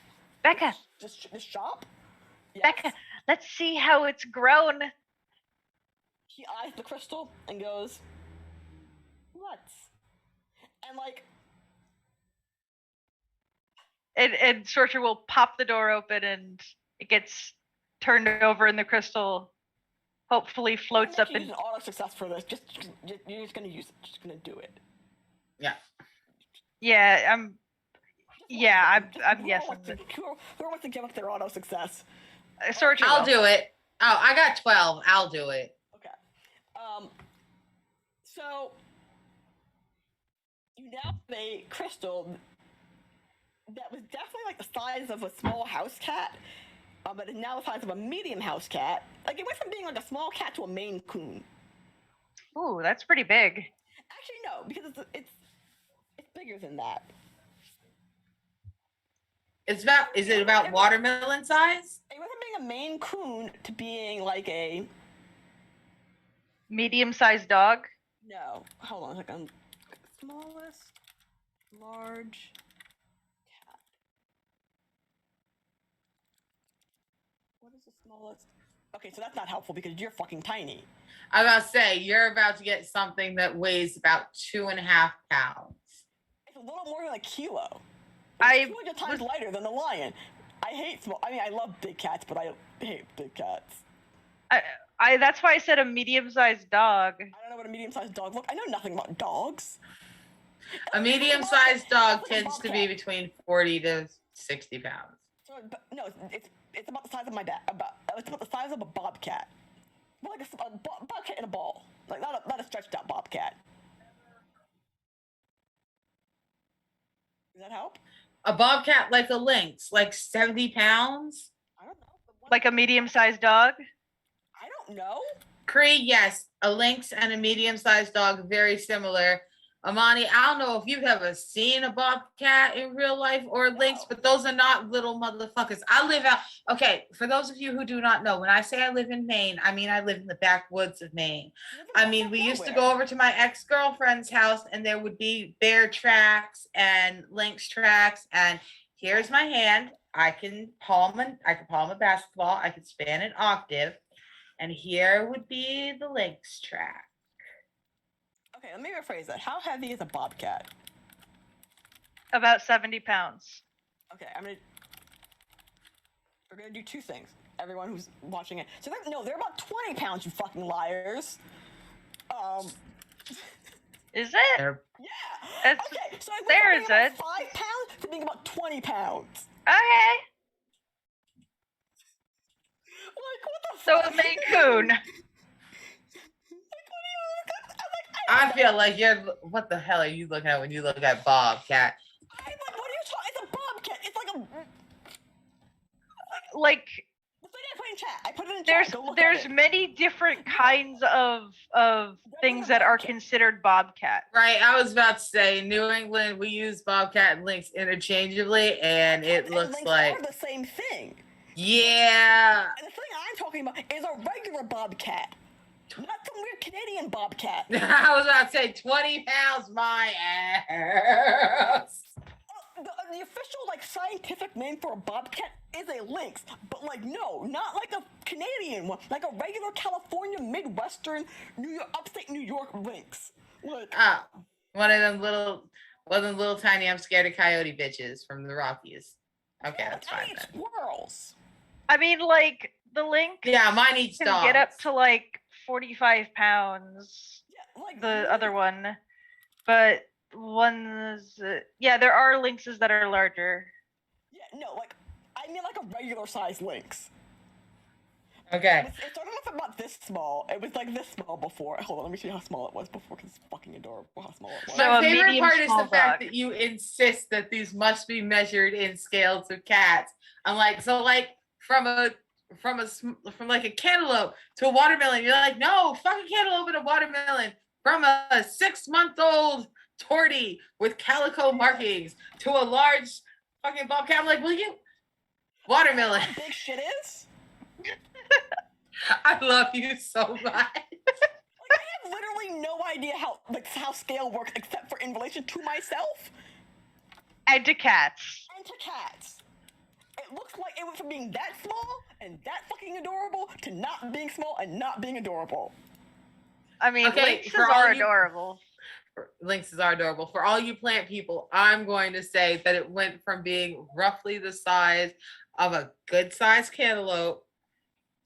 Becca! This shop. Yes. Becca, let's see how it's grown. He eyes the crystal and goes, "What?" And like, And Sorcher will pop the door open and it gets turned over and the crystal hopefully floats up use and an auto success for this. You're just gonna use it. Just gonna do it. Yeah. yeah, I'm Who yes. wants to give up their auto success? Sorcher I'll will. do it. Oh, I got 12. I'll do it. Okay. So you now have a crystal that was definitely like the size of a small house cat, but is now the size of a medium house cat. Like it went from being like a small cat to a Maine Coon. Ooh, that's pretty big. Actually, no, because it's bigger than that. Is it about watermelon size? It went from being a Maine Coon to being like a Medium-sized dog. no. Hold on a second. Smallest large cat. What is the smallest? Okay, so that's not helpful because you're fucking tiny. I was about to say, you're about to get something that weighs about 2.5 pounds. It's a little more than a kilo. I It's 200 times lighter than a lion. I hate small. I mean, I love big cats, but I hate big cats. I that's why I said a medium-sized dog. I don't know what a medium-sized dog looks. I know nothing about dogs. A medium-sized dog It's like a tends to be bobcat. between 40 to 60 pounds. So, but no, it's about the size of my dad. It's about the size of a bobcat. Well, like a bobcat in a ball. Like not a stretched out bobcat. Does that help? A bobcat like a lynx, like 70 pounds. I don't know. Like a medium-sized dog. I don't know. Cree, yes, a lynx and a medium-sized dog, very similar. Amani, I don't know if you've ever seen a bobcat in real life or a lynx, No. but those are not little motherfuckers. I live out. Okay, for those of you who do not know, when I say I live in Maine, I mean I live in the backwoods of Maine. I mean, we used to go over to my ex-girlfriend's house and there would be bear tracks and lynx tracks. And here's my hand. I can palm a basketball. I can span an octave. And here would be the lynx track. Okay, let me rephrase that. How heavy is a bobcat? About 70 pounds. Okay, we're gonna do two things. Everyone who's watching it. So they're about 20 pounds, you fucking liars. Is it? They're Yeah. It's- Okay, so I there went is from being it. about 5 pounds to being about 20 pounds. Okay. Like, what the So fuck? a Maine Coon. I feel like what the hell are you looking at when you look at bobcat? I'm like, what are you talking? It's a bobcat. It's like a. Like The thing I put in chat. I put it in there's chat. Go look there's at it. many different kinds of things that are considered bobcat. Right, I was about to say New England, we use bobcat and lynx interchangeably, and it And looks lynx like are the same thing. yeah. And the thing I'm talking about is a regular bobcat, not some weird Canadian bobcat. I was about to say 20 pounds, my ass. The official like scientific name for a bobcat is a lynx, but like no, not like a Canadian one, like a regular California, Midwestern, upstate New York lynx. Like, Oh, one of them little tiny I'm scared of coyote bitches from the Rockies. Okay, that's I fine eat then. squirrels. I mean, like the lynx Yeah, mine eats can dogs. get up to like 45 pounds. Yeah, like The other one, but ones. Yeah, there are lynxes that are larger. Yeah, no, like I mean like a regular sized lynx. Okay. It started off about this small. It was like this small before. Hold on, let me see how small it was before, because it's fucking adorable how small it was. So My a favorite medium part is the small fact dog. that you insist that these must be measured in scales of cats. I'm like, so like from a from like a cantaloupe to a watermelon. You're like, no, fuck a cantaloupe and a watermelon. From a 6-month-old tortie with calico markings to a large fucking bobcat. I'm like, will you? Watermelon. How big shit is? I love you so much. I have literally no idea how scale works except for in relation to myself And to cats. and to cats. It looks like it went from being that small and that fucking adorable to not being small and not being adorable. I mean, Okay, lynxes for all are you- adorable. Lynxes are adorable. For all you plant people, I'm going to say that it went from being roughly the size of a good sized cantaloupe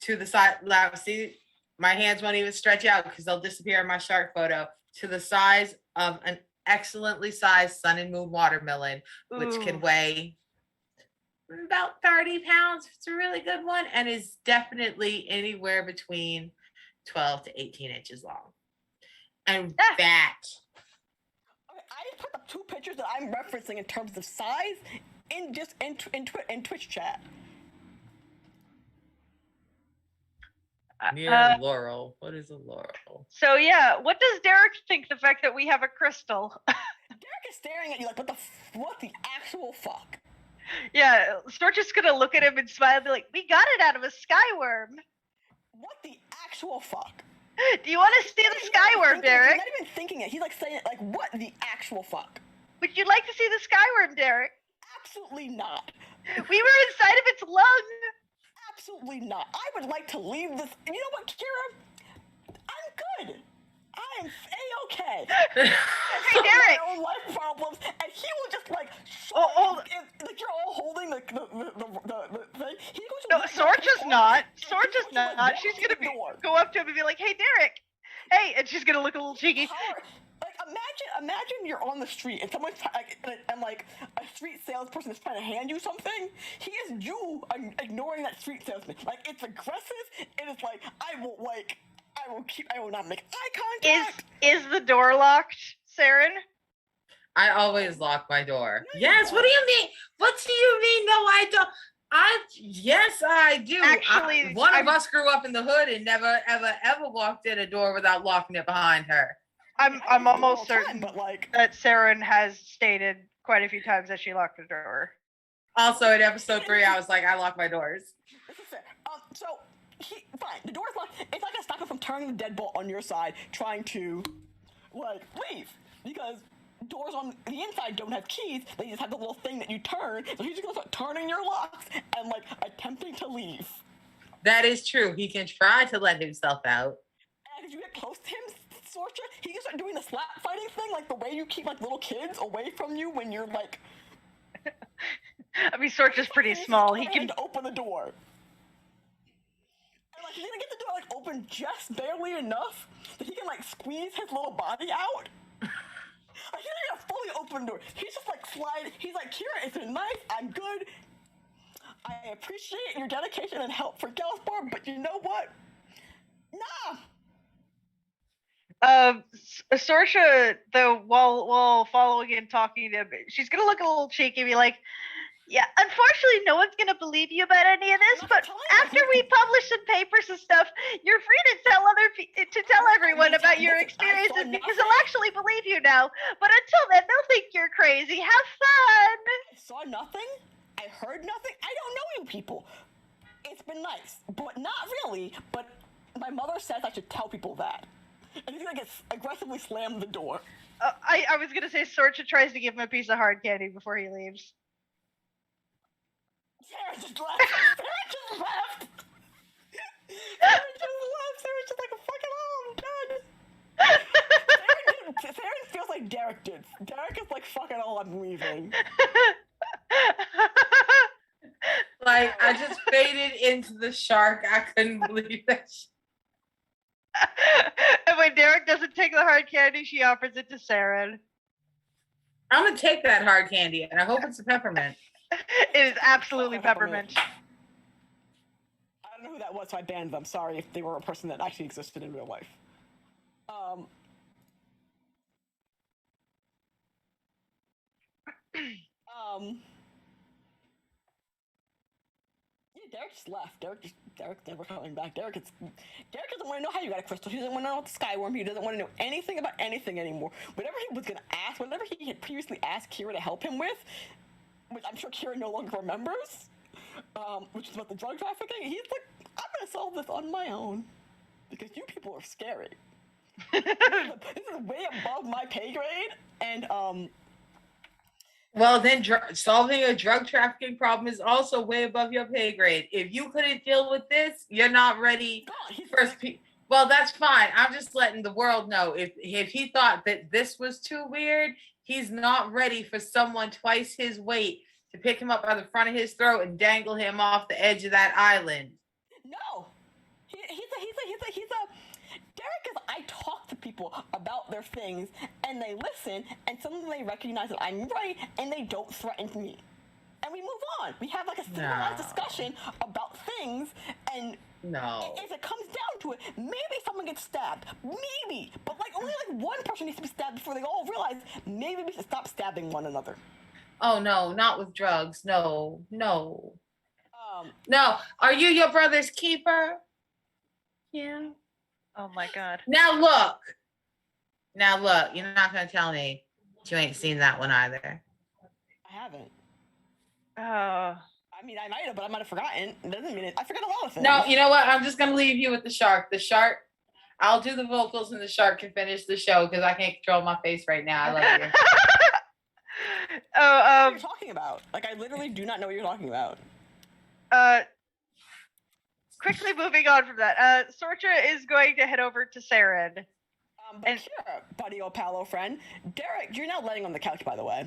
to the size. See, my hands won't even stretch out because they'll disappear in my shark photo. To the size of an excellently sized sun and moon watermelon, which can Ooh. weigh about 30 pounds. It's a really good one, and is definitely anywhere between 12 to 18 inches long. And that. I put up 2 pictures that I'm referencing in terms of size in Twitch chat. Near Laurel. What is a Laurel? So yeah, what does Derek think the fact that we have a crystal? Derek is staring at you like, what the actual fuck? Yeah, Storch is gonna look at him and smile and be like, we got it out of a skyworm. What the actual fuck? Do you want to see the skyworm, Derek? He's not even thinking it. He's like saying it like, what the actual fuck? Would you like to see the skyworm, Derek? Absolutely not. We were inside of its lung. Absolutely not. I would like to leave this. You know what, Kira? I'm good. I am a-okay. Hey, Derek. My own life problems, and he will just like. Like you're all holding the thing. He goes. No, Sorge is not. Sorge is not. She's gonna go up to him and be like, "Hey, Derek." Hey, and she's gonna look a little cheeky. Like imagine you're on the street and someone's and like a street salesperson is trying to hand you something. He is you ignoring that street salesman. Like it's aggressive. It is like I will not make eye contact. Is the door locked, Saren? I always lock my door. Yes. What do you mean? What do you mean? No, I don't. Yes, I do. Actually, one of us grew up in the hood and never, ever walked in a door without locking it behind her. I'm almost certain but like that Saren has stated quite a few times that she locked the door. Also, in episode 3, I was like, I lock my doors. This is fair. So fine. The door's locked. It's not gonna stop him from turning the deadbolt on your side, trying to like leave because doors on the inside don't have keys. They just have the little thing that you turn. So he's just gonna start turning your locks and like attempting to leave. That is true. He can try to let himself out. And if you get close to him, Sorcha, he can start doing the slap fighting thing, like the way you keep like little kids away from you when you're like. I mean, Sorcha's pretty small. He can open the door. And like he's gonna get the door like open just barely enough that he can like squeeze his little body out. Like he's not gonna fully open the door. He's just like slide. He's like, Kira, it's a knife. I'm good. I appreciate your dedication and help for Gelsbar, but you know what? Nah. Sorcha, though, while following and talking to him, she's gonna look a little cheeky and be like, yeah, unfortunately, no one's gonna believe you about any of this. But after we publish some papers and stuff, you're free to tell everyone about your experiences because they'll actually believe you now. But until then, they'll think you're crazy. Have fun. I saw nothing. I heard nothing. I don't know you people. It's been nice, but not really. But my mother says I should tell people that. And he's gonna get aggressively slam the door. I was gonna say Sorcha tries to give him a piece of hard candy before he leaves. Sarah just left. Sarah just left. Sarah's just like, fuck it all, I'm done. Sarah feels like Derek did. Derek is like, fuck it all, I'm leaving. Like, I just faded into the shark. I couldn't believe that. And when Derek doesn't take the hard candy, she offers it to Saren. I'm gonna take that hard candy, and I hope it's a peppermint. It is absolutely peppermint. I don't know who that was, so I banned them. Sorry if they were a person that actually existed in real life. Yeah, Derek just left. Derek never coming back. Derek doesn't want to know how you got a crystal. He doesn't want to know about the Skyworm. He doesn't want to know anything about anything anymore. Whatever he was gonna ask, whatever he had previously asked Kira to help him with, which I'm sure Kira no longer remembers, which is about the drug trafficking. He's like, I'm gonna solve this on my own because you people are scary. This is way above my pay grade, and Well, then solving a drug trafficking problem is also way above your pay grade. If you couldn't deal with this, you're not ready. Well, that's fine. I'm just letting the world know. If he thought that this was too weird, he's not ready for someone twice his weight to pick him up by the front of his throat and dangle him off the edge of that island. No, he's a. Derek is. I talk to people about their things, and they listen, and suddenly they recognize that I'm right, and they don't threaten me, and we move on. We have like a civilized discussion about things, and if it comes down to it, maybe someone gets stabbed, maybe, but like only like one person needs to be stabbed before they all realize maybe we should stop stabbing one another. Oh no, not with drugs. No. No. Are you your brother's keeper? Yeah. Oh my god. Now look. You're not gonna tell me you ain't seen that one either. I haven't. Oh. I mean, I might have, but I might have forgotten. It doesn't mean it. I forget a lot of things. No, you know what? I'm just gonna leave you with the shark. The shark. I'll do the vocals, and the shark can finish the show because I can't control my face right now. I love you. What are you talking about? Like, I literally do not know what you're talking about. Quickly moving on from that, Sorcha is going to head over to Saren. But sure, buddy, old pal, old friend. Derek, you're now laying on the couch, by the way.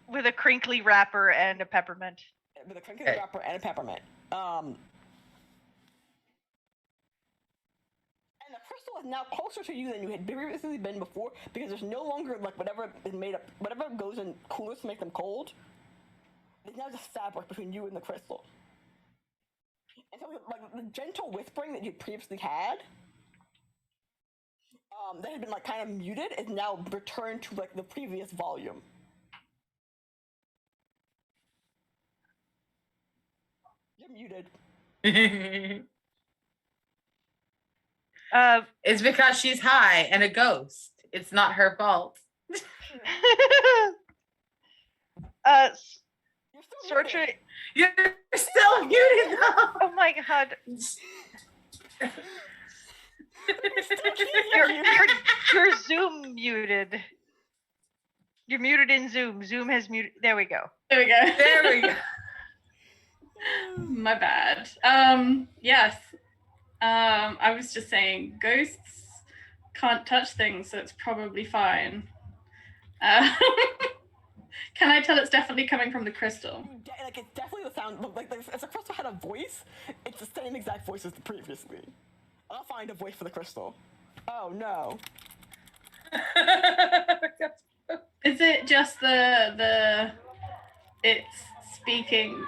With a crinkly wrapper and a peppermint. With a crinkly wrapper and a peppermint. And the crystal is now closer to you than you had previously been before, because there's no longer like whatever is made up, whatever goes in coolers to make them cold. There's now just fabric between you and the crystal. And so, like the gentle whispering that you previously had, that had been like kind of muted, is now returned to like the previous volume. You're muted. It's because she's high and a ghost. It's not her fault. Sorcha, you're still muted though. Oh my god. You're Zoom muted. You're muted in Zoom. Zoom has muted. There we go. There we go. My bad. Yes. I was just saying ghosts can't touch things, so it's probably fine. Can I tell it's definitely coming from the crystal? Like, it's definitely the sound. Like, if the crystal had a voice, it's the same exact voice as the previously. I'll find a voice for the crystal. Oh no. Is it just the it's speaking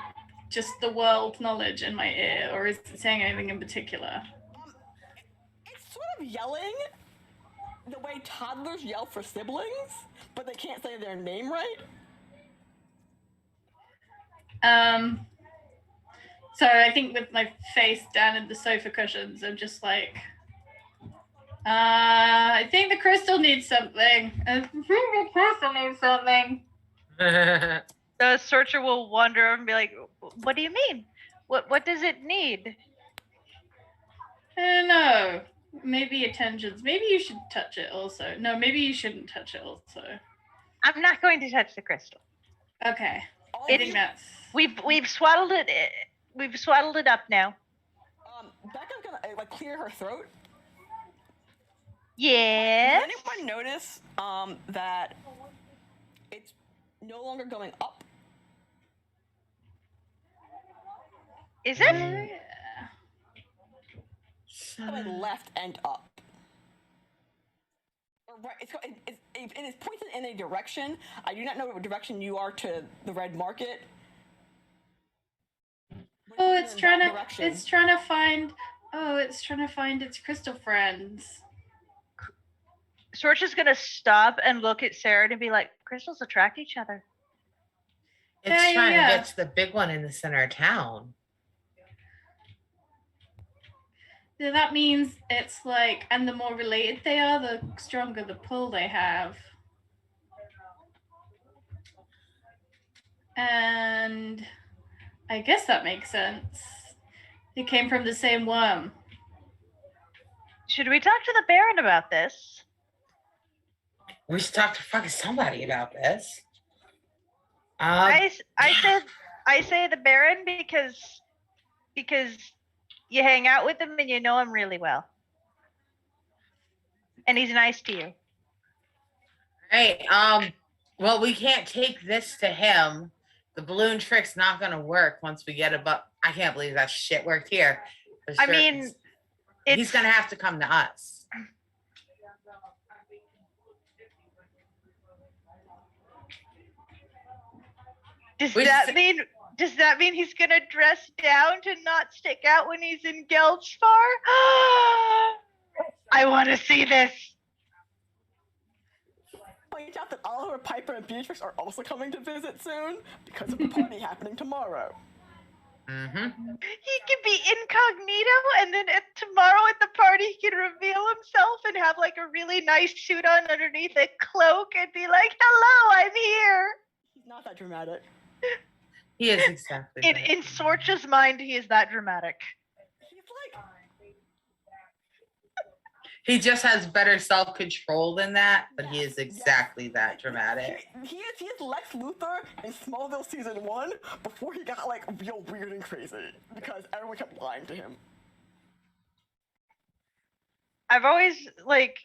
just the world knowledge in my ear, or is it saying anything in particular? It's sort of yelling the way toddlers yell for siblings, but they can't say their name right. So I think with my face down in the sofa cushions, I'm just like, I think the crystal needs something. The searcher will wander and be like, "What do you mean? What does it need?" I don't know. Maybe attentions. Maybe you should touch it also. No, maybe you shouldn't touch it also. I'm not going to touch the crystal. Okay. I think that's... We've swaddled it. We've swaddled it up now. Becca's gonna like clear her throat. Yes. Does anyone notice that it's no longer going up? Is it? It's going left and up. Or right, it is pointed in a direction. I do not know what direction you are to the red market. Oh, it's trying to find its crystal friends. Sorcha's gonna stop and look at Sarah and be like, "Crystals attract each other." It's trying yeah. to get to the big one in the center of town. So that means it's like, and the more related they are, the stronger the pull they have. And I guess that makes sense. They came from the same worm. Should we talk to the Baron about this? We should talk to fucking somebody about this. I say the Baron because you hang out with him and you know him really well, and he's nice to you. Hey, well, we can't take this to him. The balloon trick's not gonna work once we get above. I can't believe that shit worked here. I mean, he's gonna have to come to us. Does that mean he's gonna dress down to not stick out when he's in Gelgspar? I want to see this. Point out that Oliver, Piper, and Beatrix are also coming to visit soon because of the party happening tomorrow. Mm-hmm. He can be incognito, and then tomorrow at the party he can reveal himself and have like a really nice suit on underneath a cloak and be like, "Hello, I'm here." He's not that dramatic. He is exactly. In Sorcha's mind, he is that dramatic. He's like, he just has better self-control than that, but he is exactly that dramatic. He is Lex Luthor in Smallville season 1 before he got like real weird and crazy because everyone kept lying to him. I've always like.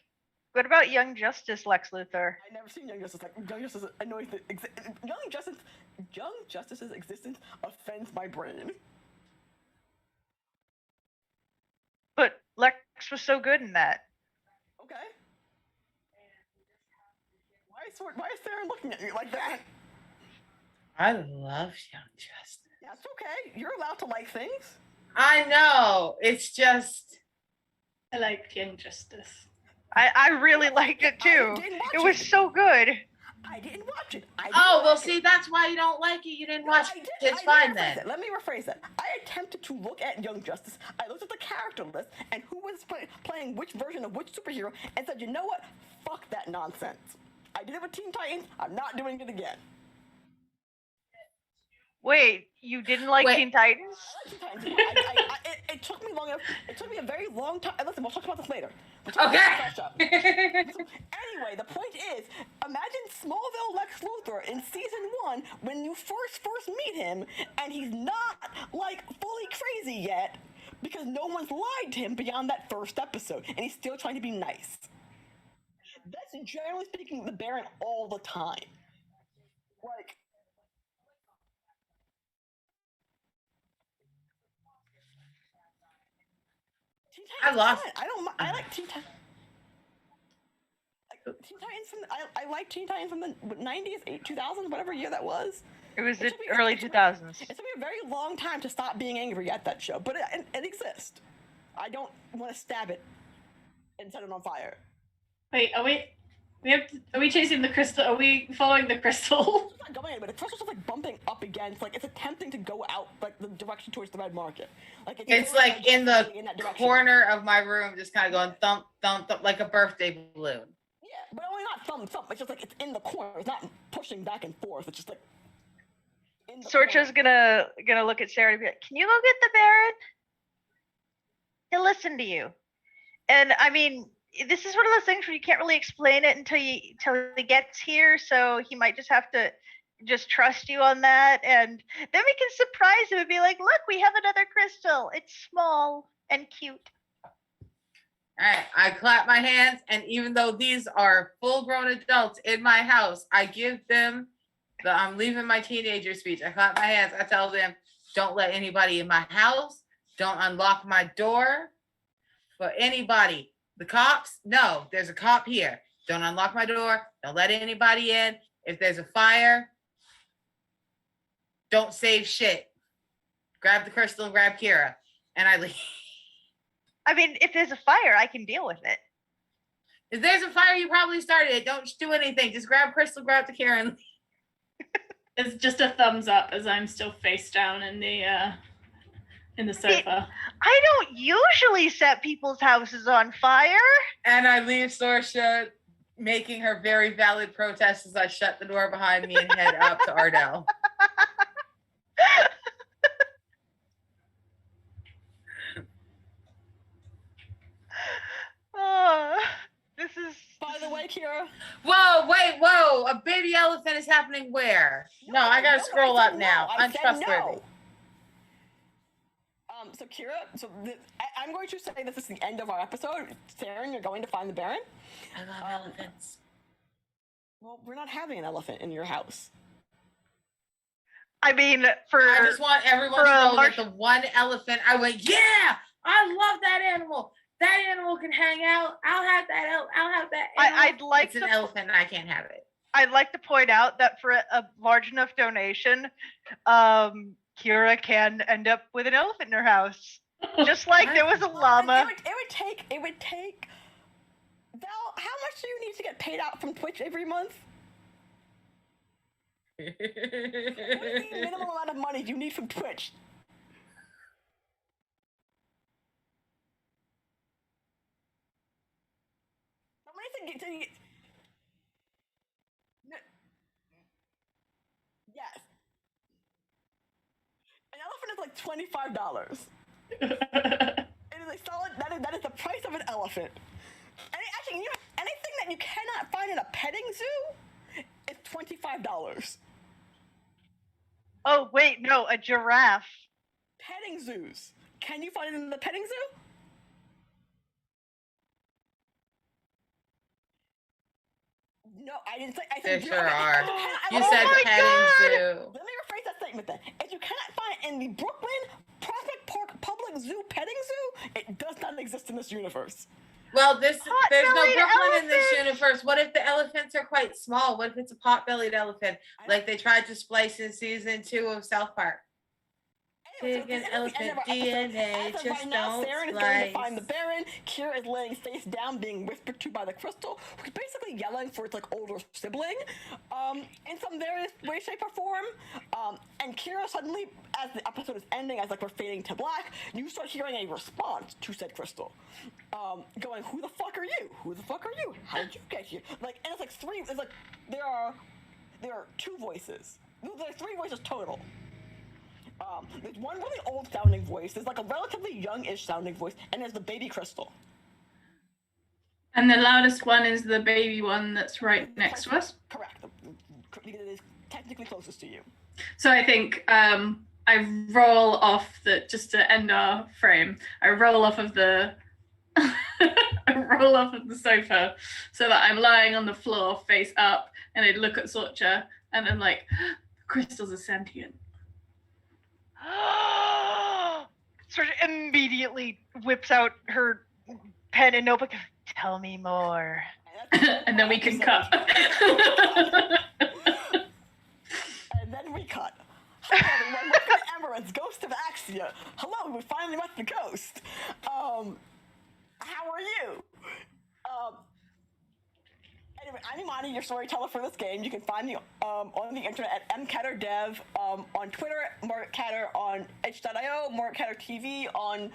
What about Young Justice, Lex Luthor? I never seen Young Justice. Like Young Justice annoys the Young Justice's existence offends my brain. But Lex was so good in that. Okay. Why is Sarah looking at you like that? I love Young Justice. That's okay. You're allowed to like things. I know. It's just. I like Young Justice. I really liked it too. It was so good. I didn't watch it. See, that's why you don't like it. You didn't watch it. It's fine then. Let me rephrase that. I attempted to look at Young Justice. I looked at the character list and who was playing which version of which superhero and said, you know what? Fuck that nonsense. I did it with Teen Titans. I'm not doing it again. Wait, you didn't like Teen Titans? I like Teen Titans. It took me long enough. It took me a very long time. Listen, we'll talk about this later. Okay. Anyway, the point is, imagine Smallville Lex Luthor in season 1 when you first meet him, and he's not like fully crazy yet because no one's lied to him beyond that first episode, and he's still trying to be nice. That's generally speaking the Baron all the time. Like. I lost. I like Teen Titans. Teen Titans from I like Teen Titans from the 90s, 2000s, whatever year that was. It was the early 2000s. It took me a very long time to stop being angry at that show, but it exists. I don't want to stab it and set it on fire. Wait, are we chasing the crystal? Are we following the crystal? It's not going anywhere. The crystal's just like bumping up against, like it's attempting to go out like the direction towards the red market. Like it's like in the corner of my room, just kind of going thump, thump, thump, like a birthday balloon. Yeah, but only not thump, thump. It's just like it's in the corner. It's not pushing back and forth. It's just like. Sorcha's gonna look at Sarah and be like, "Can you go get the Baron? He'll listen to you." And I mean, this is one of those things where you can't really explain it until he gets here. So he might just have to just trust you on that, and then we can surprise him and be like, "Look, we have another crystal. It's small and cute." All right, I clap my hands, and even though these are full-grown adults in my house, I give them the I'm leaving my teenager speech. I clap my hands. I tell them, don't let anybody in my house. Don't unlock my door for anybody. The cops? No, there's a cop here. Don't unlock my door. Don't let anybody in. If there's a fire, don't save shit. Grab the crystal and grab Kira. And I leave. I mean, if there's a fire, I can deal with it. If there's a fire, you probably started it. Don't do anything. Just grab crystal, grab the Kira, and leave. It's just a thumbs up as I'm still face down in the sofa. I don't usually set people's houses on fire. And I leave Sorsha making her very valid protest as I shut the door behind me and head up to Ardell. This is. By the way, Kira. Whoa, wait, whoa. A baby elephant is happening where? No, I gotta scroll up now. Untrustworthy. So Kira, I'm going to say this is the end of our episode. Saren, you're going to find the Baron. I love elephants. Well, we're not having an elephant in your house. I mean, I just want everyone to know that the one elephant, I went, yeah, I love that animal. That animal can hang out. I'll have that animal. I'd like it's an elephant and I can't have it. I'd like to point out that for a large enough donation, Kira can end up with an elephant in her house. Just like there was a llama. It would take Val, how much do you need to get paid out from Twitch every month? What is the minimum amount of money you need from Twitch? Yes. An elephant is like $25. It is a solid. That is the price of an elephant. Actually, anything that you cannot find in a petting zoo is $25. Oh wait, no, a giraffe. Petting zoos. Can you find it in the petting zoo? No, I didn't say. I said there sure are. You Oh said my petting God! zoo. Let me rephrase that statement then. If you cannot find it in the Brooklyn Prospect Park Public Zoo petting zoo, it does not exist in this universe. Well, there's no Pot-bellied Brooklyn in this elephant! universe. What if the elephants are quite small? What if it's a pot-bellied elephant, like they tried to splice in season 2 of South Park? Pig and elephant DNA just right now, don't Saren is going to find the Baron. Kira is laying face down, being whispered to by the crystal, who's basically yelling for its older sibling, in some various way, shape, or form. And Kira suddenly, as the episode is ending, as we're fading to black, you start hearing a response to said crystal, going, "Who the fuck are you? Who the fuck are you? How did you get here?" And it's three. It's there are 2 voices. There's 3 voices total. There's one really old sounding voice, there's a relatively young-ish sounding voice, and there's the baby crystal. And the loudest one is the baby one that's right next to us? Correct. It is technically closest to you. So I think I roll off just to end our frame, I roll off of the sofa so that I'm lying on the floor face up, and I look at Sorcha and I'm like, crystals are sentient. Sort of immediately whips out her pen and notebook. Tell me more. And then we can cut. And then we cut. Hello, everyone. Welcome to Emerald's Ghost of Axia. Hello, we finally met the ghost. How are you? Anyway, I'm Imani, your storyteller for this game. You can find me on the internet at mcatterdev, on Twitter, marketcatter on itch.io, marketcatter TV on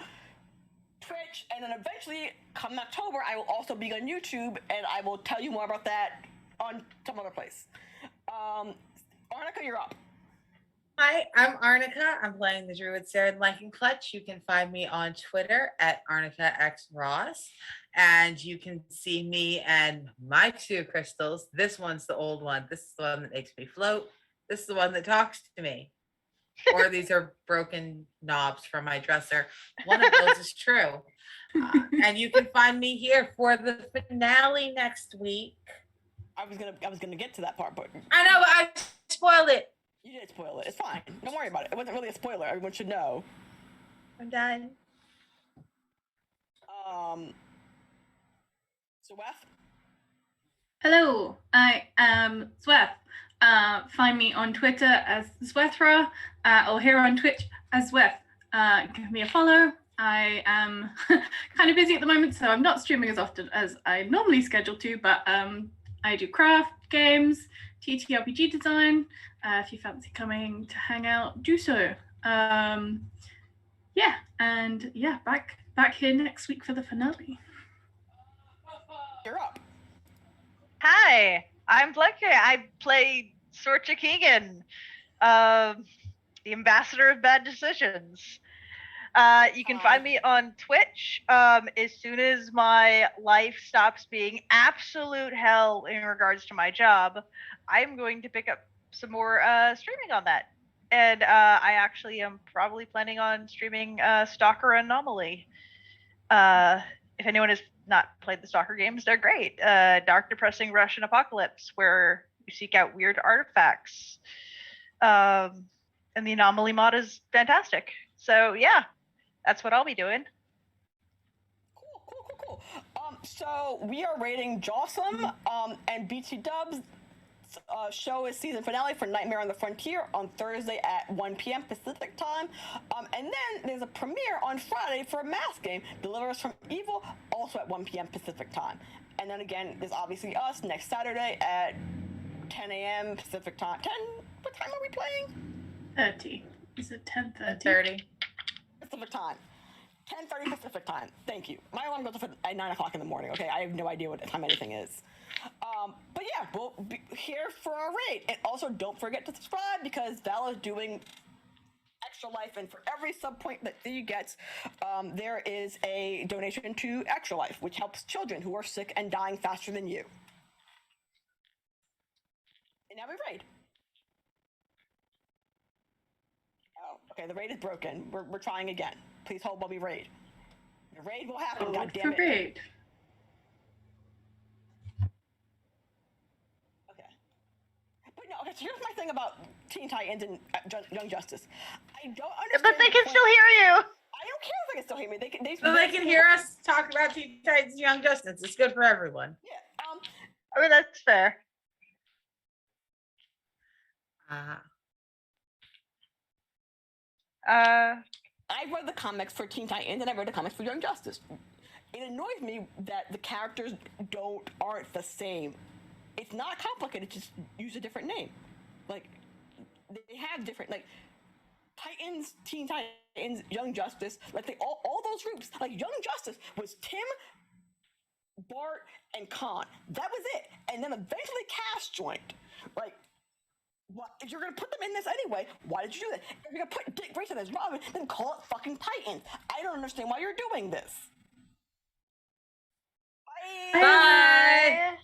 Twitch, and then eventually, come October, I will also be on YouTube, and I will tell you more about that on some other place. Arnica, you're up. Hi, I'm Arnica. I'm playing the Druid Saren Liking Clutch. You can find me on Twitter at ArnicaXRoss. And you can see me and my 2 crystals. This one's the old one. This is the one that makes me float. This is the one that talks to me. Or these are broken knobs from my dresser. One of those is true. And you can find me here for the finale next week. I was gonna get to that part, but I know, but I spoiled it. You did spoil it. It's fine. Don't worry about it. It wasn't really a spoiler. Everyone should know. I'm done. Sweth? Hello, I am Sweth. Find me on Twitter as Swethra, or here on Twitch as Sweth. Give me a follow. I am kind of busy at the moment, so I'm not streaming as often as I normally schedule to, but I do craft games, TTRPG design. If you fancy coming to hang out, do so. Yeah, and yeah, back here next week for the finale. You're up. Hi, I'm Blanca. I play Sorcha Keegan, the ambassador of bad decisions. You can find me on Twitch as soon as my life stops being absolute hell in regards to my job. I'm going to pick up some more streaming on that. And I actually am probably planning on streaming Stalker Anomaly. If anyone has not played the Stalker games, they're great. Dark, depressing Russian apocalypse where you seek out weird artifacts. And the Anomaly mod is fantastic. So yeah, that's what I'll be doing. Cool. So we are rating Jocelyn, and BT Dubs. Show is season finale for Nightmare on the Frontier on Thursday at 1 p.m. Pacific time. And then there's a premiere on Friday for a mask game, Deliver Us from Evil, also at 1 p.m. Pacific time. And then again, there's obviously us next Saturday at 10 a.m. Pacific time. What time are we playing? 30. Is it 10:30? 30. Pacific time. 10:30 Pacific time. Thank you. My alarm goes off at 9 o'clock in the morning, okay? I have no idea what time anything is. But yeah, we'll be here for our raid. And also, don't forget to subscribe because Val is doing Extra Life. And for every sub point that you get, there is a donation to Extra Life, which helps children who are sick and dying faster than you. And now we raid. Oh, okay, the raid is broken. We're trying again. Please hold while we raid. The raid will happen, goddammit. Raid. Okay. But no, okay, so here's my thing about Teen Titans and Young Justice. I don't understand. But they can still hear you. I don't care if they can still hear me. They can hear us talk about Teen Titans Young Justice. It's good for everyone. Yeah. I mean, that's fair. I read the comics for Teen Titans and I read the comics for Young Justice. It annoys me that the characters aren't the same. It's not complicated, just use a different name. Like, they have different, like, Titans, Teen Titans, Young Justice, like, they all those groups, like, Young Justice was Tim, Bart, and Khan. That was it. And then eventually Cass joined. Like, what, if you're gonna put them in this anyway, why did you do that? If you're gonna put Dick Grayson as Robin, then call it fucking Titans. I don't understand why you're doing this. Bye. Bye.